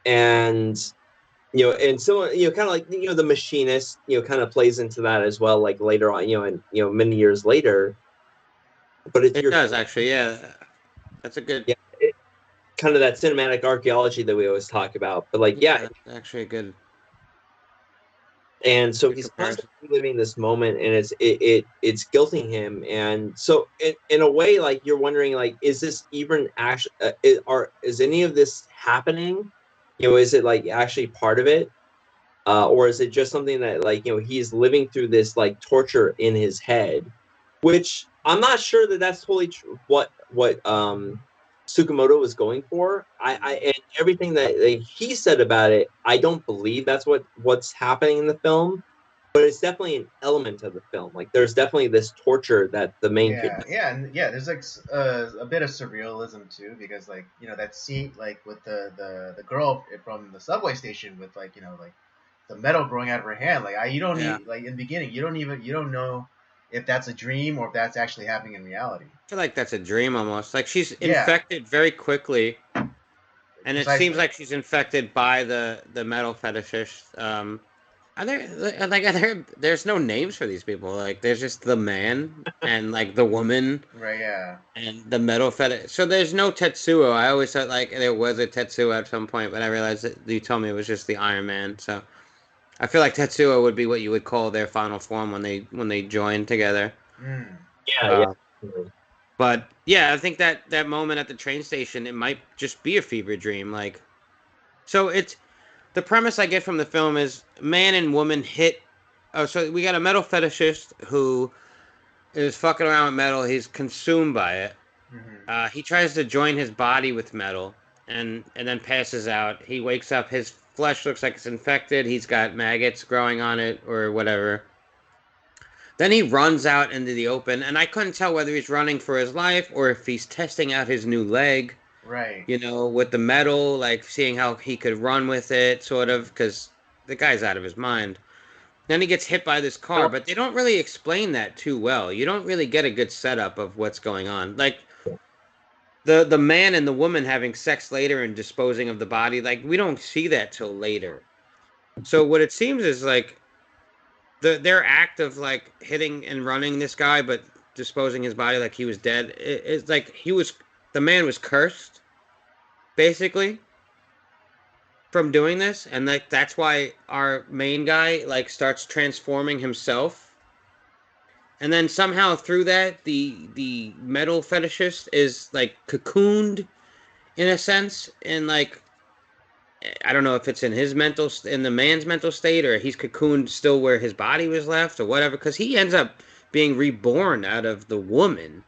and and so kind of like the machinist kind of plays into that as well, like later on, and many years later. But it's It your does actually. Yeah, that's a good. yeah, kind of that cinematic archaeology that we always talk about. But like, yeah, Yeah, that's actually a and so good he's comparison. constantly living this moment, and it's guilting him. And so in a way, like you're wondering, like, is this even actually is any of this happening? Is it like actually part of it? Or is it just something that like he's living through this like torture in his head, which I'm not sure that that's totally true, what Tsukamoto was going for. I Mm. and everything that he said about it, I don't believe that's what's happening in the film, but it's definitely an element of the film. Like there's definitely this torture that the main kid Yeah, does. yeah, and yeah. There's like a bit of surrealism too, because like that scene like with the girl from the subway station with like like the metal growing out of her hand. Like you don't Yeah, need like in the beginning you don't know if that's a dream or if that's actually happening in reality. I feel like that's a dream almost. Like she's Yeah, infected very quickly, and it seems precisely. like she's infected by the metal fetishist. Are there like there's no names for these people? Like there's just the man and like the woman Right. Yeah. and the metal fetish. So there's no Tetsuo. I always thought like there was a Tetsuo at some point, but I realized that you told me it was just the Iron Man. So I feel like Tetsuo would be what you would call their final form when they join together. Mm. Yeah, Uh, yeah. but yeah, I think that moment at the train station, it might just be a fever dream. Like so, it's the premise I get from the film is man and woman hit. Oh, so we got a metal fetishist who is fucking around with metal. He's consumed by it. Hmm. He tries to join his body with metal and then passes out. He wakes up. His flesh looks like it's infected. He's got maggots growing on it or whatever. Then he runs out into the open, and I couldn't tell whether he's running for his life or if he's testing out his new leg, Right. with the metal, like seeing how he could run with it, sort of, because the guy's out of his mind. Then he gets hit by this car, Well, but they don't really explain that too well. You don't really get a good setup of what's going on. Like the man and the woman having sex later and disposing of the body, like we don't see that till later. So what it seems is like their act of like hitting and running this guy, but disposing his body like he was dead. It's like the man was cursed, basically, from doing this, and like that's why our main guy like starts transforming himself, and then somehow through that, the metal fetishist is like cocooned in a sense, and like I don't know if it's in in the man's mental state, or he's cocooned still where his body was left, or whatever. Because he ends up being reborn out of the woman.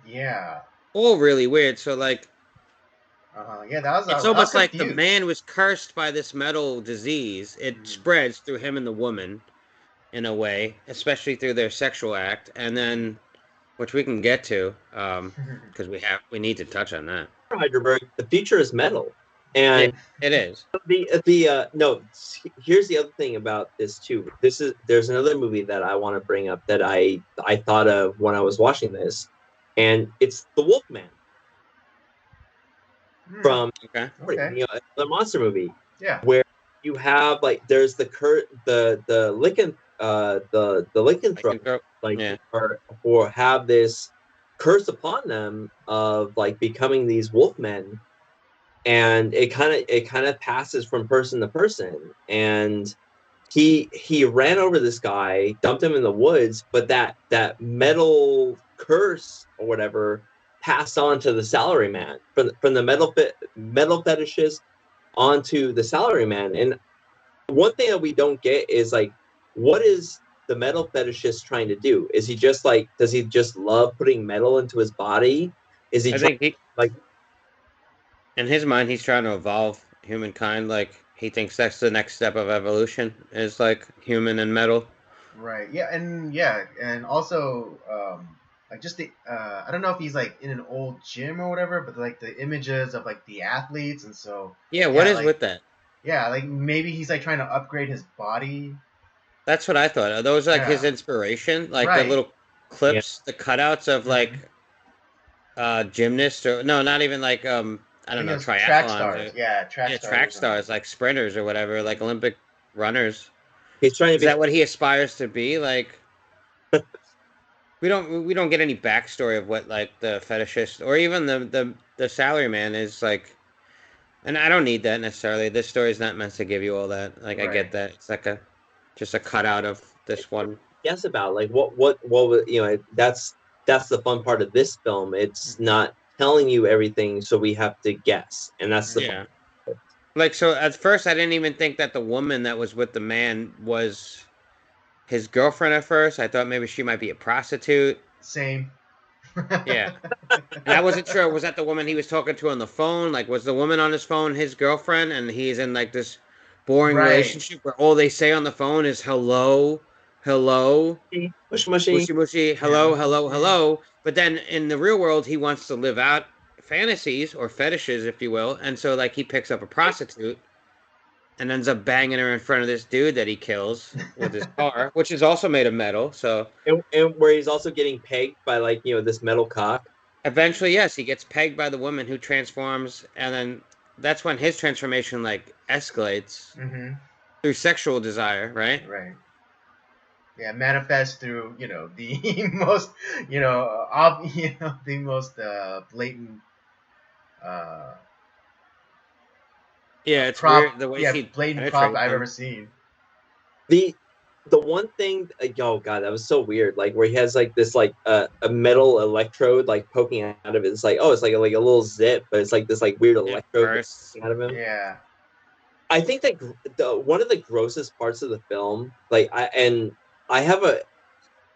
Yeah. All really weird. So like, Yeah. That was it's I was almost like the confused. man was cursed by this metal disease. It Mm. spreads through him and the woman in a way, especially through their sexual act, and then which we can get to, because we need to touch on that. Hydroberg, the future is metal, Yeah, and it is. the no. Here's the other thing about this too. There's another movie that I want to bring up that I thought of when I was watching this, and it's The Wolfman Hmm. from Okay. Okay. the monster movie, Yeah. where you have like there's the I lycanthrope can throw. like Yeah. or have this curse upon them of like becoming these wolfmen, and it kind of passes from person to person, and he ran over this guy, dumped him in the woods, but that metal curse or whatever passed on to the salaryman from the metal fetishist onto the salaryman. And one thing that we don't get is like, what is the metal fetishist trying to do? Is he just like, does he just love putting metal into his body? Is he I trying, think he, like, in his mind, he's trying to evolve humankind. Like he thinks that's the next step of evolution is like human and metal. Right. And also like just the I don't know if he's like in an old gym or whatever, but like the images of like the athletes, and so Yeah, what yeah, is like with that? yeah, like maybe he's like trying to upgrade his body. That's what I thought. Are those like his Yeah. inspiration? Like the Right. little yeah, clips, the cutouts of Hmm. like gymnasts or no, not even like I I don't think it know, was track triathlons stars. or Yeah, track yeah, stars or track something. stars, like sprinters or whatever, like Olympic runners. he's trying to Is become, that what he aspires to be? Like we don't get any backstory of what like the fetishist or even the salary man is like. And I don't need that necessarily. This story is not meant to give you all that. Like I get Right. that. It's like a just a cutout of this one. guess about like what would, that's the fun part of this film. It's Hmm. not telling you everything, so we have to guess, and that's the fun. Yeah. Like so at first I didn't even think that the woman that was with the man was his girlfriend at first. I thought maybe she might be a prostitute. Same. Yeah. And I wasn't sure was that the woman he was talking to on the phone? Like was the woman on his phone his girlfriend and he's in like this boring Right. relationship where all they say on the phone is hello, hello. Mushy mushy. Mushy mushy, Yeah. hello, hello, hello. But then in the real world, he wants to live out fantasies or fetishes, if you will. And so, like, he picks up a prostitute and ends up banging her in front of this dude that he kills with his car, which is also made of metal. So And where he's also getting pegged by like this metal cock. eventually, yes, he gets pegged by the woman who transforms. And then that's when his transformation, like, escalates Hmm. through sexual desire, right? Right. Yeah, manifest through the most the most blatant uh Yeah, it's prop weird the way yeah she blatant prop penetrates I've him. ever seen. The the one thing, oh god, that was so weird. Like where he has like this like a metal electrode like poking out of it. It's like, oh, it's like a little zip, but it's like this like weird It electrode bursts. poking out of him. Yeah. I think that one of the grossest parts of the film, like I have a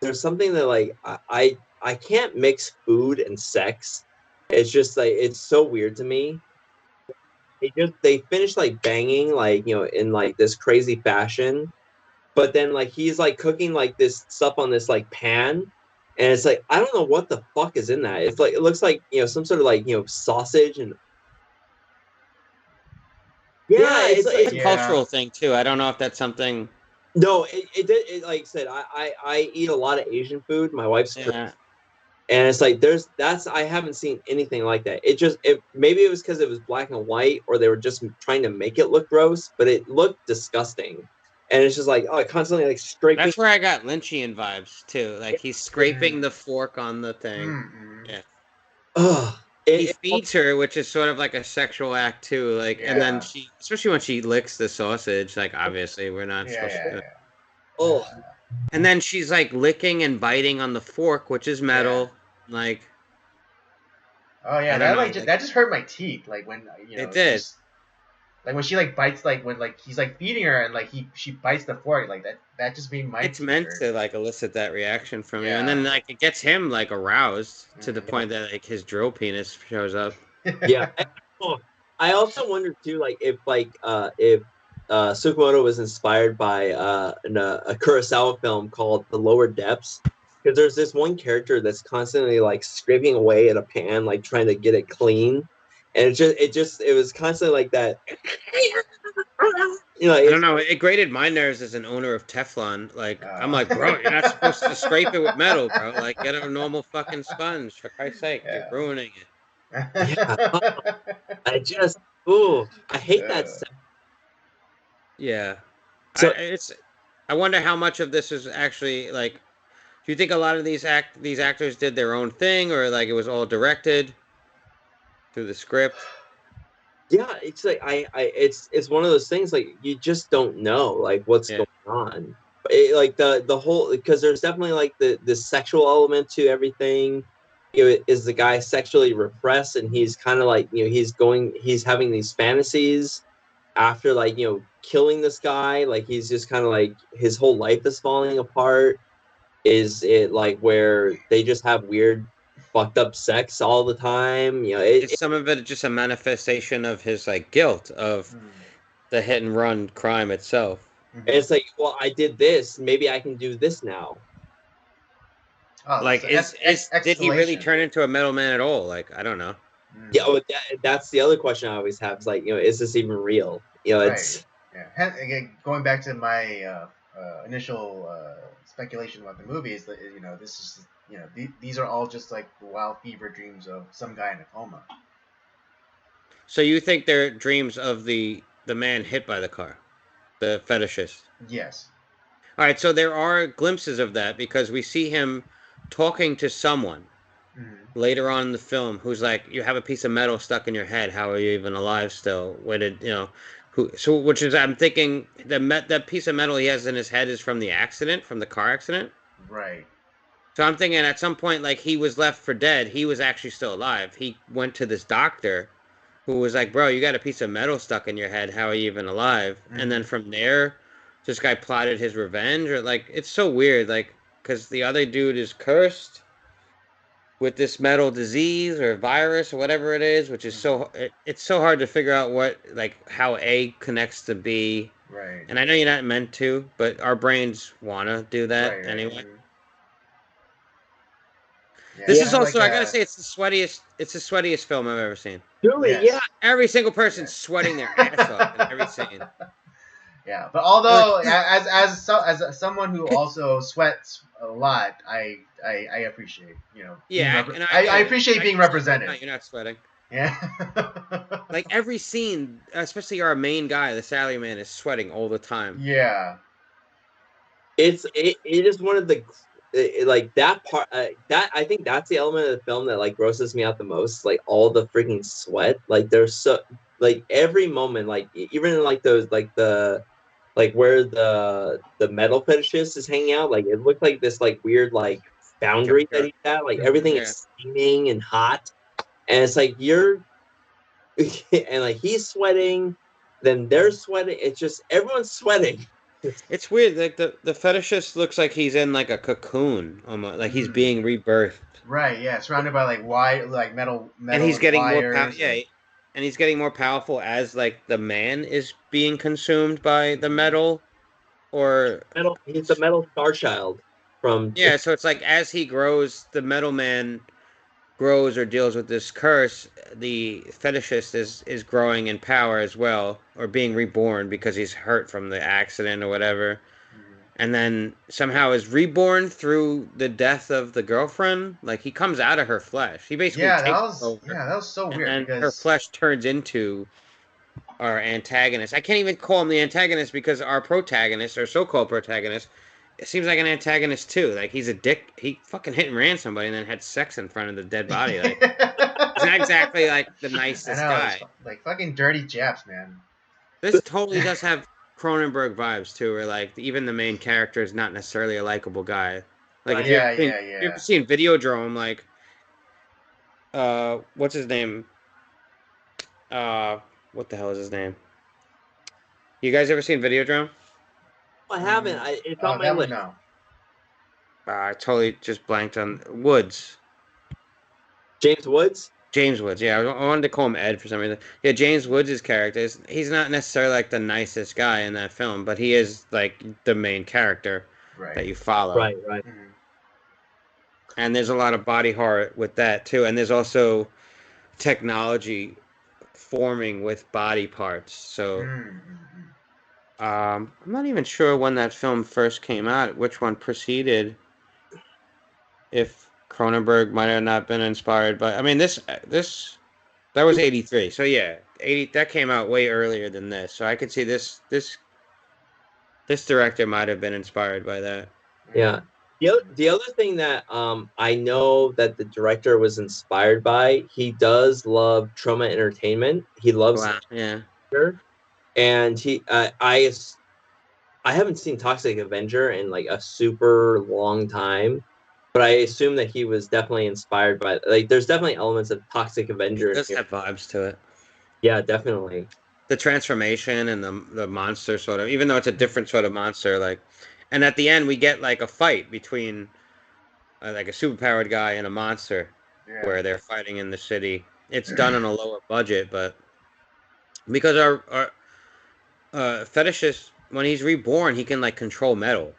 there's something that like I can't mix food and sex. It's just like it's so weird to me. They finish like banging like in like this crazy fashion, but then like he's like cooking like this stuff on this like pan, and it's like I don't know what the fuck is in that. It's like it looks like some sort of like sausage and yeah, Yeah, it's it's a like Yeah. cultural thing too. I don't know if that's something. no, like I said, I eat a lot of Asian food. My wife's Korean, Yeah, and it's like I haven't seen anything like that. It maybe it was because it was black and white, or they were just trying to make it look gross, but it looked disgusting. And it's just like, oh, constantly like scraping. that's where I got Lynchian vibes too. Like he's scraping Mm-hmm. the fork on the thing. Mm-hmm. Yeah, Ugh. he feeds her, which is sort of like a sexual act too. Like, and then Yeah. she, especially when she licks the sausage. Like, obviously, we're not Yeah. supposed Yeah. to. Oh, And then she's like licking and biting on the fork, which is Yeah. metal. Like, Oh yeah, I don't that know. that just hurt my teeth. Like when It did. she's like when she like bites like when like he's like feeding her and like she bites the fork like that just made my It's teeth meant hurt. to like elicit that reaction from you, and Yeah. then like it gets him like aroused to the Hmm. point that like his drill penis shows up. yeah. Oh, I also wonder too, like if Tsukamoto was inspired by a Kurosawa film called The Lower Depths, because there's this one character that's constantly like scraping away at a pan, like trying to get it clean, and it was constantly like that. I don't It's know. It grated my nerves as an owner of Teflon. Like, I'm Uh, like, bro, you're not supposed to scrape it with metal, bro. Like, get a normal fucking sponge. For Christ's sake, you're yeah. ruining it. yeah. I just I hate that. Yeah, I So it's. I wonder how much of this is actually like. Do you think a lot of these actors did their own thing, or like it was all directed through the script? yeah, it's like it's one of those things like you just don't know like what's Yeah, going on. Like the whole because there's definitely like the sexual element to everything. Is the guy sexually repressed and he's kind of like he's having these fantasies. after like killing this guy, like he's just kind of like his whole life is falling apart. Is it like where they just have weird fucked up sex all the time? Is some of it just a manifestation of his like guilt of the hit and run crime itself? It's like, well, I did this, maybe I can do this now. Oh, Like, so did he really escalation. turn into a metal man at all? Like, I don't know. Yeah, that's the other question I always have. Is like, is this even real? It's Yeah. Again, going back to my initial speculation about the movie is that this is these are all just like wild fever dreams of some guy in a coma. So you think they're dreams of the man hit by the car, the fetishist? Yes. All right, so there are glimpses of that because we see him talking to someone later on in the film who's like, "You have a piece of metal stuck in your head. How are you even alive still? Where did who?" So, which is, I'm thinking that piece of metal he has in his head is from the accident, from the car accident. Right. So I'm thinking at some point, like he was left for dead. He was actually still alive. He went to this doctor who was like, "Bro, you got a piece of metal stuck in your head. How are you even alive?" And then from there, this guy plotted his revenge. Or like, it's so weird, like, because the other dude is cursed with this metal disease or virus or whatever it is, which is it's so hard to figure out how A connects to B. Right. And I know you're not meant to, but our brains want to do that anyway. Yeah, this is also, I gotta say, it's the sweatiest film I've ever seen. Really, yeah. Every single person's sweating their ass off in every scene. Yeah, but although as someone who also sweats a lot, I appreciate Yeah, and I appreciate being represented. No, you're not sweating. Yeah. Like every scene, especially our main guy, the salaryman, is sweating all the time. Yeah. It is one of the like that part that I think that's the element of the film that like grosses me out the most. Like all the freaking sweat. Like there's so like every moment, like even in like those like the like where the metal fetishist is hanging out, like it looked like this like weird like boundary that he's at. Like everything is steaming and hot, and it's like you're and like he's sweating, then they're sweating. It's just everyone's sweating. It's weird. Like the fetishist looks like he's in like a cocoon, almost like he's being rebirthed. Right. Yeah. Surrounded by like wire, like metal, and he's getting wires, more and he's getting more powerful as like the man is being consumed by the metal, or he's the metal star child from So it's like as he grows, the metal man grows or deals with this curse. The fetishist is growing in power as well, or being reborn because he's hurt from the accident or whatever. And then somehow is reborn through the death of the girlfriend. Like he comes out of her flesh. He basically takes over. Yeah, that was so weird. And her flesh turns into our antagonist. I can't even call him the antagonist because our protagonist, or so-called protagonist, it seems like an antagonist too. Like he's a dick. He fucking hit and ran somebody and then had sex in front of the dead body. Like he's not exactly like the nicest guy. Like fucking dirty Japs, man. This totally does have Cronenberg vibes too, where like even the main character is not necessarily a likable guy. Like if you've ever seen Videodrome, like what's his name? What the hell is his name? You guys ever seen Videodrome? I haven't. It's on my list. No. I totally just blanked on Woods. James Woods? James Woods, yeah. I wanted to call him Ed for some reason. Yeah, James Woods' character, he's not necessarily like the nicest guy in that film, but he is like the main character that you follow. Right. And there's a lot of body horror with that too. And there's also technology forming with body parts. So I'm not even sure when that film first came out, which one preceded, if Cronenberg might have not been inspired by. I mean, that was 83. So yeah, that came out way earlier than this. So I could see this director might have been inspired by that. Yeah. The other thing that I know that the director was inspired by, he does love Trauma Entertainment. He loves and I haven't seen Toxic Avenger in like a super long time, but I assume that he was definitely inspired by, like, there's definitely elements of Toxic Avenger. It does have vibes to it. Yeah, definitely. the transformation and the monster sort of, even though it's a different sort of monster, like, and at the end we get like a fight between like a superpowered guy and a monster Yeah. where they're fighting in the city. It's done on a lower budget, but because our fetishist, when he's reborn, he can like control metal.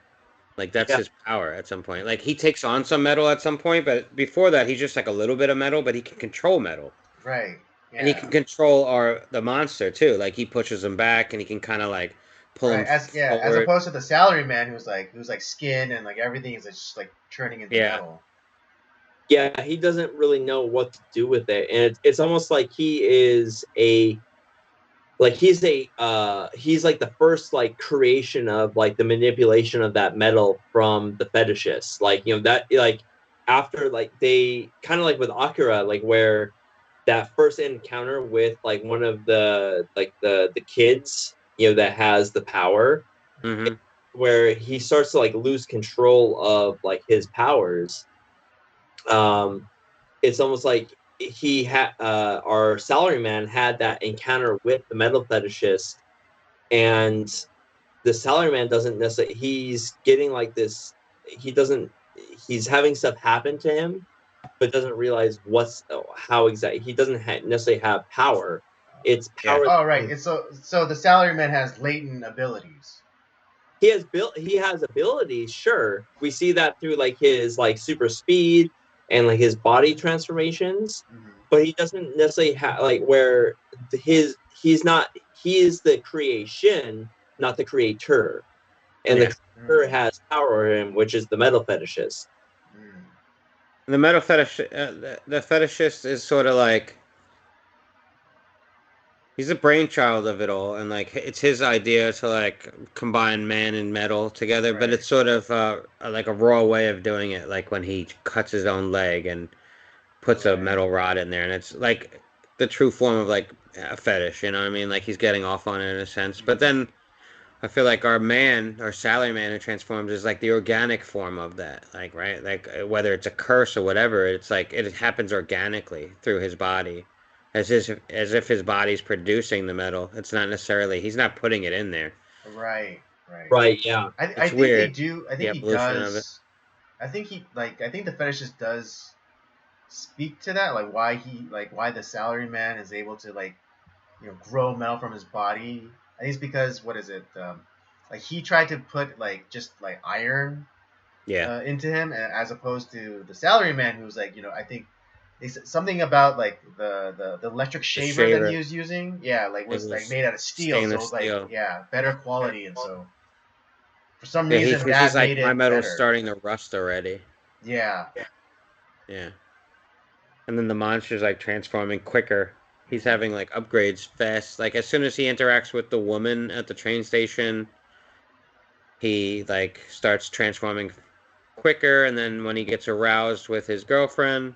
Like that's Yeah. his power at some point. Like he takes on some metal at some point, but before that he's just like a little bit of metal, but he can control metal. Right. And he Yeah. can control the monster too. Like he pushes him back and he can kind of like pull Right. him As forward. opposed to the salary man who's like skin and like everything is just like turning into Yeah. metal. Yeah, he doesn't really know what to do with it, and it's almost like he's like the first like creation of like the manipulation of that metal from the fetishists. Like, you know, that like after like they kind of like with Akira, like where that first encounter with like one of the like the kids, you know, that has the power, Mm-hmm. where he starts to like lose control of like his powers. It's almost like he had our salaryman had that encounter with the metal fetishist, and the salaryman doesn't necessarily, he's getting like this, he doesn't, he's having stuff happen to him, but doesn't realize how exactly, he doesn't necessarily have power. It's Yeah. power. Oh, right. It's so the salary man has latent abilities. He has abilities, sure. We see that through like his like super speed and like his body transformations, Mm-hmm. but he doesn't necessarily have like where he's not, he is the creation, not the creator. And Yeah. the creator has power over him, which is the metal fetishist. Mm. The metal fetish, the fetishist is sort of like he's the brainchild of it all, and like it's his idea to like combine man and metal together. But Right. it's sort of like a raw way of doing it, like when he cuts his own leg and puts a Right. metal rod in there, and it's like the true form of like a fetish. You know what I mean? Like he's getting off on it in a sense. But then I feel like our salary man who transforms is like the organic form of that. Like, right? Like whether it's a curse or whatever, it's like it happens organically through his body. As if his body's producing the metal. It's not necessarily he's not putting it in there. Right. Right. Right, yeah. I It's think they weird. do. I The think he evolution of it. does. I think I think the fetishist does speak to that, like why the salary man is able to like grow metal from his body. I think it's because what is it? Like he tried to put like just like iron Yeah. into him, as opposed to the salary man who's like I think they said something about like the electric The shaver that he shaver. was using. Yeah, like It was like was made out of steel, so it stainless was like steel. better quality, and so for some Yeah, reason because he's that like made my it metal's better. starting to rust already. Yeah. Yeah. And then the monster's like transforming quicker. He's Mhm. having like upgrades fast. Like as soon as he interacts with the woman at the train station, he like starts transforming quicker. And then when he gets aroused with his girlfriend,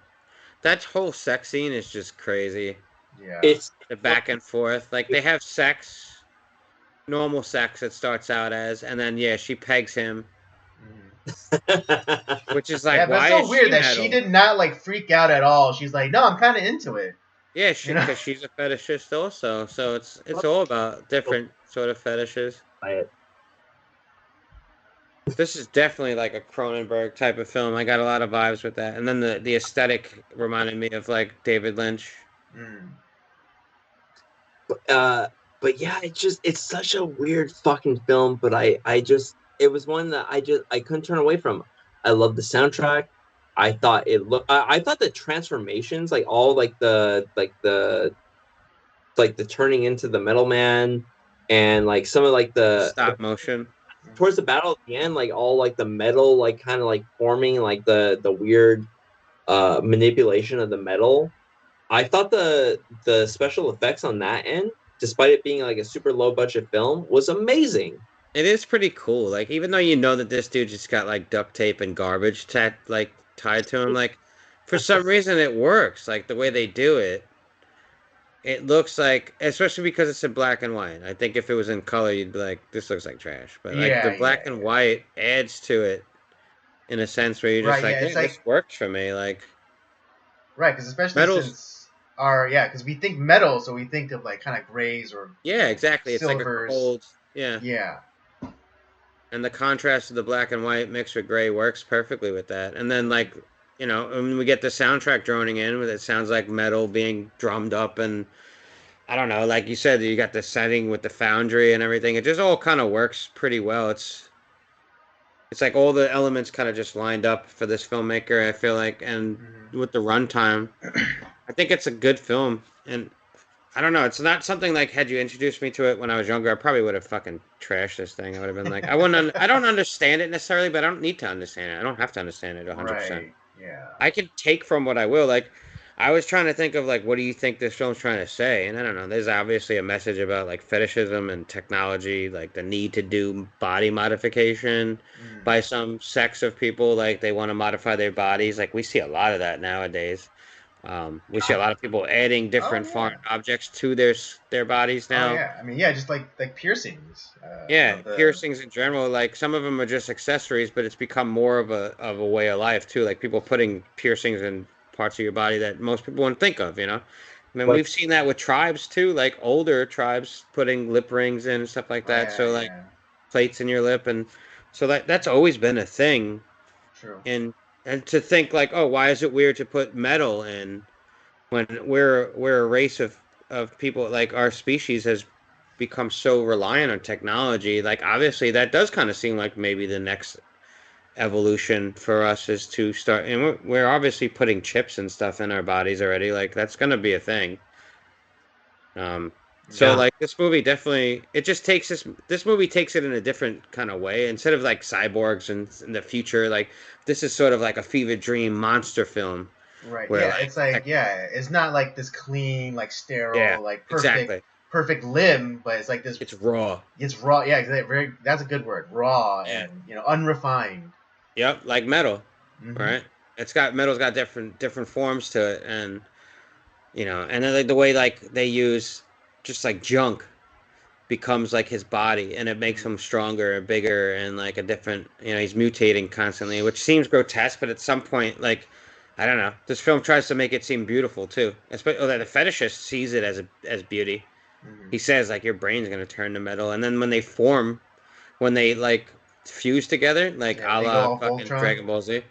that whole sex scene is just crazy. Yeah. It's The back and forth, like they have sex, normal sex. It starts out as, and then yeah, she pegs him, Mhm. which is Yeah, like, but it's why so is weird she that she metal? did not like freak out at all. She's like, no, I'm kind of into it. Yeah, You know? because she's a fetishist also. So it's all about different sort of fetishes. This is definitely like a Cronenberg type of film. I got a lot of vibes with that. And then the aesthetic reminded me of like David Lynch. Mm. But yeah, it's such a weird fucking film, but I just, it was one that I couldn't turn away from. I love the soundtrack. I thought I thought the transformations, like all like the turning into the Metal Man, and like some of like Stop motion. towards the battle at the end, like all like the metal like kind of like forming like the weird manipulation of the metal. I thought the special effects on that end, despite it being like a super low budget film, was amazing. It is pretty cool. Like even though you know that this dude just got like duct tape and garbage like tied to him, like for some reason it works. Like the way they do it, it looks like, especially because it's in black and white. I think if it was in color, you'd be like, this looks like trash. But like Yeah, the yeah, black and yeah. white adds to it in a sense where you're just Right, like, yeah, it's yeah, this like works for me. Like right, because especially metal's since are because we think metal, so we think of like kind of grays or Yeah, exactly. It's like a silvers. cold. Yeah. Yeah. And the contrast of the black and white mixed with gray works perfectly with that. And then like, when we get the soundtrack droning in, it sounds like metal being drummed up, and I don't know, like you said, you got the setting with the foundry and everything. It just all kind of works pretty well. It's like all the elements kind of just lined up for this filmmaker, I feel like, and with the runtime, I think it's a good film. And I don't know, it's not something like, had you introduced me to it when I was younger, I probably would have fucking trashed this thing. I would have been like, I don't understand it necessarily, but I don't need to understand it. I don't have to understand it 100%. Right. Yeah. I can take from what I will. Like, I was trying to think of like, what do you think this film's trying to say? And I don't know. There's obviously a message about like fetishism and technology, like the need to do body modification by some sects of people. Like they want to modify their bodies. Like we see a lot of that nowadays. We see a lot of people adding different foreign objects to their bodies now. Oh yeah, I mean just like piercings. Piercings in general. Like some of them are just accessories, but it's become more of a way of life too. Like people putting piercings in parts of your body that most people wouldn't think of. I mean, we've seen that with tribes too, like older tribes putting lip rings in and stuff like that. Plates in your lip, and so that's always been a thing. True. And to think like, oh, why is it weird to put metal in when we're a race of people, like our species has become so reliant on technology. Like obviously that does kind of seem like maybe the next evolution for us is to start, and we're obviously putting chips and stuff in our bodies already. Like that's going to be a thing. Like this movie definitely, it just takes this movie takes it in a different kind of way. Instead of like cyborgs and in the future, like this is sort of like a fever dream monster film. Right. Where, it's like it's not like this clean, like sterile, like perfect limb, but it's like this. It's raw. It's raw. Yeah, exactly. That's a good word. Raw and unrefined. Yep, like metal, right? Metal's got different forms to it, and and then like the way like they use just like junk becomes like his body, and it makes him stronger and bigger and like a different. He's mutating constantly, which seems grotesque, but at some point, like I don't know, this film tries to make it seem beautiful too. Especially the fetishist sees it as beauty. He says like your brain's gonna turn to metal, and then when they like fuse together, like a la fucking Voltron. Dragon Ball Z. Or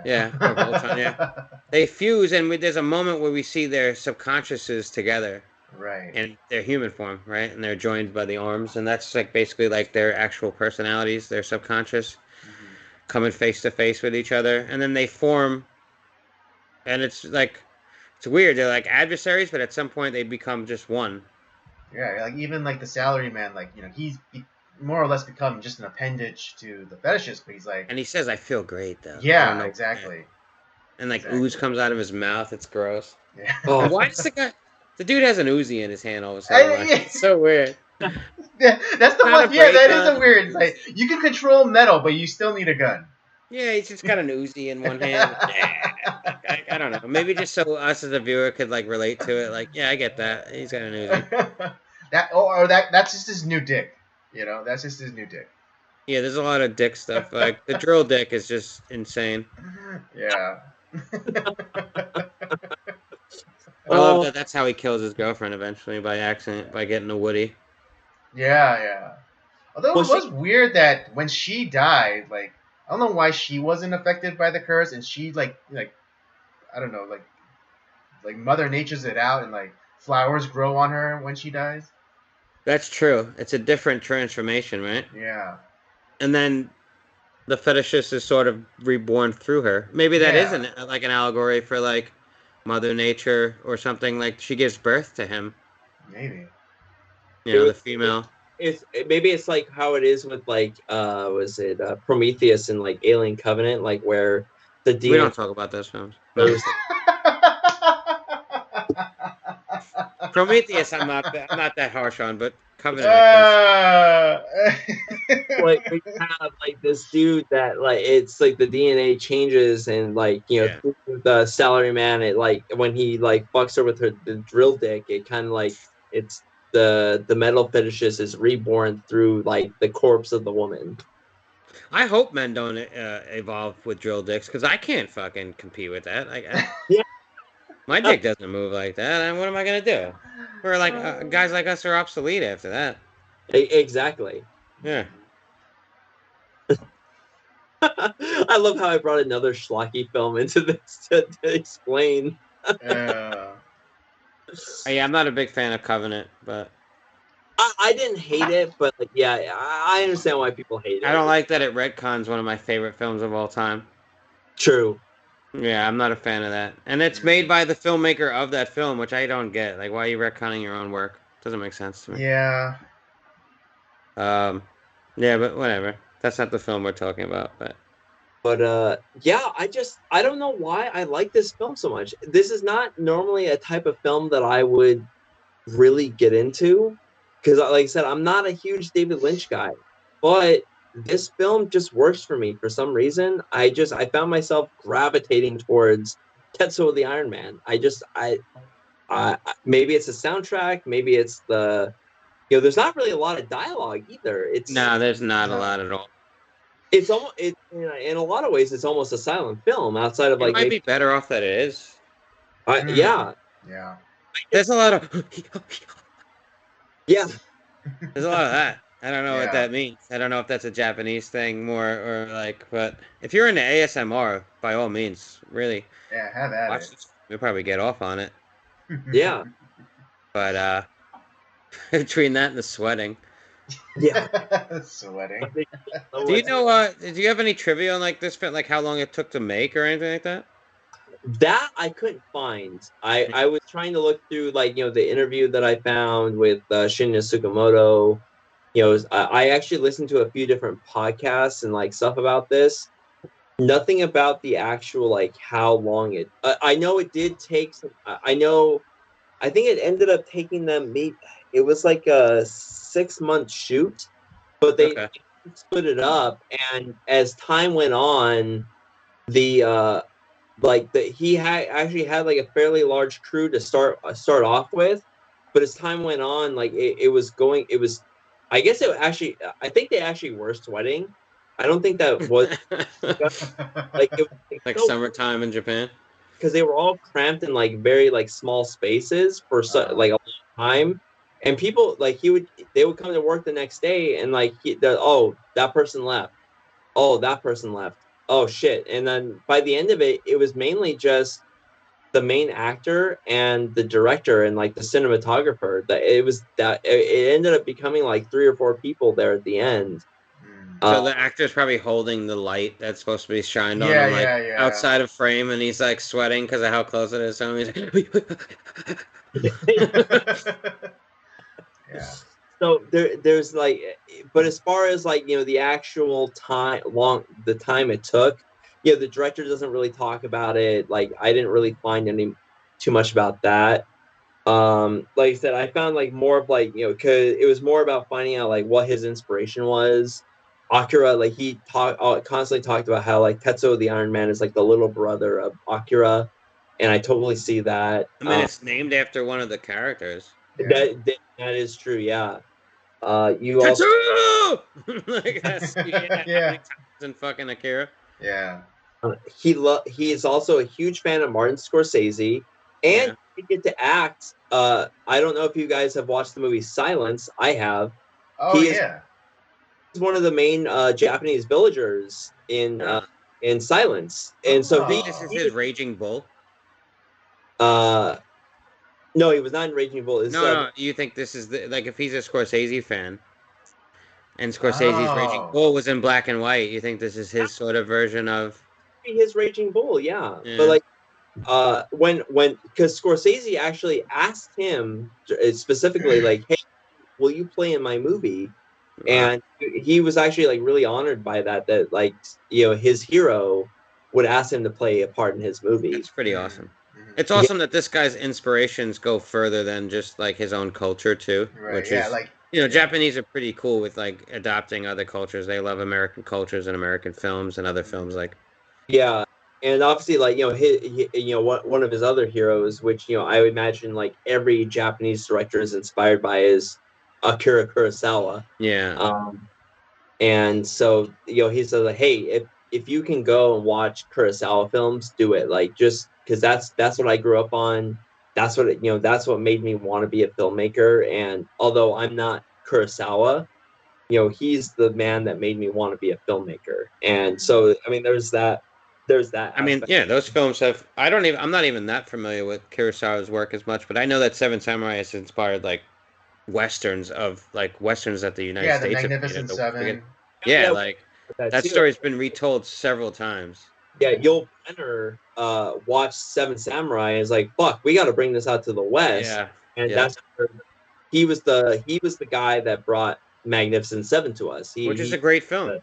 Voltron, they fuse, and there's a moment where we see their subconsciouses together. Right. And their human form, right? And they're joined by the arms, and that's like basically like their actual personalities, their subconscious, coming face to face with each other, and then they form. And it's weird. They're like adversaries, but at some point they become just one. Yeah, like even like the salaryman, like he's more or less become just an appendage to the fetishist, but he's like. And he says, "I feel great, though." Yeah, exactly. And like ooze comes out of his mouth. It's gross. Yeah. Oh, why does the dude has an Uzi in his hand all of a sudden? It's so weird. That's the one. Yeah, that is a weird. It's like you can control metal, but you still need a gun. Yeah, he's just got an Uzi in one hand. I don't know. Maybe just so us as a viewer could like relate to it. Like, yeah, I get that. He's got an Uzi. That's just his new dick. That's just his new dick. Yeah, there's a lot of dick stuff. Like the drill dick is just insane. Yeah. I love that. That's how he kills his girlfriend eventually by accident, by getting a Woody. Yeah. Although it was weird that when she died, like I don't know why she wasn't affected by the curse, and she like I don't know, like Mother Nature's it out, and like flowers grow on her when she dies. That's true. It's a different transformation, right? Yeah. And then the fetishist is sort of reborn through her. Maybe that isn't like an allegory for like Mother Nature or something. Like she gives birth to him. Maybe. The female. Maybe it's like how it is with like was it Prometheus and like Alien Covenant, like where the DNA. We don't talk about those films. Prometheus, I'm not that harsh on, but Covenant. Like we have like this dude that like it's like the DNA changes, and like the salaryman, it like when he like fucks her with the drill dick, it kind of like it's the metal fetishist is reborn through like the corpse of the woman. I hope men don't evolve with drill dicks, because I can't fucking compete with that. My dick doesn't move like that. And what am I gonna do? We're like guys like us are obsolete after that. Exactly. Yeah. I love how I brought another schlocky film into this to explain. Uh, Yeah, I'm not a big fan of Covenant, but I didn't hate it, but like, yeah, I understand why people hate I it. don't like that it retcons one of my favorite films of all time. True. Yeah, I'm not a fan of that. And it's made by the filmmaker of that film, which I don't get. Like, why are you retconning your own work? Doesn't make sense to me. yeah. Um, yeah, but whatever. That's not the film we're talking about. But yeah, I don't know why I like this film so much. This is not normally a type of film that I would really get into because, like I said, I'm not a huge David Lynch guy, but this film just works for me for some reason. I found myself gravitating towards Tetsuo the Iron Man. I maybe it's the soundtrack, maybe it's there's not really a lot of dialogue either. No, there's not a No. lot at all. It's almost in a lot of ways it's almost a silent film outside of It like might maybe be better off that it is. yeah. Yeah. There's a lot of Yeah. there's a lot of that. I don't know what Yeah. that means. I don't know if that's a Japanese thing more or like, but if you're into ASMR, by all means, really Yeah, have at watch this. You'll probably get off on it. it. Yeah. But between that and the sweating. Yeah. Sweating. Do you know do you have any trivia on like this film, like how long it took to make or anything like that? That I couldn't find. I was trying to look through like the interview that I found with Shinya Tsukamoto. I actually listened to a few different podcasts and like stuff about this. Nothing about the actual like how long it. I know it did take some. I know. I think it ended up taking them. It was like a 6-month shoot, but they Okay. split it up. And as time went on, the he had like a fairly large crew to start off with, but as time went on, like it was I guess it actually I think they actually were sweating. I don't think that was like it was Like summertime in Japan. because they were all cramped in like very like small spaces for like a long time, and people like they would come to work the next day and like oh, that person left, oh, that person left, oh shit. And then by the end of it, it was mainly just the main actor and the director and like the cinematographer. It ended up becoming like 3 or 4 people there at the end. So the actor's probably holding the light that's supposed to be shined on Yeah, him, like yeah. outside of frame, and he's like sweating because of how close it is to him. He's like, Yeah. So there's like, but as far as like the actual the time it took, the director doesn't really talk about it. Like I didn't really find any too much about that. Like I said, I found like more of like because it was more about finding out like what his inspiration was. Akira, like he constantly talked about how like Tetsuo the Iron Man is like the little brother of Akira, and I totally see that. I mean, it's named after one of the characters. Yeah. That is true. Yeah. You also Tetsuo! Like that's Yeah. how many times in fucking Akira. Yeah. he is also a huge fan of Martin Scorsese, and you get to act. I don't know if you guys have watched the movie Silence. I have. Oh He is yeah. one of the main Japanese villagers in Silence, and so I think this is his Raging Bull. No, he was not in Raging Bull. No, you think this is like if he's a Scorsese fan, and Scorsese's Raging Bull was in black and white, you think this is his sort of version of his Raging Bull? Yeah. But like when because Scorsese actually asked him specifically like, hey, will you play in my movie? And he was actually like really honored by that like his hero would ask him to play a part in his movie. It's pretty awesome. It's awesome that this guy's inspirations go further than just like his own culture too, Right. which Yeah. is Like. Japanese are pretty cool with like adopting other cultures. They love American cultures and American films and other films like. Yeah, and obviously, like one of his other heroes, which I would imagine like every Japanese director is inspired by, is Akira Kurosawa. Yeah. And so he said, like, hey, if you can go and watch Kurosawa films, do it. Like, just because that's what I grew up on. That's what that's what made me want to be a filmmaker. And although I'm not Kurosawa, he's the man that made me want to be a filmmaker. And so, I mean, there's that I mean, aspect. yeah, those films have. I'm not even that familiar with Kurosawa's work as much, but I know that Seven Samurai has inspired like westerns that the United Yeah, the States have made at Magnificent the Seven. yeah, Yeah, like that that too. story's been retold several times. Yeah, Yul Brynner watched Seven Samurai and is like, "Fuck, we got to bring this out to the West." Yeah, And yep. that's where he was the guy that brought Magnificent Seven to us. Which is a great film.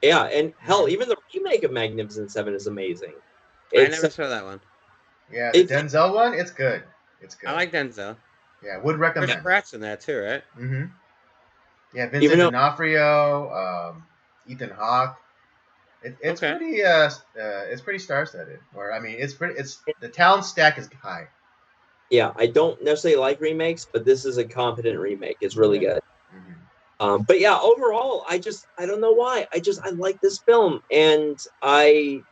Yeah, and hell, Mhm. even the remake of Magnificent Seven is amazing. I It's never saw that one. Yeah, the it's Denzel one. It's good. It's I good. like Denzel. Yeah, would Chris recommend. Pratt's in that too, right? Mm-hmm. Yeah, even Vincent though D'Onofrio, Ethan Hawke. Okay. It's pretty star-studded. Or I mean, it's the talent stack is high. yeah, I don't necessarily like remakes, but this is a competent remake. It's really Yeah. good. Mm-hmm. But yeah, overall, I don't know why. I like this film, and I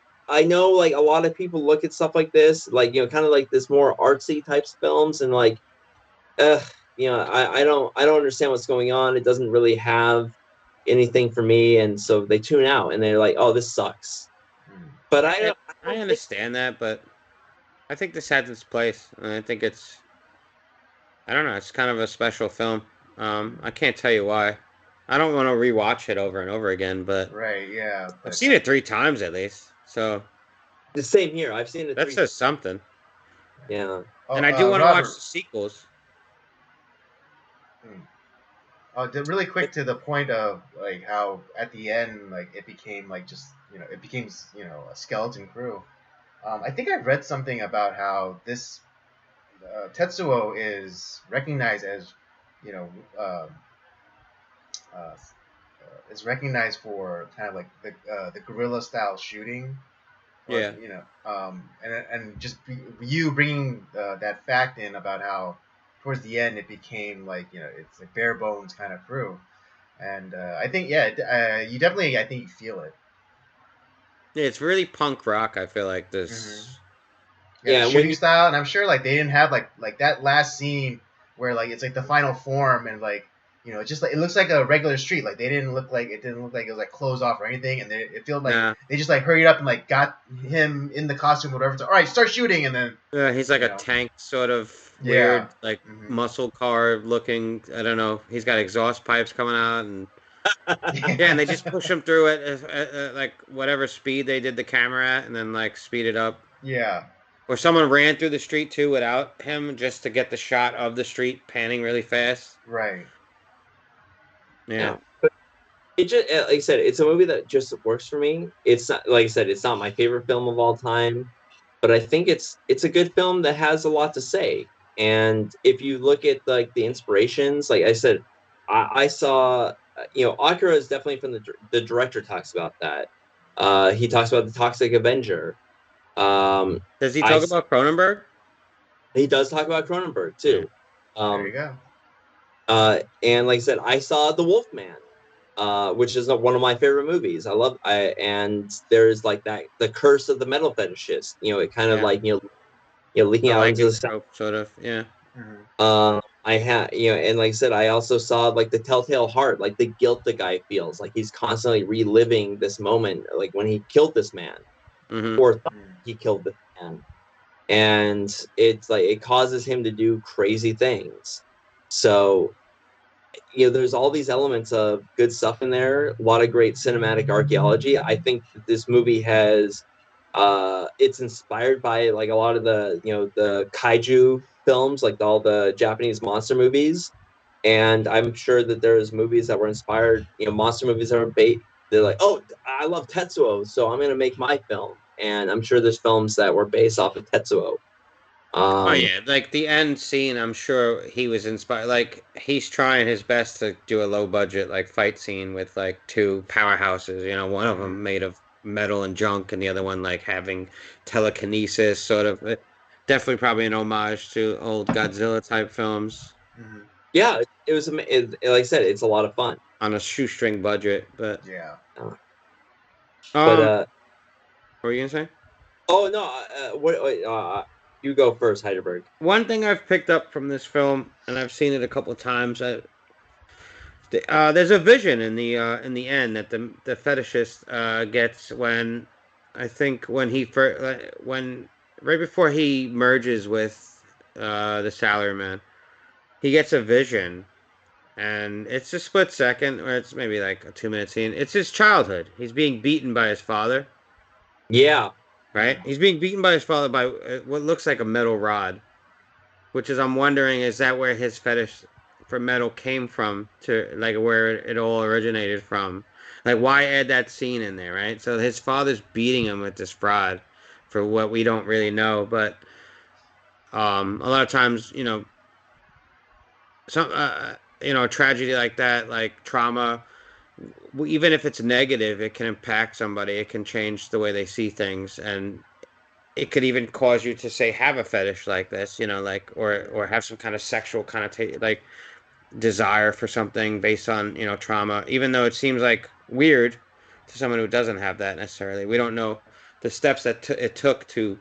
know like a lot of people look at stuff like this, like kind of like this more artsy types films, and like, uh, I don't understand what's going on. It doesn't really have anything for me, and so they tune out and they're like, oh, this sucks. Mm. But I I don't think understand that, but I think this has its place, and I think I don't know, it's kind of a special film. I can't tell you why. I don't want to rewatch it over and over again, but Right. Yeah. I've But seen it 3 times at least, so the same here. I've seen it that three. says something. Yeah. And I do want to watch Robert. the sequels. Mm. Really quick to the point of like how at the end like it became like just it became a skeleton crew. I think I've read something about how this Tetsuo is recognized as you know um uh, is recognized for kind of like the guerrilla style shooting, or Yeah. and just you bringing that fact in about how towards the end it became like it's a bare bones kind of crew, and I think you definitely I think you feel it. Yeah, it's really punk rock, I feel like Hmm. this. Yeah, the Yeah, when shooting style, and I'm sure like they didn't have like that last scene where like it's like the final form, and like just like it looks like a regular street. Like it didn't look like it was like closed off or anything, and it felt like Nah. they just like hurried up and like got him in the costume, whatever. So all right, start shooting, and then Yeah, he's like you a know, tank sort of yeah, weird, like hmm muscle car looking. I don't know. He's got exhaust pipes coming out, and yeah, and they yeah, just push him through it at like whatever speed they did the camera at, and then like speed it up. yeah, Or someone ran through the street too without him just to get the shot of the street panning really fast. right. Yeah. yeah. It just like I said, it's a movie that just works for me. It's not like I said, it's not my favorite film of all time, but I think it's a good film that has a lot to say. And if you look at like the inspirations, like I said, I saw Akira is definitely from the director talks about that. He talks about the Toxic Avenger. Does he I talk about Cronenberg? He does talk about Cronenberg Yeah. too. There you Um, go. and like I said, I saw The Wolfman, which is one of my favorite movies. And there's like that the curse of the metal fetishist. It kind of Yeah. like leaking The out into the south. lycanthrope sort of. Yeah. Hmm. I had and like I said, I also saw like the Telltale Heart, like the guilt the guy feels, like he's constantly reliving this moment, like when he killed this man Mm-hmm. or thought he killed this man, and it's like it causes him to do crazy things. So there's all these elements of good stuff in there, a lot of great cinematic archaeology. I think that this movie has it's inspired by like a lot of the kaiju films, like all the Japanese monster movies. And I'm sure that there's movies that were inspired, monster movies that were bait. They're like, oh, I love Tetsuo, so I'm gonna make my film. And I'm sure there's films that were based off of Tetsuo. Oh Um, yeah, like the end scene, I'm sure he was inspired. Like he's trying his best to do a low budget like fight scene with like two powerhouses. One of Hmm. them made of metal and junk, and the other one like having telekinesis, sort of. Definitely, probably an homage to old Godzilla type films Hmm. yeah, it was like I said, it's a lot of fun. on a shoestring budget. But Yeah. Uh, But What were you gonna say? oh no, you go first, Heidelberg. One thing I've picked up from this film, and I've seen it a couple of times. There's a vision in the end that the fetishist gets when I think when he when right before he merges with the salaryman, he gets a vision, and it's a split second, or it's maybe like a 2 minute scene. It's his childhood. He's being beaten by his father, Yeah, right? He's being beaten by his father by what looks like a metal rod, which is I'm wondering is that where his fetish for metal came from to like where it all originated from. Like why add that scene in there, right? So his father's beating him with this rod for what we don't really know, but a lot of times, some a tragedy like that, like trauma, even if it's negative, it can impact somebody. It can change the way they see things, and it could even cause you to say have a fetish like this, like or have some kind of sexual connotation, like desire for something based on trauma. Even though it seems like weird to someone who doesn't have that necessarily, we don't know the steps that it took to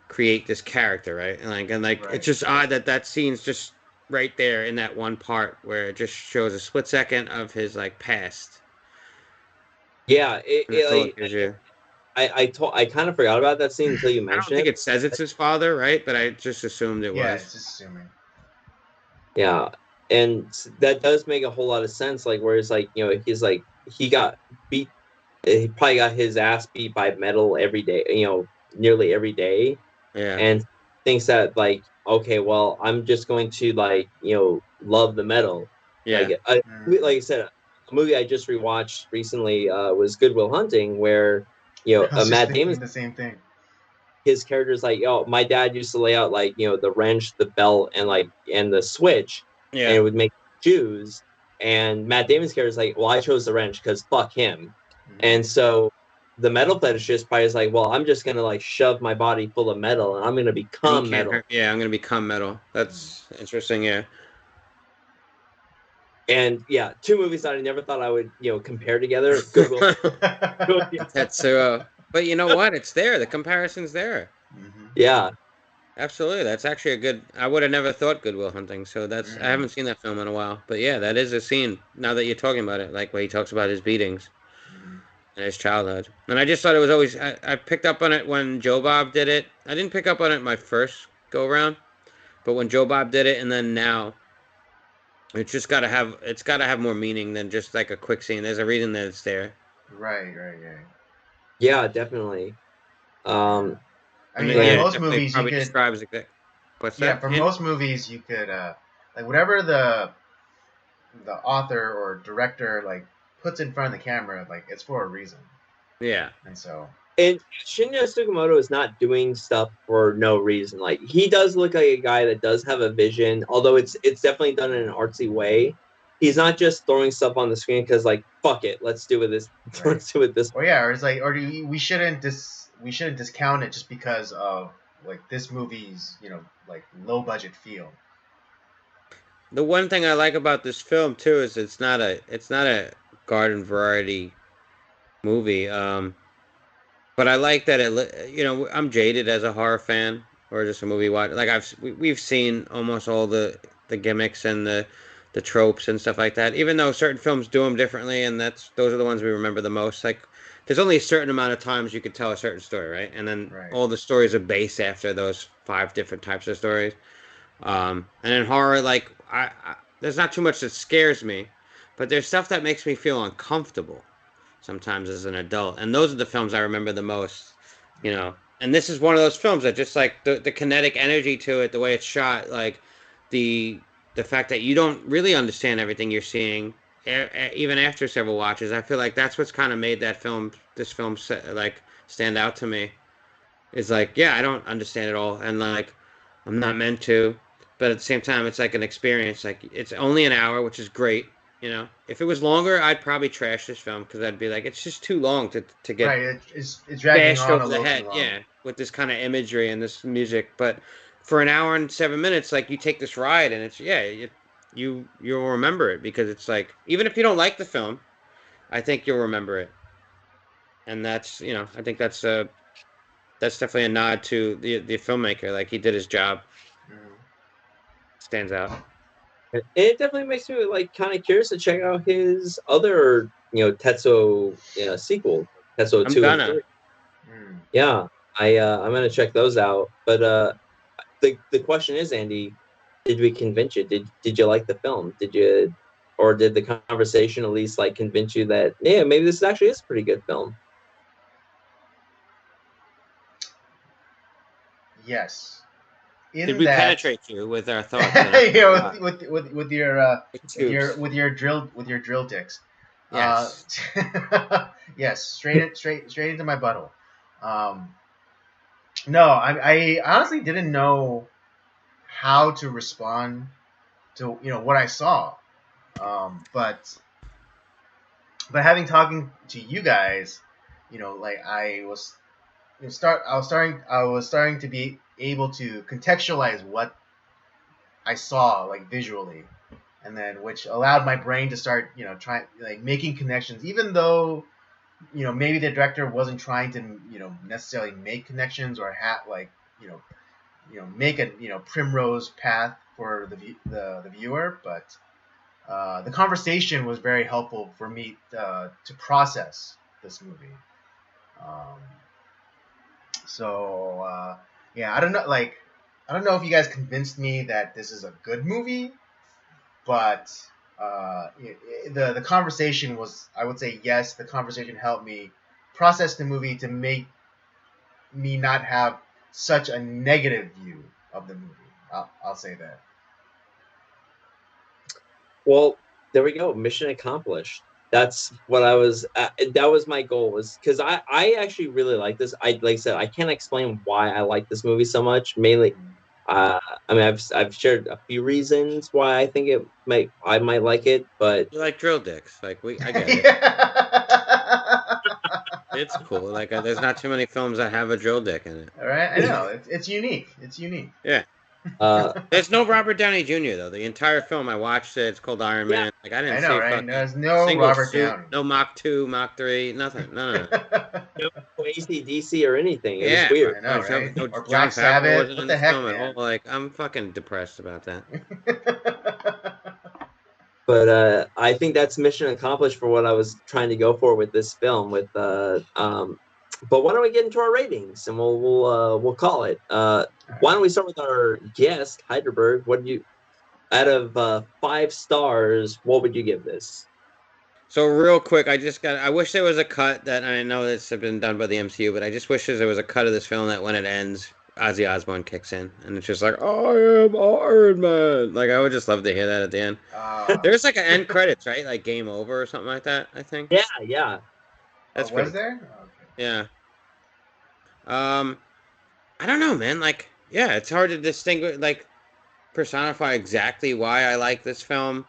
create this character, right? And it's Right. just odd that that scene's just right there in that one part where it just shows a split second of his like past, yeah. and that's all it gives you. I kind of forgot about that scene until you I don't mentioned think it. it says it's his father, right? But I just assumed it Yeah, was. it's just assuming. Yeah, and that does make a whole lot of sense. Like, where it's like, he's like he got beat. He probably got his ass beat by metal every day. Nearly every day, Yeah, and thinks that like, okay, well, I'm just going to like, love the metal. yeah. Like, Mm. like I said, a movie I just rewatched recently was Good Will Hunting, where I was just Matt Damon's thinking the same thing. his character's like, yo, my dad used to lay out like, the wrench, the belt, and the switch, and Yeah. it would make shoes. And Matt Damon's character's like, well, I chose the wrench because fuck him. Hmm. And so the metal fetishist probably is like, well, I'm just gonna like shove my body full of metal and I'm gonna And he become can't metal. hurt. Yeah, I'm gonna become metal. That's interesting. Yeah. And yeah, two movies that I never thought I would, compare together. Goodwill. Tetsuo. But you know what? It's there. The comparison's there. Hmm. Yeah. Absolutely. That's actually a good. I would have never thought Good Will Hunting. So that's. I Mm. haven't seen that film in a while. But yeah, that is a scene. Now that you're talking about it, like where he talks about his beatings Hmm. and his childhood. And I just thought it was always. I picked up on it when Joe Bob did it. I didn't pick up on it my first go round, but when Joe Bob did it, and then now, it's just gotta have. It's gotta have more meaning than just like a quick scene. There's a reason that it's there. Right, right, right. Yeah, definitely. Yeah. Um, I And mean, like yeah, and it most definitely movies, you probably could, describes exact. What's yeah, that, for Andy? most movies, you could, like whatever the author or director like puts in front of the camera, like it's for a reason, Yeah, and so And Shinya Sugimoto is not doing stuff for no reason. Like, he does look like a guy that does have a vision, although it's definitely done in an artsy way. He's not just throwing stuff on the screen because like fuck it, let's do it this right. let's do it this. Or yeah, or it's like, or we shouldn't discount it just because of like this movie's like low budget feel. the one thing I like about this film too is it's not a garden variety movie. But I like that I'm jaded as a horror fan or just a movie watch. Like we've seen almost all the gimmicks and the tropes and stuff like that. Even though certain films do them differently, and those are the ones we remember the most. Like there's only a certain amount of times you could tell a certain story, right? And then Right. all the stories are based after those five different types of stories. And in horror, like there's not too much that scares me, but there's stuff that makes me feel uncomfortable sometimes as an adult, and those are the films I remember the most. And this is one of those films that just like the kinetic energy to it, the way it's shot, like the the fact that you don't really understand everything you're seeing, even after several watches. I feel like that's what's kind of made this film, like stand out to me. Is like, yeah, I don't understand it all, and like I'm not meant to, but at the same time, it's like an experience. Like it's only an hour, which is great. If it was longer, I'd probably trash this film because I'd be like, it's just too long to get Right. It's dragging bashed on a over the little too head. long. Yeah, with this kind of imagery and this music. But for an hour and 7 minutes, like you take this ride, and it's yeah, you'll remember it because it's like even if you don't like the film, I think you'll remember it. and that's I think that's definitely a nod to the filmmaker. Like he did his job. Mhm. Stands out. It definitely makes me like kind of curious to check out his other, Tetsuo sequels, Tetsuo I'm 2 and 3. gonna. Mm. Yeah, I'm gonna check those out. But the question is, Andy, did we convince you? Did you like the film? Or did the conversation at least like convince you that maybe this actually is a pretty good film? Yes. Did In we that, penetrate you with our thoughts and our with tubes? your drill dicks. Uh, Yes. yes, straight into my butthole. Um, no, I honestly didn't know how to respond to what I saw. But having talking to you guys, like I was starting to be able to contextualize what I saw like visually, and then which allowed my brain to start trying like making connections, even though maybe the director wasn't trying to necessarily make connections or have like you know make a primrose path for the viewer, but the conversation was very helpful for me to process this movie. Um, yeah, I don't know if you guys convinced me that this is a good movie, but the conversation was, I would say, yes. The conversation helped me process the movie to make me not have such a negative view of the movie. I'll say that. Well, there we go. Mission accomplished. That's what I was. That was my goal. Was because I actually really like this. Like I said, I can't explain why I like this movie so much. Mainly, Mm. I mean, I've shared a few reasons why I might like it, but You like drill dicks. Like I get it. Yeah. It's cool. Like there's not too many films that have a drill dick in it. All right, I know it's unique. It's unique. Yeah. uh, There's no Robert Downey Jr. though. The entire film I watched it. It's called Iron yeah, Man. Like I I didn't know, see right? fucking There's no single Robert suit. Downey. No Mach 2, Mach 3. Nothing. No. no AC/DC or anything. It was Yeah. weird. I know, right? No Or John Black Favreau Sabbath. wasn't What in the this heck, film at all. man? Like I'm fucking depressed about that. But I think that's mission accomplished for what I was trying to go for with this film. But why don't we get into our ratings and we'll call it. All Why right. don't we start with our guest Hyrdaberg? What do you out of 5 stars? What would you give this? So real quick, I wish there was a cut that I know it's been done by the MCU, but I just wish there was a cut of this film that when it ends, Ozzy Osbourne kicks in and it's just like I am Iron Man. Like I would just love to hear that at the end. Uh, There's like an end credits, right? Like game over or something like that. I think Yeah, yeah. that's was pretty cool. there? Okay. Yeah. Um, I don't know, man. Like, yeah, it's hard to distinguish, like, personify exactly why I like this film.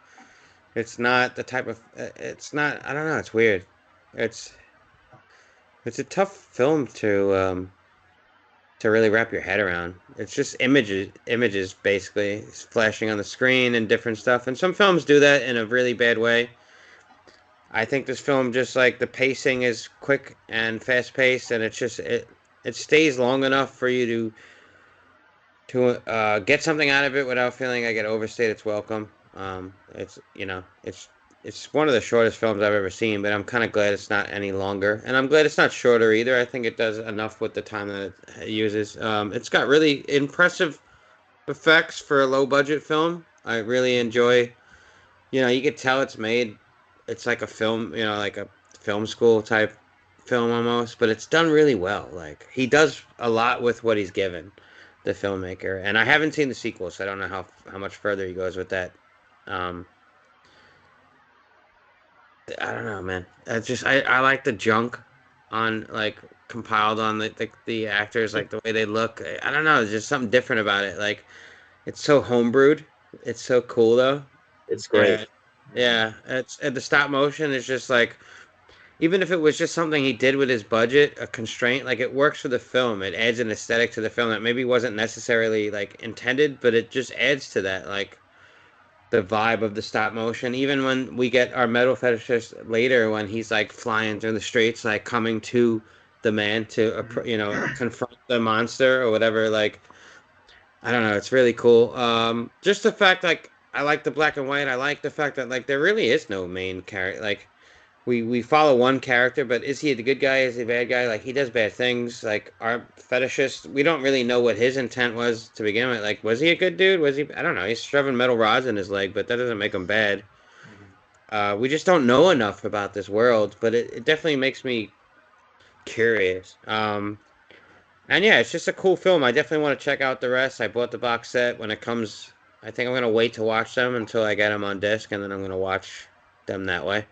It's not the type of. It's not. I don't know. It's weird. It's it's a tough film to really wrap your head around. It's just images basically flashing on the screen and different stuff. And some films do that in a really bad way. I think this film just like the pacing is quick and fast paced, and it stays long enough for you to get something out of it without feeling like it overstayed its welcome. It's one of the shortest films I've ever seen, but I'm kind of glad it's not any longer, and I'm glad it's not shorter either. I think it does enough with the time that it uses. It's got really impressive effects for a low budget film. I really enjoy. You could tell it's made. It's like a film. Like a film school type film almost, but it's done really well. Like he does a lot with what he's given the filmmaker. And I haven't seen the sequel, so I don't know how much further he goes with that. Um, I don't know, man. I like the junk on like compiled on the actors, like the way they look. I don't know, there's just something different about it. Like it's so homebrewed. It's so cool though. It's great. And Mm. yeah, it's and the stop motion is just like even if it was just something he did with his budget, a constraint, like it works for the film. It adds an aesthetic to the film that maybe wasn't necessarily like intended, but it just adds to that. Like the vibe of the stop motion. Even when we get our metal fetishist later, when he's like flying through the streets, like coming to the man to confront the monster or whatever. Like I don't know, it's really cool. Just the fact like I like the black and white. I like the fact that like there really is no main character. Like we follow one character, but is he the good guy? Is he a bad guy? Like he does bad things. Like our fetishist, we don't really know what his intent was to begin with. Like was he a good dude? Was he? I don't know. He's shoving metal rods in his leg, but that doesn't make him bad. We just don't know enough about this world, but it definitely makes me curious. And yeah, it's just a cool film. I definitely want to check out the rest. I bought the box set when it comes. I think I'm gonna wait to watch them until I get them on disc, and then I'm gonna watch them that way.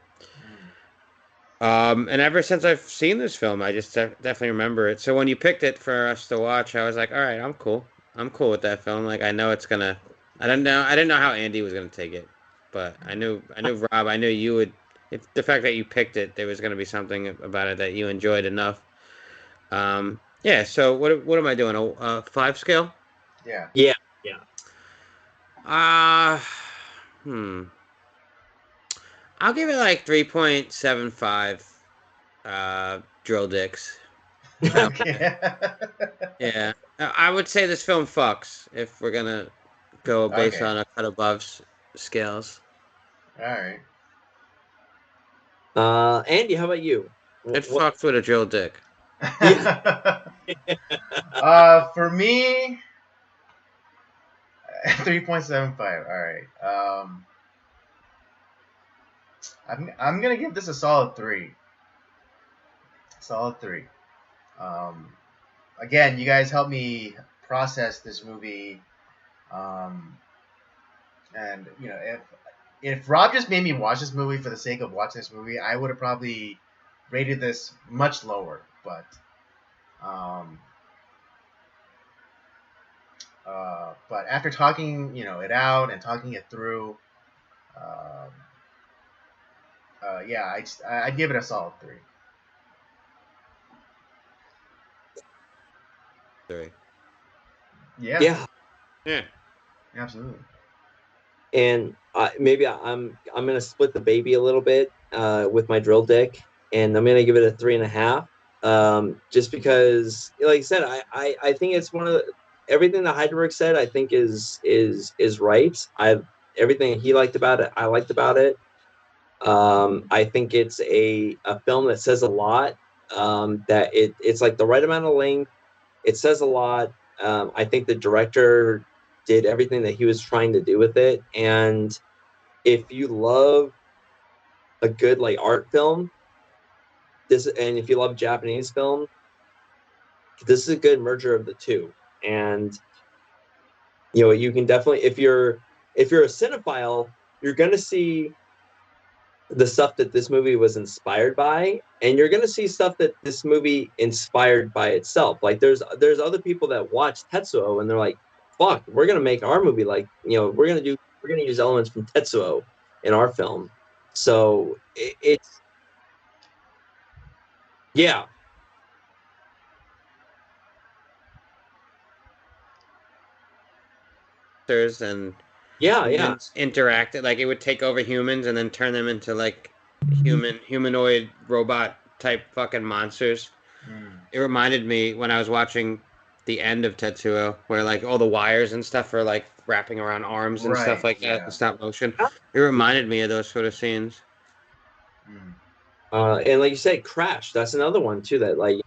And ever since I've seen this film, I just definitely remember it. So when you picked it for us to watch, I was like, all right, I'm cool. I'm cool with that film. Like I know it's gonna. I didn't know how Andy was gonna take it, but I knew Rob. I knew you would. If the fact that you picked it, there was gonna be something about it that you enjoyed enough. Yeah. So what am I doing? A 5 scale? Yeah. Yeah. Yeah. Uh I'll give it like 3.75 drill dicks. Okay. Yeah. I would say this film fucks if we're gonna go based Okay. on a cut above scales. All right. Andy, how about you? It fucks with a drill dick. For me, 3.75. All right. I'm gonna give this a solid 3. Solid 3. Again, you guys helped me process this movie. And if Rob just made me watch this movie for the sake of watching this movie, I would have probably rated this much lower. But after talking it out and talking it through, yeah, I'd give it a solid 3. 3. Yeah. Yeah. Absolutely. And maybe I'm gonna split the baby a little bit with my drill dick, and I'm gonna give it a 3.5. Just because, like I said, I think it's one of everything that Hyrdaberg said. I think is right. Everything he liked about it, I liked about it. I think it's a film that says a lot. That it's like the right amount of length. It says a lot. I think the director did everything that he was trying to do with it. And if you love a good like art film, and if you love Japanese film, this is a good merger of the two. And you can definitely, if you're a cinephile, you're gonna see the stuff that this movie was inspired by, and you're gonna see stuff that this movie inspired by itself. Like there's other people that watch Tetsuo and they're like, fuck, we're gonna make our movie like, we're gonna use elements from Tetsuo in our film. So it's yeah. And Yeah, humans interacted, like it would take over humans and then turn them into like humanoid robot type fucking monsters. It reminded me when I was watching the end of Tetsuo, where like all the wires and stuff are like wrapping around arms and stuff like that in stop motion. It reminded me of those sort of scenes. And like you said, Crash, that's another one too that like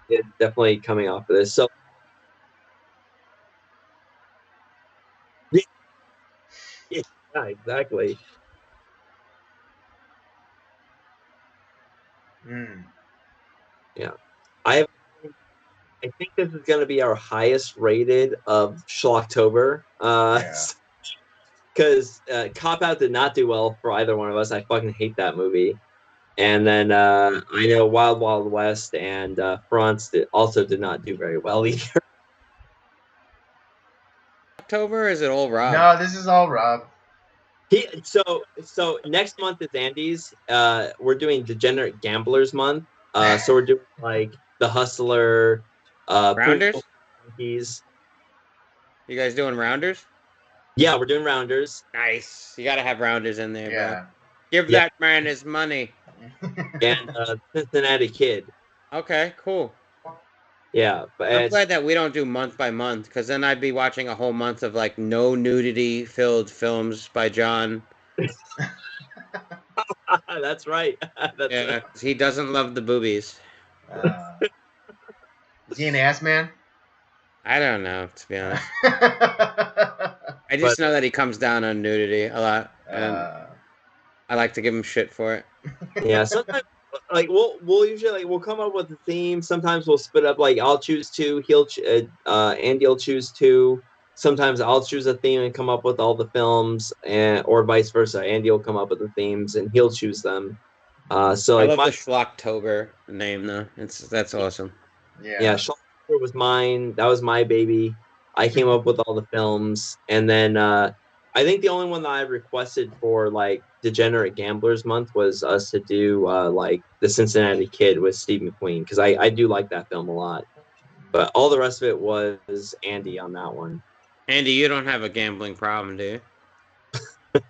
it's definitely coming off of this. So yeah, exactly. Yeah. I think this is going to be our highest rated of Schlocktober. Because Cop Out did not do well for either one of us. I fucking hate that movie. And then I know Wild Wild West and France also did not do very well either. October, is it all Rob? No, this is all Rob. So next month is Andy's. We're doing Degenerate Gamblers Month. So we're doing like The Hustler, Rounders. Monkeys. You guys doing Rounders? Yeah, we're doing Rounders. Nice. You gotta have Rounders in there, bro. Yeah. Give Yeah. that man his money. And Cincinnati Kid. Okay, cool. Yeah, but I'm glad that we don't do month by month, because then I'd be watching a whole month of like no nudity filled films by John. that's right. That's Yeah, he doesn't love the boobies. Is he an ass man? I don't know, to be honest. uh, I just know that he comes down on nudity a lot, and I like to give him shit for it. Yeah, sometimes like we'll usually like we'll come up with a theme. Sometimes we'll split up. Like I'll choose two. Andy'll choose two. Sometimes I'll choose a theme and come up with all the films, and or vice versa. Andy will come up with the themes and he'll choose them. So I like love the Schlocktober name though. That's awesome. yeah, Schlocktober was mine. That was my baby. I came up with all the films, and then I think the only one that I requested for like Degenerate Gamblers Month was us to do like the Cincinnati Kid with Steve McQueen, because I do like that film a lot. But all the rest of it was Andy on that one. Andy, you don't have a gambling problem, do you? You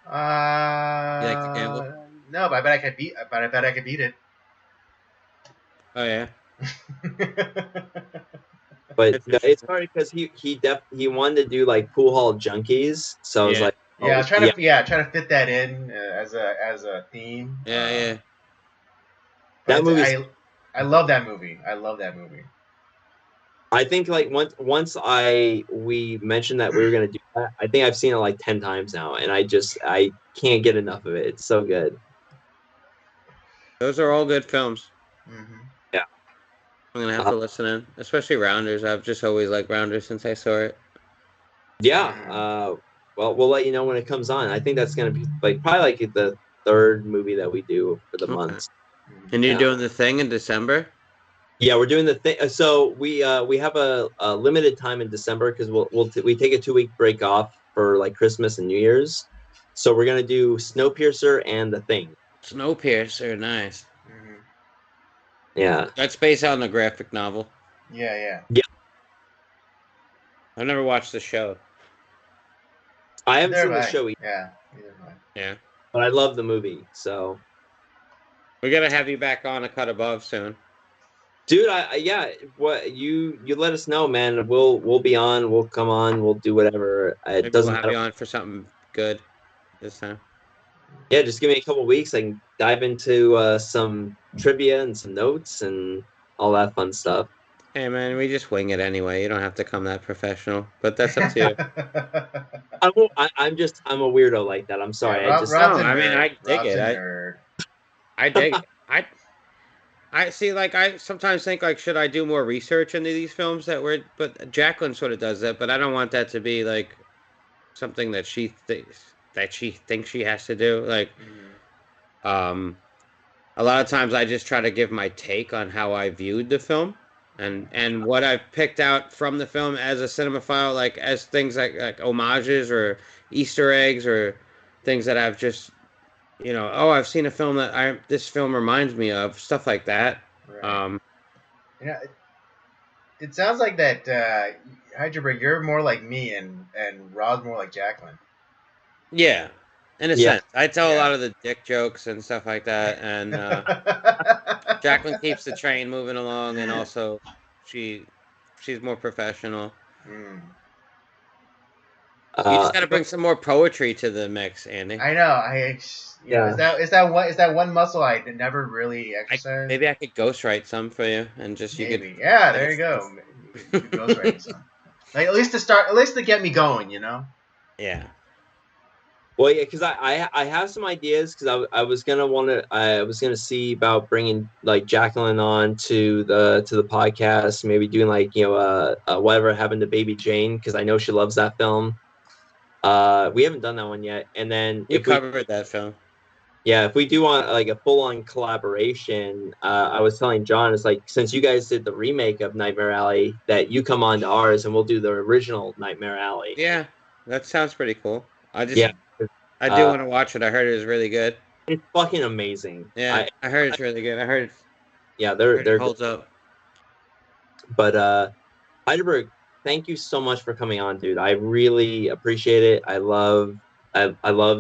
like to gamble? No, but I bet I could beat. But I bet I could beat it. Oh yeah. But no, it's hard because he wanted to do like Pool Hall Junkies, so I was like, I was trying to fit that in as a theme. Yeah. That movie. I love that movie. I love that movie. I think like once we mentioned that we were gonna do that, I think I've seen it like 10 times now, and I can't get enough of it. It's so good. Those are all good films. Mm-hmm. Yeah, I'm gonna have to listen in, especially Rounders. I've just always liked Rounders since I saw it. Yeah. Well, we'll let you know when it comes on. I think that's gonna be like probably like the third movie that we do for the month. And you're doing The Thing in December? Yeah, we're doing the thing. So we have a limited time in December because we take a 2-week break off for like Christmas and New Year's. So we're gonna do Snowpiercer and The Thing. Snowpiercer, nice. Mm-hmm. Yeah, That's based on a graphic novel. Yeah. I've never watched the show. I haven't seen the show either. Yeah, neither have I. Yeah. But I love the movie, so We gotta have you back on A Cut Above soon. dude, what you let us know, man. We'll be on. We'll come on. We'll do whatever. Maybe we'll have you on for something good this time. Yeah, just give me a couple weeks. I can dive into some trivia and some notes and all that fun stuff. Hey man, we just wing it anyway. You don't have to come that professional, but that's up to you. I'm a weirdo like that. I'm sorry. Yeah, I dig it. I dig it. I see. Like I sometimes think like, should I do more research into these films but Jacqueline sort of does that, but I don't want that to be like something that she thinks she has to do. Like, a lot of times I just try to give my take on how I viewed the film and what I've picked out from the film as a cinemaphile, like as things like homages or Easter eggs or things that I've just, I've seen a film that this film reminds me of, stuff like that. Right. It sounds like that, Hyrdaberg, you're more like me and Rod's more like Jacqueline. Yeah, in a sense. I tell a lot of the dick jokes and stuff like that, and Jacqueline keeps the train moving along, and also she's more professional. You just got to bring some more poetry to the mix, Andy. I know. Is that one muscle I never really exercised? Maybe I could ghostwrite some for you, and just you could. Yeah, there you go. You could ghostwrite some. Like at least to get me going, Yeah. Well, yeah, because I have some ideas because I was gonna see about bringing like Jacqueline on to the podcast, maybe doing like whatever happened to Baby Jane, because I know she loves that film. We haven't done that one yet, and then we covered that film. Yeah, if we do want like a full-on collaboration, I was telling John, it's like since you guys did the remake of Nightmare Alley, that you come on to ours and we'll do the original Nightmare Alley. Yeah, that sounds pretty cool. I do want to watch it. I heard it was really good. It's fucking amazing. Yeah, I heard it's really good. I heard. Yeah, they're holds up. But Hyrdaberg, thank you so much for coming on, dude. I really appreciate it. I loved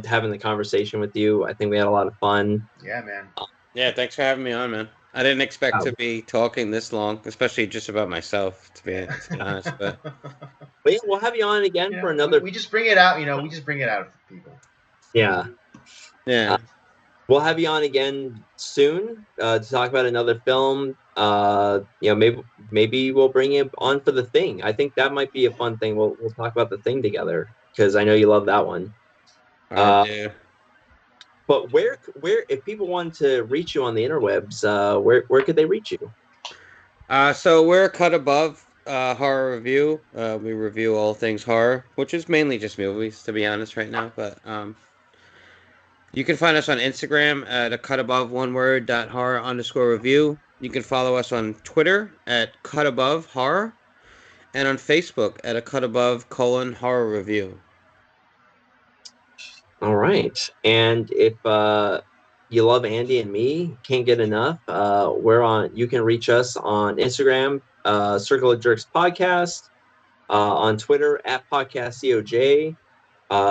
having the conversation with you. I think we had a lot of fun. Yeah, man. Yeah, thanks for having me on, man. I didn't expect to be talking this long, especially just about myself, to be honest. But yeah, we'll have you on again for another. We just bring it out, we just bring it out for people. Yeah. Yeah. We'll have you on again soon to talk about another film. Maybe we'll bring you on for The Thing. I think that might be a fun thing. We'll talk about The Thing together because I know you love that one. I do. But where if people want to reach you on the interwebs, where could they reach you? So we're a Cut Above horror review. We review all things horror, which is mainly just movies, to be honest, right now. But you can find us on Instagram at a cut above one word .horror_review. You can follow us on Twitter at Cut Above Horror, and on Facebook at a Cut Above :horror review. All right, and if you love Andy and me, can't get enough, we're on. You can reach us on Instagram, Circle of Jerks Podcast, on Twitter at Podcast COJ.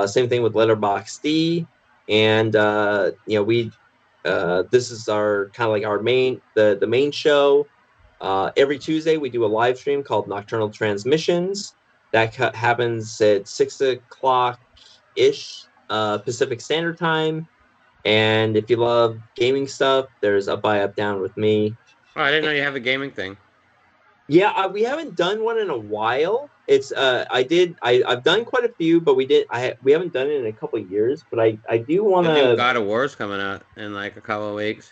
Same thing with Letterboxd. And we this is our kind of like our main the main show. Every Tuesday we do a live stream called Nocturnal Transmissions that happens at 6:00 ish Pacific Standard Time. And if you love gaming stuff, there's Up By Up Down with me. Oh, I didn't know you have a gaming thing. Yeah, we haven't done one in a while. It's I've done quite a few, but we haven't done it in a couple of years. But I do want to. God of War's coming out in like a couple of weeks.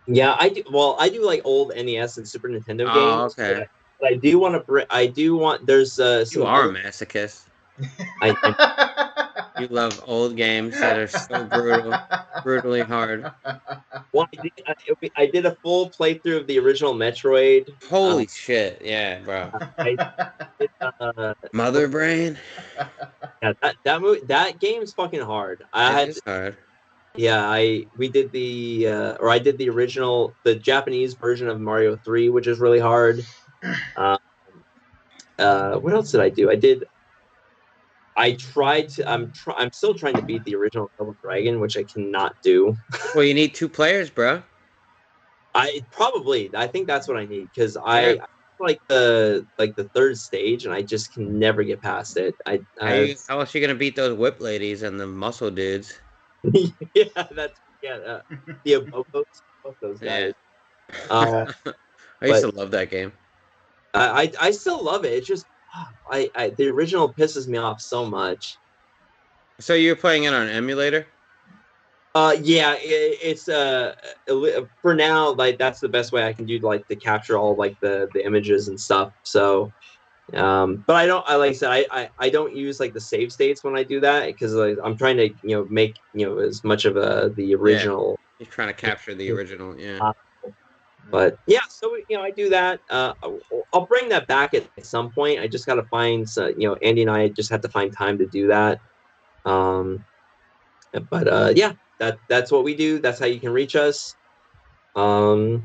Yeah, I do. Well, I do like old NES and Super Nintendo games. Oh, okay. But I do want to. I do want. There's you are a masochist. You love old games that are so brutally hard. Well, I did a full playthrough of the original Metroid. Holy shit! Yeah, bro. Mother Brain. Yeah, that game's fucking hard. It's hard. Yeah, I did the original, the Japanese version of Mario 3, which is really hard. What else did I do? I'm still trying to beat the original Double Dragon, which I cannot do. Well, you need 2 players, bro. I think that's what I need because I like the 3rd stage and I just can never get past it. How else are you gonna beat those whip ladies and the muscle dudes? the Abobos, those guys. Yeah. I used to love that game. I still love it. It's just the original pisses me off so much. So you're playing it on an emulator? Yeah, it's for now, like that's the best way I can do to capture all like the images and stuff. So, but I don't use like the save states when I do that because I'm trying to make as much of the original. Yeah. You're trying to capture the original, yeah. But yeah, so I do that. I'll bring that back at some point. I just got to find, Andy and I just have to find time to do that. But yeah, that's what we do. That's how you can reach us. Sorry.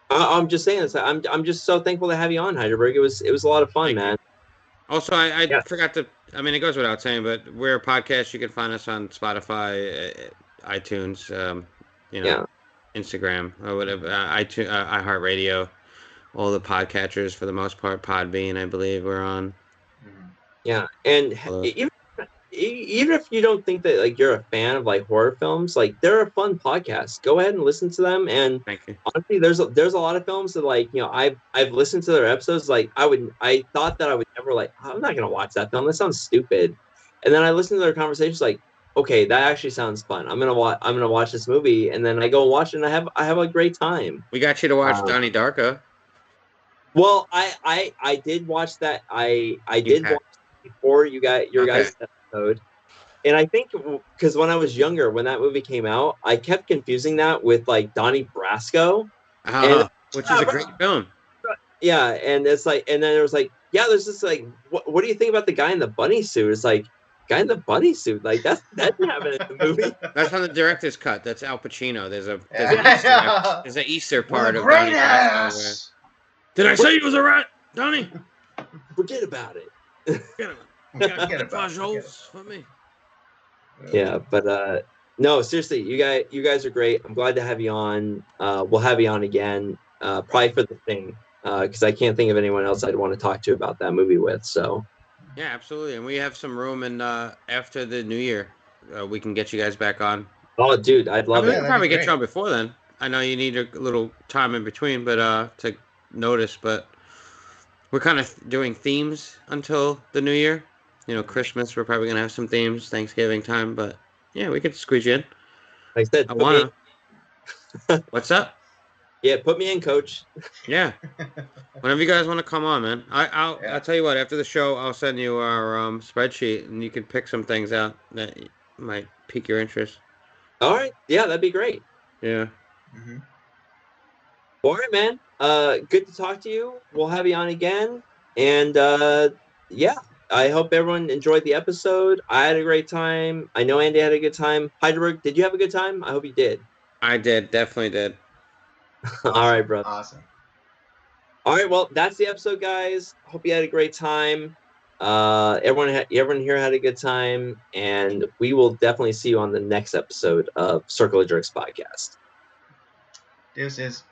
I'm just saying this. I'm just so thankful to have you on, Hyrdaberg. It was a lot of fun, man. Also, I forgot to. I mean, it goes without saying, but we're a podcast. You can find us on Spotify, iTunes. Instagram or whatever, iTunes, iHeartRadio, all the podcatchers for the most part. Podbean, I believe we're on. Yeah, and even if you don't think that like you're a fan of like horror films, like they're a fun podcast. Go ahead and listen to them. And thank you. Honestly, there's a lot of films that like I've listened to their episodes. Like I thought that I would never I'm not gonna watch that film. That sounds stupid. And then I listened to their conversations like, okay, that actually sounds fun. I'm gonna watch this movie, and then I go and watch it, and I have a great time. We got you to watch Donnie Darko. Well, I did watch that. I did watch it before you got your guys' episode, and I think because when I was younger, when that movie came out, I kept confusing that with like Donnie Brasco, which is a great film. Yeah, and it's like, and then it was like, yeah, there's this like, what do you think about the guy in the bunny suit? It's like. Guy in the bunny suit, like that didn't happen in the movie. That's on the director's cut. That's Al Pacino. There's an Easter part of Donnie Brasco Did I say he was a rat, Donnie? Forget about it. Get him. You got Forget about it. fajoles for me. Yeah, but no, seriously, you guys are great. I'm glad to have you on. We'll have you on again, probably for the thing, because I can't think of anyone else I'd want to talk to about that movie with. So Yeah, absolutely. And we have some room, and after the new year, we can get you guys back on. oh, dude, I'd I love mean, we Yeah, it. can that'd probably be get you on great. before then. I know you need a little time in between, but to notice. But we're kind of doing themes until the new year. You know, Christmas, we're probably gonna have some themes, Thanksgiving time, but yeah, we could squeeze you in. Like I said, I put me in. wanna. What's up? Yeah, put me in, coach. Yeah. Whenever you guys want to come on, man. I'll Yeah. I'll tell you what. After the show, I'll send you our spreadsheet, and you can pick some things out that might pique your interest. All right, yeah, that'd be great. Yeah. Hmm. All right, man. Good to talk to you. We'll have you on again, and yeah, I hope everyone enjoyed the episode. I had a great time. I know Andy had a good time. Hyrdaberg, did you have a good time? I hope you did. I did, definitely did. All Awesome. right, bro. Awesome. All right, well, that's the episode, guys. Hope you had a great time. Everyone here had a good time, and we will definitely see you on the next episode of Circle of Jerks podcast. Deuces.